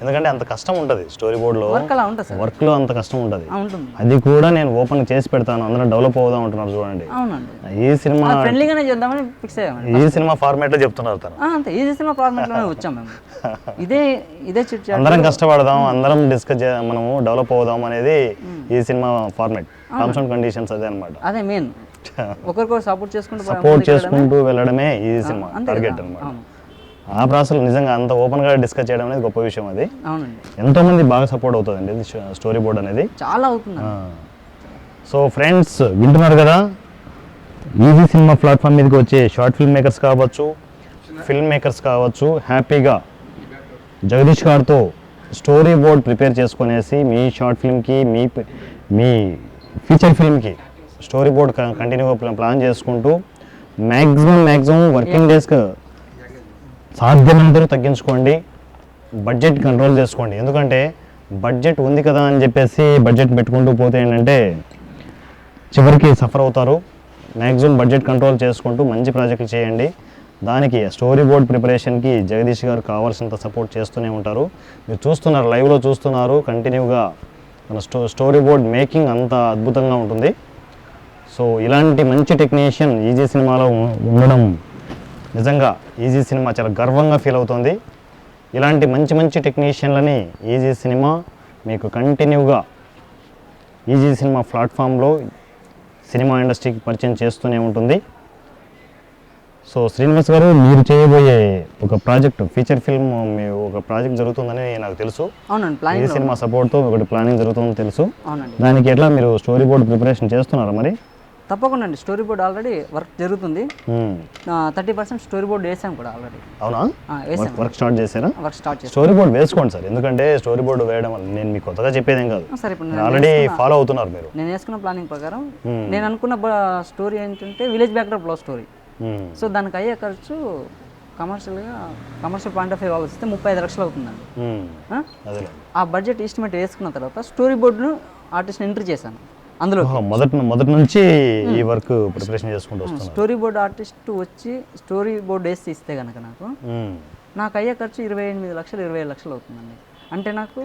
ఎందుకంటే అంత కష్టం ఉంటుంది స్టోరీ బోర్డ్లో, వర్క్లో అంత కష్టం ఉంటుంది. అది కూడా నేను ఓపెన్ చేసి పెడతాను, అందరం డెవలప్ అవుదాం అంటున్నారు చూడండి. ఈ సినిమా ఈ సినిమా ఫార్మాట్లో చెప్తున్నారు తను, ఈ సినిమా ఫార్మాట్లోనే వచ్చాం మేము, ఇదే అందరం కష్టపడదాం, అందరం డిస్కస్ మనము డెవలప్ అవుదాం అనేది ఈ cinema format, terms and conditions అదే అనమాట. అదే మెయిన్, ఒకరికొకరు సపోర్ట్ చేసుకుంటూ వెళ్ళడమే ఈ సినిమా టార్గెట్ అనమాట. ఆ ప్రాసెస్ నిజంగా అంత ఓపెన్గా డిస్కస్ చేయడం అనేది గొప్ప విషయం. అది అవునండి, ఎంతోమంది బాగా సపోర్ట్ అవుతుందండి ఇది స్టోరీ బోర్డ్ అనేది. చాలా అవుతుంది. సో ఫ్రెండ్స్ వింటున్నారు కదా, ఈజీ సినిమా ప్లాట్ఫామ్ మీదకి వచ్చే షార్ట్ ఫిల్మ్ మేకర్స్ కావచ్చు, ఫిల్మ్ మేకర్స్ కావచ్చు, హ్యాపీగా జగదీష్ గారితో స్టోరీ బోర్డ్ ప్రిపేర్ చేసుకునేసి మీ షార్ట్ ఫిల్మ్కి మీ ఫీచర్ ఫిల్మ్కి స్టోరీ బోర్డ్ కంటిన్యూగా ప్లాన్ చేసుకుంటూ మ్యాక్సిమం వర్కింగ్ డేస్కి సాధ్యమైనంత తగ్గించుకోండి, బడ్జెట్ కంట్రోల్ చేసుకోండి. ఎందుకంటే బడ్జెట్ ఉంది కదా అని చెప్పేసి బడ్జెట్ పెట్టుకుంటూ పోతే ఏంటంటే చివరికి సఫర్ అవుతారు. మ్యాక్సిమం బడ్జెట్ కంట్రోల్ చేసుకుంటూ మంచి ప్రాజెక్టులు చేయండి. దానికి స్టోరీ బోర్డ్ ప్రిపరేషన్కి జగదీష్ గారు కావాల్సినంత సపోర్ట్ చేస్తూనే ఉంటారు. మీరు చూస్తున్నారు, లైవ్లో చూస్తున్నారు, కంటిన్యూగా మన స్టోరీ బోర్డ్ మేకింగ్ అంత అద్భుతంగా ఉంటుంది. సో ఇలాంటి మంచి టెక్నీషియన్ ఈజీ సినిమాలో ఉండడం నిజంగా ఈజీ సినిమా చాలా గర్వంగా ఫీల్ అవుతుంది. ఇలాంటి మంచి టెక్నీషియన్లని ఈజీ సినిమా మీకు కంటిన్యూగా ఈజీ సినిమా ప్లాట్ఫామ్లో సినిమా ఇండస్ట్రీకి పరిచయం చేస్తూనే ఉంటుంది. సో శ్రీనివాస్ గారు, మీరు చేయబోయే ఒక ప్రాజెక్ట్ ఫీచర్ ఫిల్మ్ ఒక ప్రాజెక్ట్ జరుగుతుందని నాకు తెలుసు. అవునండి, ఈజీ సినిమా సపోర్ట్తో ఒకటి ప్లానింగ్ జరుగుతుందని తెలుసు. అవునండి, దానికి ఎట్లా మీరు స్టోరీ బోర్డ్ ప్రిపరేషన్ చేస్తున్నారా మరి? తప్పకుండా అండి. స్టోరీ బోర్డ్ ఆల్రెడీ వర్క్ జరుగుతుంది. 30% స్టోరీ బోర్డ్ వేసాం కూడా ఆల్రెడీ. అవునా? వేసాం, వర్క్ స్టార్ట్ చేశారా? వర్క్ స్టార్ట్ చేసాం. స్టోరీ బోర్డ్ వేసుకోండి సార్, ఎందుకంటే స్టోరీ బోర్డు వేయడం వల్ల నేను మీకు కొత్తగా చెప్పేదేం కాదు, సరే ఇప్పుడు ఆల్రెడీ ఫాలో అవుతున్నారు మీరు. నేను వేసుకున్న ప్లానింగ్ ప్రకారం నేను అనుకున్న స్టోరీ ఏంటంటే village backdrop love story. So దానికి అయ్యే ఖర్చు కమర్షియల్ పాయింట్ ఆఫ్ వ్యూ ఆలోచిస్తే 35 లక్షలు అవుతుందండి. ఆ బడ్జెట్ ఎస్టిమేట్ వేసుకున్న తర్వాత స్టోరీ బోర్డును ఆర్టిస్ట్ని ఎంట్రీ చేశాను. అందులో మొదటి నుంచి ఈ వర్క్ ప్రిపరేషన్ చేసుకుంటూ వస్తున్నాను. స్టోరీ బోర్డ్ ఆర్టిస్ట్ వచ్చి స్టోరీ బోర్డ్ వేసి ఇస్తే కనుక నాకు అయ్యే ఖర్చు 28 లక్షలు 27 లక్షలు అవుతుందండి. అంటే నాకు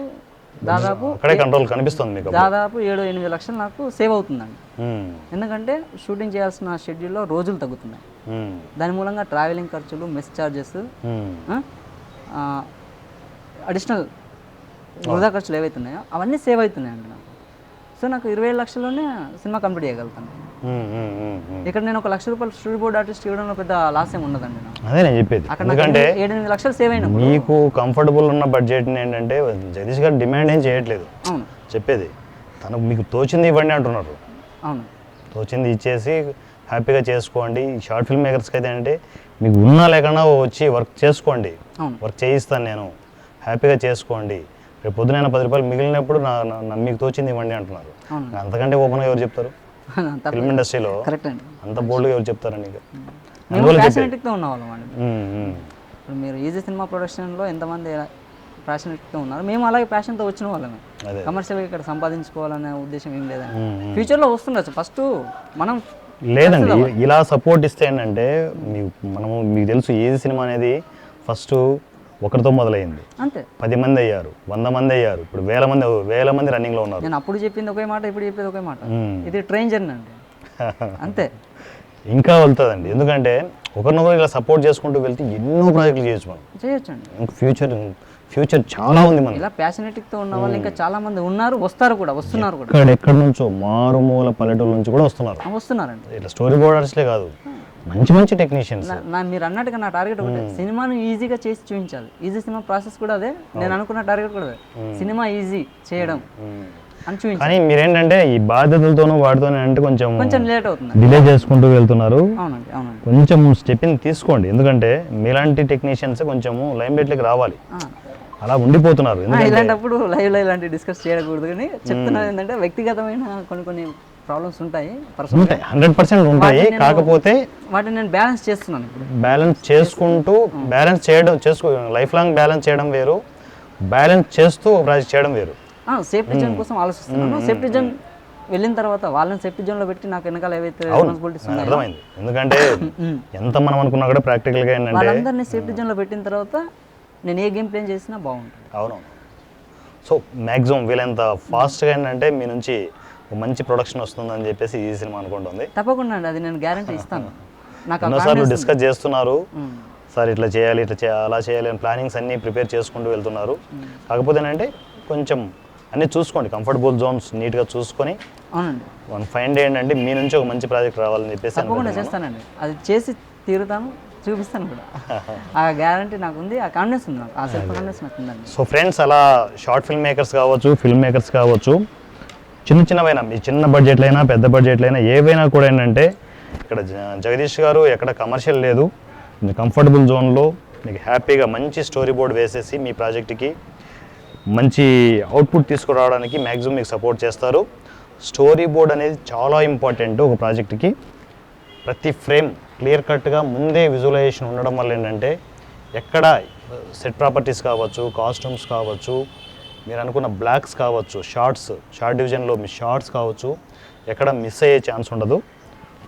దాదాపు కంట్రోల్ కనిపిస్తుంది మీకు, దాదాపు 7-8 లక్షలు నాకు సేవ్ అవుతుందండి. ఎందుకంటే షూటింగ్ చేయాల్సిన షెడ్యూల్లో రోజులు తగ్గుతున్నాయి. దాని మూలంగా ట్రావెలింగ్ ఖర్చులు, మెస్ ఛార్జెస్, అడిషనల్ వృధా ఖర్చులు ఏవైతున్నాయో అవన్నీ సేవ్ అవుతున్నాయండి నాకు. సో నాకు 27 లక్షల్లోనే సినిమా కంప్లీట్ చేయగలుగుతాను. ఇక్కడ నేను 1 లక్ష రూపాయలు స్టోరీ బోర్డ్ ఆర్టిస్ట్ ఇవ్వడంలో పెద్ద లాస్ ఏమి ఉండదండి. అదే నేను చెప్పేది, ఎందుకంటే 7-8 లక్షలు సేవ్ అయినా మీకు కంఫర్టబుల్ ఉన్న బడ్జెట్ ఏంటంటే జగదీష్ గారు డిమాండ్ ఏం చేయట్లేదు. అవును, చెప్పేది తనకు మీకు తోచింది ఇవ్వండి అంటున్నారు. అవును, తోచింది ఇచ్చేసి హ్యాపీగా చేసుకోండి. షార్ట్ ఫిల్మ్ మేకర్స్కి అయితే అంటే మీకు ఉన్నా లేకుండా వచ్చి వర్క్ చేసుకోండి, వర్క్ చేయిస్తాను నేను, హ్యాపీగా చేసుకోండి. రేపు పొద్దునైనా 10 రూపాయలు మిగిలినప్పుడు మీకు తోచింది ఇవ్వండి అంటున్నారు. అంతకంటే ఓపెన్గా ఎవరు చెప్తారు ఫిల్మ్ ఇండస్ట్రీలో? అంత బోల్డ్గా ఎవరు చెప్తారండి? ఇప్పుడు మీరు ఈజీ సినిమా ప్రొడక్షన్లో ఎంతమంది ప్యాషనెట్గా ఉన్నారు, మేము అలాగే ప్యాషన్తో వచ్చిన వాళ్ళమే. కమర్షియల్గా ఇక్కడ సంపాదించుకోవాలనే ఉద్దేశం ఏం లేదండి. ఫ్యూచర్లో వస్తుండొచ్చు, ఫస్ట్ మనం లేదండి. ఇలా సపోర్ట్ ఇస్తే ఏంటంటే మీకు తెలుసు ఈజీ సినిమా అనేది ఫస్ట్ ఒకరితో మొదలైంది, అంతే 10 మంది అయ్యారు, 100 మంది అయ్యారు, ఇప్పుడు వేల మంది రన్నింగ్లో ఉన్నారు. నేను అప్పుడు చెప్పింది ఒకే మాట, ఇప్పుడు చెప్పేది ఒకే మాట. ఇది ట్రైన్ జర్నీ అండి, అంతే. ఇంకా వెళ్తుందండి, ఎందుకంటే ఒకరినొకరు ఇలా సపోర్ట్ చేసుకుంటూ వెళ్తే ఎన్నో ప్రాజెక్టులు చేయొచ్చు. ఫ్యూచర్ చాలా ఉంది మనకి. ఇలా ప్యాషనెట్తో ఉన్న వాళ్ళు ఇంకా చాలా మంది ఉన్నారు, వస్తున్నారు కూడా. ఎక్కడి నుంచో మారుమూల పల్లెటూరు నుంచి కూడా వస్తున్నారండి. ఇట్లా స్టోరీ బోర్డ్ ఆర్టిస్ట్లే కాదు, మంచి టెక్నీషియన్స్. మీరు అన్నట్టుగా నా టార్గెట్ ఒకటే, సినిమాను ఈజీగా చేసి చూపించాలి. ఈజీ సినిమా ప్రాసెస్ కూడా అదే, నేను అనుకున్న టార్గెట్ కూడా అదే, సినిమా ఈజీ చేయడం అని చూపించాలి. కానీ మీరేంటంటే ఈ బాధ్యతలతోనూ వాటితోనే అంటే కొంచెం లేట్ అవుతుంది, డిలే చేసుకుంటూ వెళ్తున్నారు. అవునండి. కొంచెం స్టెప్ని తీసుకోండి, ఎందుకంటే మీలాంటి టెక్నీషియన్స్ కొంచెము లైమ్ లైట్లోకి రావాలి. అలా ఉండిపోతున్నారు. ఇలాంటప్పుడు లైవ్లో ఇలాంటి డిస్కస్ చేయకూడదు, కానీ చెప్తున్నారు ఏంటంటే వ్యక్తిగతమైన కొన్ని ప్రాబ్లమ్స్ ఉంటాయి, 100% ఉంటాయి. కాకపోతే వాటిని నేను బ్యాలెన్స్ చేస్తున్నాను. బ్యాలెన్స్ చేయడం లైఫ్ లాంగ్ బ్యాలెన్స్ చేయడం వేరు, బ్యాలెన్స్ చేస్తూ ప్రాజెక్ట్ చేయడం వేరు. సేఫ్టీ జోన్ కోసం ఆలోచిస్తున్నాను. సేఫ్టీ జోన్ వెళ్ళిన తర్వాత వాళ్ళని సేఫ్టీ జోన్లో పెట్టి నాకు వెనకాల ఏవైతే రెస్పాన్సిబిలిటీస్ ఉన్నాయో అర్థమైంది. ఎందుకంటే ఎంత మనం అనుకున్నా కూడా ప్రాక్టికల్గా ఏంటంటే వాళ్ళందరినీ సేఫ్టీ జోన్లో పెట్టిన తర్వాత నేను ఏ గేమ్ ప్లాన్ చేసినా బాగుంటుంది. అవునవును. సో మ్యాక్సిమం వీళ్ళంత ఫాస్ట్గా ఏంటంటే మీ నుంచి మంచి ప్రొడక్షన్ వస్తుందని చెప్పేసి ఈ సినిమా అనుకుంటుంది. తప్పకుండా అండి, అది నేను గ్యారంటీ ఇస్తాను. నాకు ఎన్నోసార్లు డిస్కస్ చేస్తున్నారు, సార్ ఇట్లా చేయాలి అలా చేయాలి అని ప్లానింగ్స్ అన్నీ ప్రిపేర్ చేసుకుంటూ వెళ్తున్నారు. కాకపోతే ఏంటంటే కొంచెం అన్నీ చూసుకోండి, కంఫర్టబుల్ జోన్స్ నీట్గా చూసుకొని. అవునండి, ఫైండ్ ఏంటంటే మీ నుంచి ఒక మంచి ప్రాజెక్ట్ రావాలని చెప్పేసి తప్పకుండా చేస్తానండి, అది చేసి తీరుతాను. చూపిస్తాను కూడా. ఆ గ్యారంటీ నాకు ఉంది, ఆ కాన్ఫిడెన్స్ ఉంది నాకు, ఆ సెల్ఫ్ కాన్ఫిడెన్స్ నాకు ఉందండి. సో ఫ్రెండ్స్, అలా షార్ట్ ఫిల్మ్ మేకర్స్ కావచ్చు, ఫిల్మ్ మేకర్స్ కావచ్చు, చిన్నవైనా మీ చిన్న బడ్జెట్లు అయినా పెద్ద బడ్జెట్లు అయినా ఏవైనా కూడా ఏంటంటే ఇక్కడ జగదీష్ గారు ఎక్కడ కమర్షియల్ లేదు, కంఫర్టబుల్ జోన్లో మీకు హ్యాపీగా మంచి స్టోరీ బోర్డ్ వేసేసి మీ ప్రాజెక్ట్కి మంచి అవుట్పుట్ తీసుకురావడానికి మ్యాక్సిమం మీకు సపోర్ట్ చేస్తారు. స్టోరీ బోర్డ్ అనేది చాలా ఇంపార్టెంట్ ఒక ప్రాజెక్ట్కి. ప్రతి ఫ్రేమ్ క్లియర్ కట్గా ముందే విజువలైజేషన్ ఉండడం వల్ల ఏంటంటే ఎక్కడ సెట్ ప్రాపర్టీస్ కావచ్చు, కాస్ట్యూమ్స్ కావచ్చు, మీరు అనుకున్న బ్లాక్స్ కావచ్చు, షార్ట్ డివిజన్లో మీ షార్ట్స్ కావచ్చు, ఎక్కడ మిస్ అయ్యే ఛాన్స్ ఉండదు.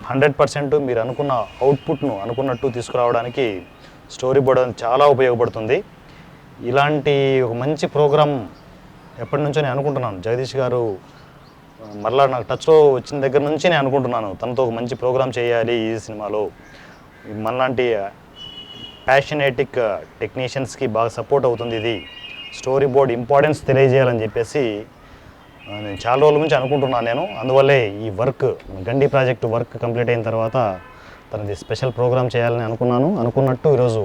100% మీరు అనుకున్న అవుట్పుట్ను అనుకున్నట్టు తీసుకురావడానికి స్టోరీ బోర్డ్ అనేది చాలా ఉపయోగపడుతుంది. ఇలాంటి ఒక మంచి ప్రోగ్రామ్ ఎప్పటి నుంచో నేను అనుకుంటున్నాను. జగదీష్ గారు మరలా నాకు టచ్లో వచ్చిన దగ్గర నుంచి నేను అనుకుంటున్నాను తనతో ఒక మంచి ప్రోగ్రామ్ చేయాలి ఈ సినిమాలో. మనలాంటి ప్యాషనేటిక్ టెక్నీషియన్స్కి బాగా సపోర్ట్ అవుతుంది ఇది, స్టోరీ బోర్డ్ ఇంపార్టెన్స్ తెలియజేయాలని చెప్పేసి నేను చాలా రోజుల నుంచి అనుకుంటున్నాను నేను. అందువల్లే ఈ వర్క్ గండి ప్రాజెక్టు వర్క్ కంప్లీట్ అయిన తర్వాత తనది స్పెషల్ ప్రోగ్రామ్ చేయాలని అనుకున్నట్టు ఈరోజు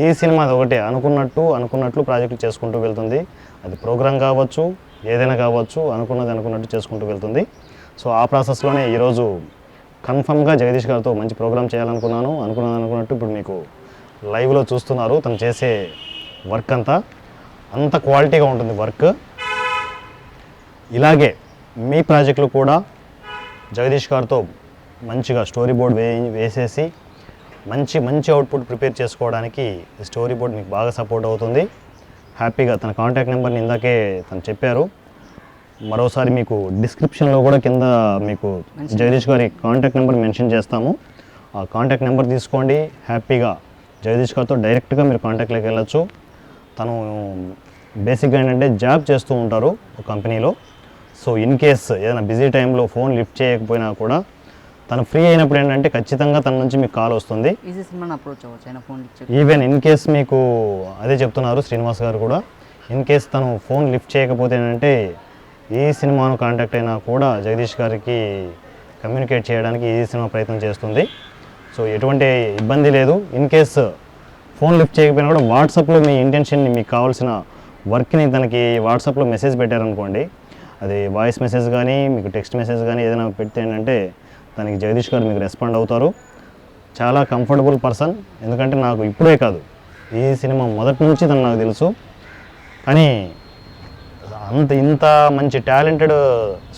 ఈ సినిమా ఒకటి అనుకున్నట్లు ప్రాజెక్టులు చేసుకుంటూ వెళ్తుంది. అది ప్రోగ్రామ్ కావచ్చు, ఏదైనా కావచ్చు, అనుకున్నట్టు చేసుకుంటూ వెళ్తుంది. సో ఆ ప్రాసెస్లోనే ఈరోజు కన్ఫర్మ్గా జగదీష్ గారితో మంచి ప్రోగ్రామ్ అనుకున్నట్టు ఇప్పుడు మీకు లైవ్లో చూస్తున్నారు. తను చేసే వర్క్ అంత క్వాలిటీగా ఉంటుంది వర్క్. ఇలాగే మీ ప్రాజెక్టులు కూడా జగదీష్ గారితో మంచిగా స్టోరీ బోర్డ్ వేసేసి మంచి అవుట్పుట్ ప్రిపేర్ చేసుకోవడానికి స్టోరీ బోర్డ్ మీకు బాగా సపోర్ట్ అవుతుంది. హ్యాపీగా తన కాంటాక్ట్ నెంబర్ని ఇందాకే తను చెప్పారు, మరోసారి మీకు డిస్క్రిప్షన్లో కూడా కింద మీకు జగదీష్ గారి కాంటాక్ట్ నెంబర్ మెన్షన్ చేస్తాము. ఆ కాంటాక్ట్ నెంబర్ తీసుకోండి, హ్యాపీగా జగదీష్ గారితో డైరెక్ట్గా మీరు కాంటాక్ట్లోకి వెళ్ళచ్చు. తను బేసిక్గా ఏంటంటే జాబ్ చేస్తూ ఉంటారు ఒక కంపెనీలో. సో ఇన్ కేస్ ఏదైనా బిజీ టైంలో ఫోన్ లిఫ్ట్ చేయకపోయినా కూడా తను ఫ్రీ అయినప్పుడు ఏంటంటే ఖచ్చితంగా తన నుంచి మీకు కాల్ వస్తుంది. ఈవెన్ ఇన్ కేస్ మీకు అదే చెప్తున్నారు శ్రీనివాస్ గారు కూడా, ఇన్ కేస్ తను ఫోన్ లిఫ్ట్ చేయకపోతే ఏంటంటే ఈ సినిమాను కాంటాక్ట్ అయినా కూడా జగదీష్ గారికి కమ్యూనికేట్ చేయడానికి ఈ సినిమా ప్రయత్నం చేస్తుంది. సో ఎటువంటి ఇబ్బంది లేదు. ఇన్ కేస్ ఫోన్ లిఫ్ట్ చేయకపోయినా కూడా వాట్సాప్లో మీ ఇంటెన్షన్ని, మీకు కావాల్సిన వర్క్ని తనకి వాట్సాప్లో మెసేజ్ పెట్టారనుకోండి, అది వాయిస్ మెసేజ్ కానీ మీకు టెక్స్ట్ మెసేజ్ కానీ ఏదైనా పెడితే ఏంటంటే దానికి జగదీష్ గారు మీకు రెస్పాండ్ అవుతారు. చాలా కంఫర్టబుల్ పర్సన్. ఎందుకంటే నాకు ఇప్పుడే కాదు, ఈ సినిమా మొదటి నుంచి తను నాకు తెలుసు. కానీ ఇంత మంచి టాలెంటెడ్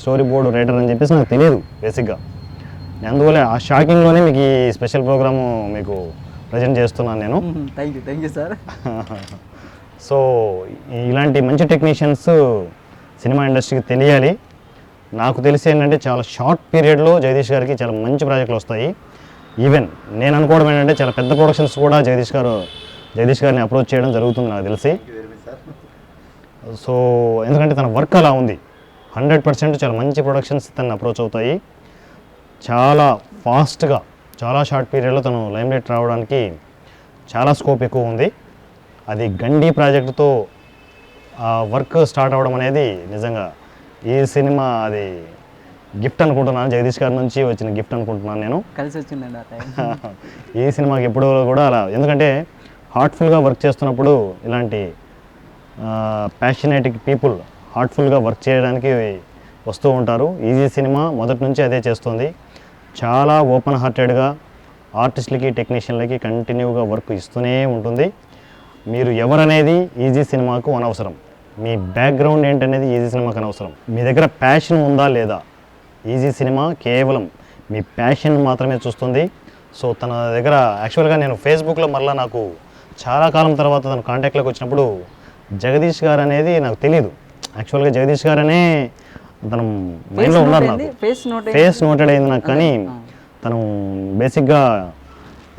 స్టోరీ బోర్డ్ రైటర్ అని చెప్పేసి నాకు తెలియదు బేసిక్గా. అందువల్ల ఆ షాకింగ్లోనే మీకు ఈ స్పెషల్ ప్రోగ్రాము మీకు ప్రజెంట్ చేస్తున్నాను నేను. Thank you sir. సో ఇలాంటి మంచి టెక్నీషియన్స్ సినిమా ఇండస్ట్రీకి తెలియాలి. నాకు తెలిసి ఏంటంటే చాలా షార్ట్ పీరియడ్లో జగదీష్ గారికి చాలా మంచి ప్రాజెక్టులు వస్తాయి. ఈవెన్ నేను అనుకోవడం ఏంటంటే చాలా పెద్ద ప్రొడక్షన్స్ కూడా జగదీష్ గారిని అప్రోచ్ చేయడం జరుగుతుంది నాకు తెలిసి. సో ఎందుకంటే తన వర్క్ అలా ఉంది. 100% చాలా మంచి ప్రొడక్షన్స్ తను అప్రోచ్ అవుతాయి. చాలా ఫాస్ట్గా చాలా షార్ట్ పీరియడ్లో తను లైమ్లైట్ రావడానికి చాలా స్కోప్ ఎక్కువ ఉంది. అది గండి ప్రాజెక్టుతో వర్క్ స్టార్ట్ అవ్వడం అనేది నిజంగా ఈ సినిమా అది గిఫ్ట్ అనుకుంటున్నాను, జగదీష్ గారి నుంచి వచ్చిన గిఫ్ట్ అనుకుంటున్నాను నేను. కలిసి వచ్చిందండి ఈ సినిమాకి ఎప్పుడూ కూడా అలా, ఎందుకంటే హార్ట్ఫుల్గా వర్క్ చేస్తున్నప్పుడు ఇలాంటి ప్యాషనేటిక్ పీపుల్ హార్ట్ఫుల్గా వర్క్ చేయడానికి వస్తూ ఉంటారు. ఈజీ సినిమా మొదటి నుంచి అదే చేస్తుంది. చాలా ఓపెన్ హార్టెడ్గా ఆర్టిస్టులకి టెక్నీషియన్లకి కంటిన్యూగా వర్క్ ఇస్తూనే ఉంటుంది. మీరు ఎవరనేది ఈజీ సినిమాకు అనవసరం, మీ బ్యాక్గ్రౌండ్ ఏంటనేది ఈజీ సినిమాకు అనవసరం. మీ దగ్గర ప్యాషన్ ఉందా లేదా, ఈజీ సినిమా కేవలం మీ ప్యాషన్ మాత్రమే చూస్తుంది. సో తన దగ్గర యాక్చువల్గా నేను ఫేస్బుక్లో మళ్ళీ నాకు చాలా కాలం తర్వాత తన కాంటాక్ట్లోకి వచ్చినప్పుడు జగదీష్ గారు అనేది నాకు తెలియదు. యాక్చువల్గా జగదీష్ గారు అనే తను మైండ్లో ఉన్నారు, నాకు ఫేస్ నోటెడ్ అయింది నాకు. కానీ తను బేసిక్గా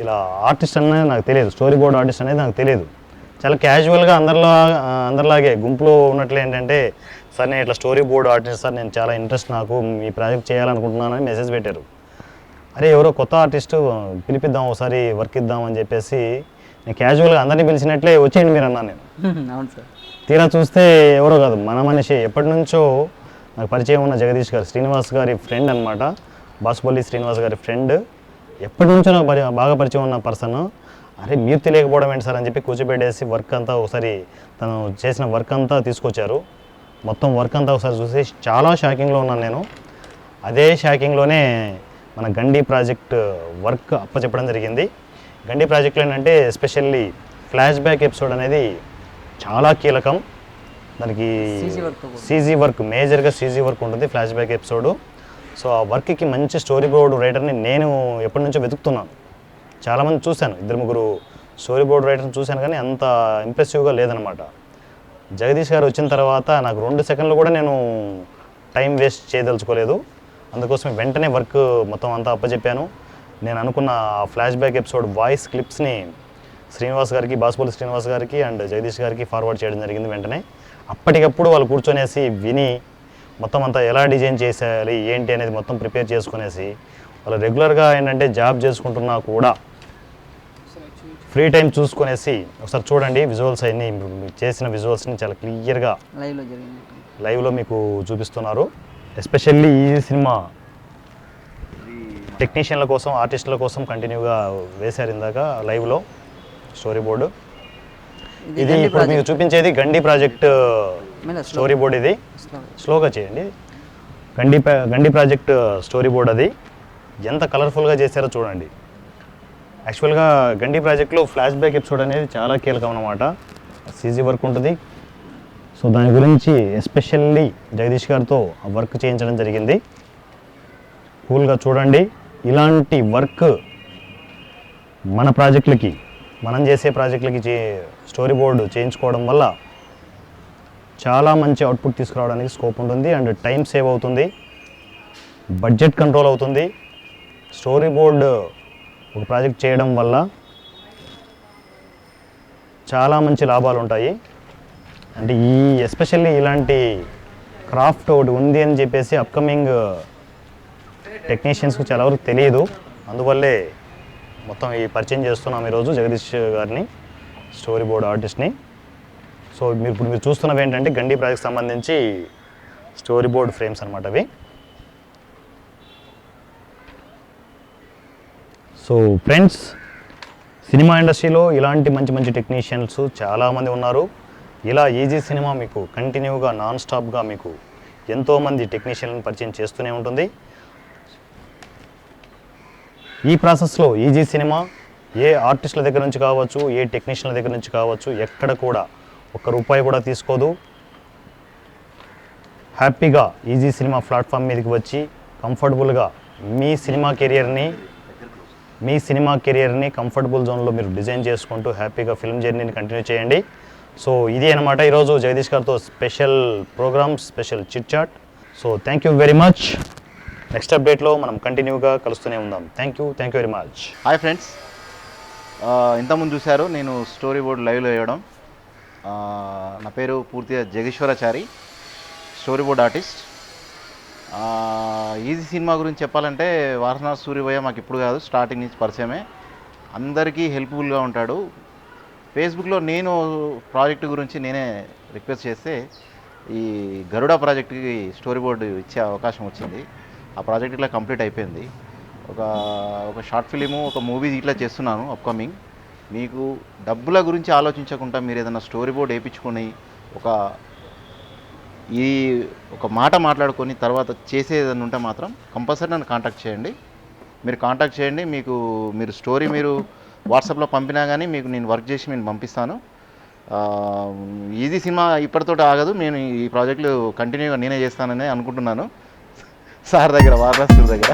ఇలా ఆర్టిస్ట్ అనేది నాకు తెలియదు, స్టోరీ బోర్డ్ ఆర్టిస్ట్ అనేది నాకు తెలియదు. చాలా క్యాజువల్గా అందరిలాగే గుంపులో ఉన్నట్లు ఏంటంటే, సార్ నేను ఇట్లా స్టోరీ బోర్డ్ ఆర్టిస్ట్ సార్, నేను చాలా ఇంట్రెస్ట్, నాకు మీ ప్రాజెక్ట్ చేయాలనుకుంటున్నానని మెసేజ్ పెట్టారు. అరే ఎవరో కొత్త ఆర్టిస్టు పిలిపిద్దాం, ఒకసారి వర్క్ ఇద్దాం అని చెప్పేసి నేను క్యాజువల్గా అందరినీ పిలిచినట్లే వచ్చేయండి మీరు అన్నాను నేను. అవును సార్. తీరా చూస్తే ఎవరో కాదు, మన మనిషి, ఎప్పటి నుంచో నాకు పరిచయం ఉన్న జగదీష్ గారు, శ్రీనివాస్ గారి ఫ్రెండ్ అనమాట, బాసుపల్లి శ్రీనివాస్ గారి ఫ్రెండ్. ఎప్పటి నుంచో నాకు బాగా పరిచయం ఉన్న పర్సన్. అరే మీరు తెలియకపోవడం ఏంటి సార్ అని చెప్పి కూర్చోబెట్టేసి వర్క్ అంతా ఒకసారి తను చేసిన వర్క్ అంతా తీసుకొచ్చారు. మొత్తం వర్క్ అంతా ఒకసారి చూసి చాలా షాకింగ్లో ఉన్నాను నేను. అదే షాకింగ్లోనే మన గండి ప్రాజెక్ట్ వర్క్ అప్పచెప్పడం జరిగింది. గండి ప్రాజెక్ట్లో ఏంటంటే ఎస్పెషల్లీ ఫ్లాష్ బ్యాక్ ఎపిసోడ్ అనేది చాలా కీలకం. దానికి సీజీ వర్క్, మేజర్గా సీజీ వర్క్ ఉంటుంది ఫ్లాష్ బ్యాక్ ఎపిసోడు. సో ఆ వర్క్కి మంచి స్టోరీ బోర్డు రైటర్ని నేను ఎప్పటి నుంచో వెతుకుతున్నాను. చాలామంది చూశాను, 2-3 స్టోరీ బోర్డు రైటర్ని చూశాను, కానీ అంత ఇంప్రెసివ్గా లేదనమాట. జగదీష్ గారు వచ్చిన తర్వాత నాకు 2 సెకండ్లు కూడా నేను టైం వేస్ట్ చేయదలుచుకోలేదు. అందుకోసం వెంటనే వర్క్ మొత్తం అంతా అప్పచెప్పాను. నేను అనుకున్న ఆ ఫ్లాష్ బ్యాక్ ఎపిసోడ్ వాయిస్ క్లిప్స్ని శ్రీనివాస్ గారికి, బాసుపల్లి శ్రీనివాస్ గారికి అండ్ జగదీష్ గారికి ఫార్వర్డ్ చేయడం జరిగింది. వెంటనే అప్పటికప్పుడు వాళ్ళు కూర్చొనేసి విని మొత్తం అంతా ఎలా డిజైన్ చేసేయాలి ఏంటి అనేది మొత్తం ప్రిపేర్ చేసుకునేసి, వాళ్ళు రెగ్యులర్గా ఏంటంటే జాబ్ చేసుకుంటున్నా కూడా ఫ్రీ టైం చూసుకునేసి ఒకసారి చూడండి విజువల్స్ అన్నీ. చేసిన విజువల్స్ని చాలా క్లియర్గా లైవ్లో మీకు చూపిస్తున్నారు. ఎస్పెషల్లీ ఈ సినిమా టెక్నీషియన్ల కోసం, ఆర్టిస్టుల కోసం కంటిన్యూగా వేశారు ఇందాక లైవ్లో స్టోరీ బోర్డు. ఇది ఇప్పుడు మీకు చూపించేది గండి ప్రాజెక్ట్ స్టోరీ బోర్డ్. ఇది స్లోగా చేయండి. గండి ప్రాజెక్ట్ స్టోరీ బోర్డ్ అది ఎంత కలర్ఫుల్గా చేశారో చూడండి. యాక్చువల్గా గండి ప్రాజెక్ట్లో ఫ్లాష్ బ్యాక్ ఎపిసోడ్ అనేది చాలా కీలకం అన్నమాట. సీజీ వర్క్ ఉంటుంది. సో దాని గురించి ఎస్పెషల్లీ జగదీష్ గారితో ఆ వర్క్ చేయించడం జరిగింది. కూల్గా చూడండి. ఇలాంటి వర్క్ మన ప్రాజెక్టులకి, మనం చేసే ప్రాజెక్టులకి స్టోరీ బోర్డు చేయించుకోవడం వల్ల చాలా మంచి అవుట్పుట్ తీసుకురావడానికి స్కోప్ ఉంటుంది. అండ్ టైం సేవ్ అవుతుంది, బడ్జెట్ కంట్రోల్ అవుతుంది. స్టోరీ బోర్డు ఒక ప్రాజెక్ట్ చేయడం వల్ల చాలా మంచి లాభాలు ఉంటాయి. అంటే ఎస్పెషల్లీ ఇలాంటి క్రాఫ్ట్ ఒకటి ఉంది అని చెప్పేసి అప్కమింగ్ టెక్నీషియన్స్కి చాలా వరకు తెలియదు. అందువల్లే మొత్తం ఈ పరిచయం చేస్తున్నాం ఈరోజు జగదీష్ గారిని, స్టోరీ బోర్డ్ ఆర్టిస్ట్ని. సో ఇప్పుడు మీరు చూస్తున్నవి ఏంటంటే గండి ప్రాజెక్ట్ సంబంధించి స్టోరీ బోర్డ్ ఫ్రేమ్స్ అనమాట అవి. సో ఫ్రెండ్స్, సినిమా ఇండస్ట్రీలో ఇలాంటి మంచి మంచి టెక్నీషియన్స్ చాలామంది ఉన్నారు. ఇలా ఈజీ సినిమా మీకు కంటిన్యూగా నాన్ స్టాప్గా మీకు ఎంతోమంది టెక్నీషియన్లను పరిచయం చేస్తూనే ఉంటుంది. ఈ ప్రాసెస్లో ఈజీ సినిమా ఏ ఆర్టిస్టుల దగ్గర నుంచి కావచ్చు, ఏ టెక్నీషియన్ల దగ్గర నుంచి కావచ్చు, ఎక్కడ కూడా ₹1 కూడా తీసుకోదు. హ్యాపీగా ఈజీ సినిమా ప్లాట్ఫామ్ మీదకి వచ్చి కంఫర్టబుల్గా మీ సినిమా కెరియర్ని కంఫర్టబుల్ జోన్లో మీరు డిజైన్ చేసుకుంటూ హ్యాపీగా ఫిల్మ్ జర్నీని కంటిన్యూ చేయండి. సో ఇది అనమాట ఈరోజు జగదీష్ గారితో special program, special chit chat. So thank you very much. Next అప్డేట్లో మనం కంటిన్యూగా కలుస్తూనే ఉందాం. Thank you very much. Hi friends, ఇంతకుముందు చూశారు నేను స్టోరీ బోర్డ్ లైవ్లో వేయడం. నా పేరు పూర్తిగా జగేశ్వరాచారి, స్టోరీ బోర్డ్ ఆర్టిస్ట్. ఈజీ సినిమా గురించి చెప్పాలంటే వాసన సూర్యభయ్య మాకు ఇప్పుడు కాదు, స్టార్టింగ్ నుంచి పరిచయమే. అందరికీ హెల్ప్ఫుల్గా ఉంటాడు. ఫేస్బుక్లో నేను ప్రాజెక్టు గురించి నేనే రిక్వెస్ట్ చేస్తే ఈ గరుడ ప్రాజెక్టుకి స్టోరీ బోర్డు ఇచ్చే అవకాశం వచ్చింది. ఆ ప్రాజెక్ట్ ఇట్లా కంప్లీట్ అయిపోయింది. ఒక షార్ట్ ఫిలిము, ఒక మూవీ ఇట్లా చేస్తున్నాను అప్కమింగ్. మీకు డబ్బుల గురించి ఆలోచించకుండా మీరు ఏదైనా స్టోరీ బోర్డ్ వేయించుకొని ఒక మాట మాట్లాడుకొని తర్వాత చేసేదని ఉంటే మాత్రం కంపల్సరీ నన్ను కాంటాక్ట్ చేయండి. మీరు కాంటాక్ట్ చేయండి. మీరు స్టోరీ మీరు వాట్సాప్లో పంపినా కానీ మీకు నేను వర్క్ చేసి నేను పంపిస్తాను. ఈజీ సినిమా ఇప్పటితో ఆగదు. నేను ఈ ప్రాజెక్టులు కంటిన్యూగా నేనే చేస్తానని అనుకుంటున్నాను సార్ దగ్గర, వారణాసి దగ్గర.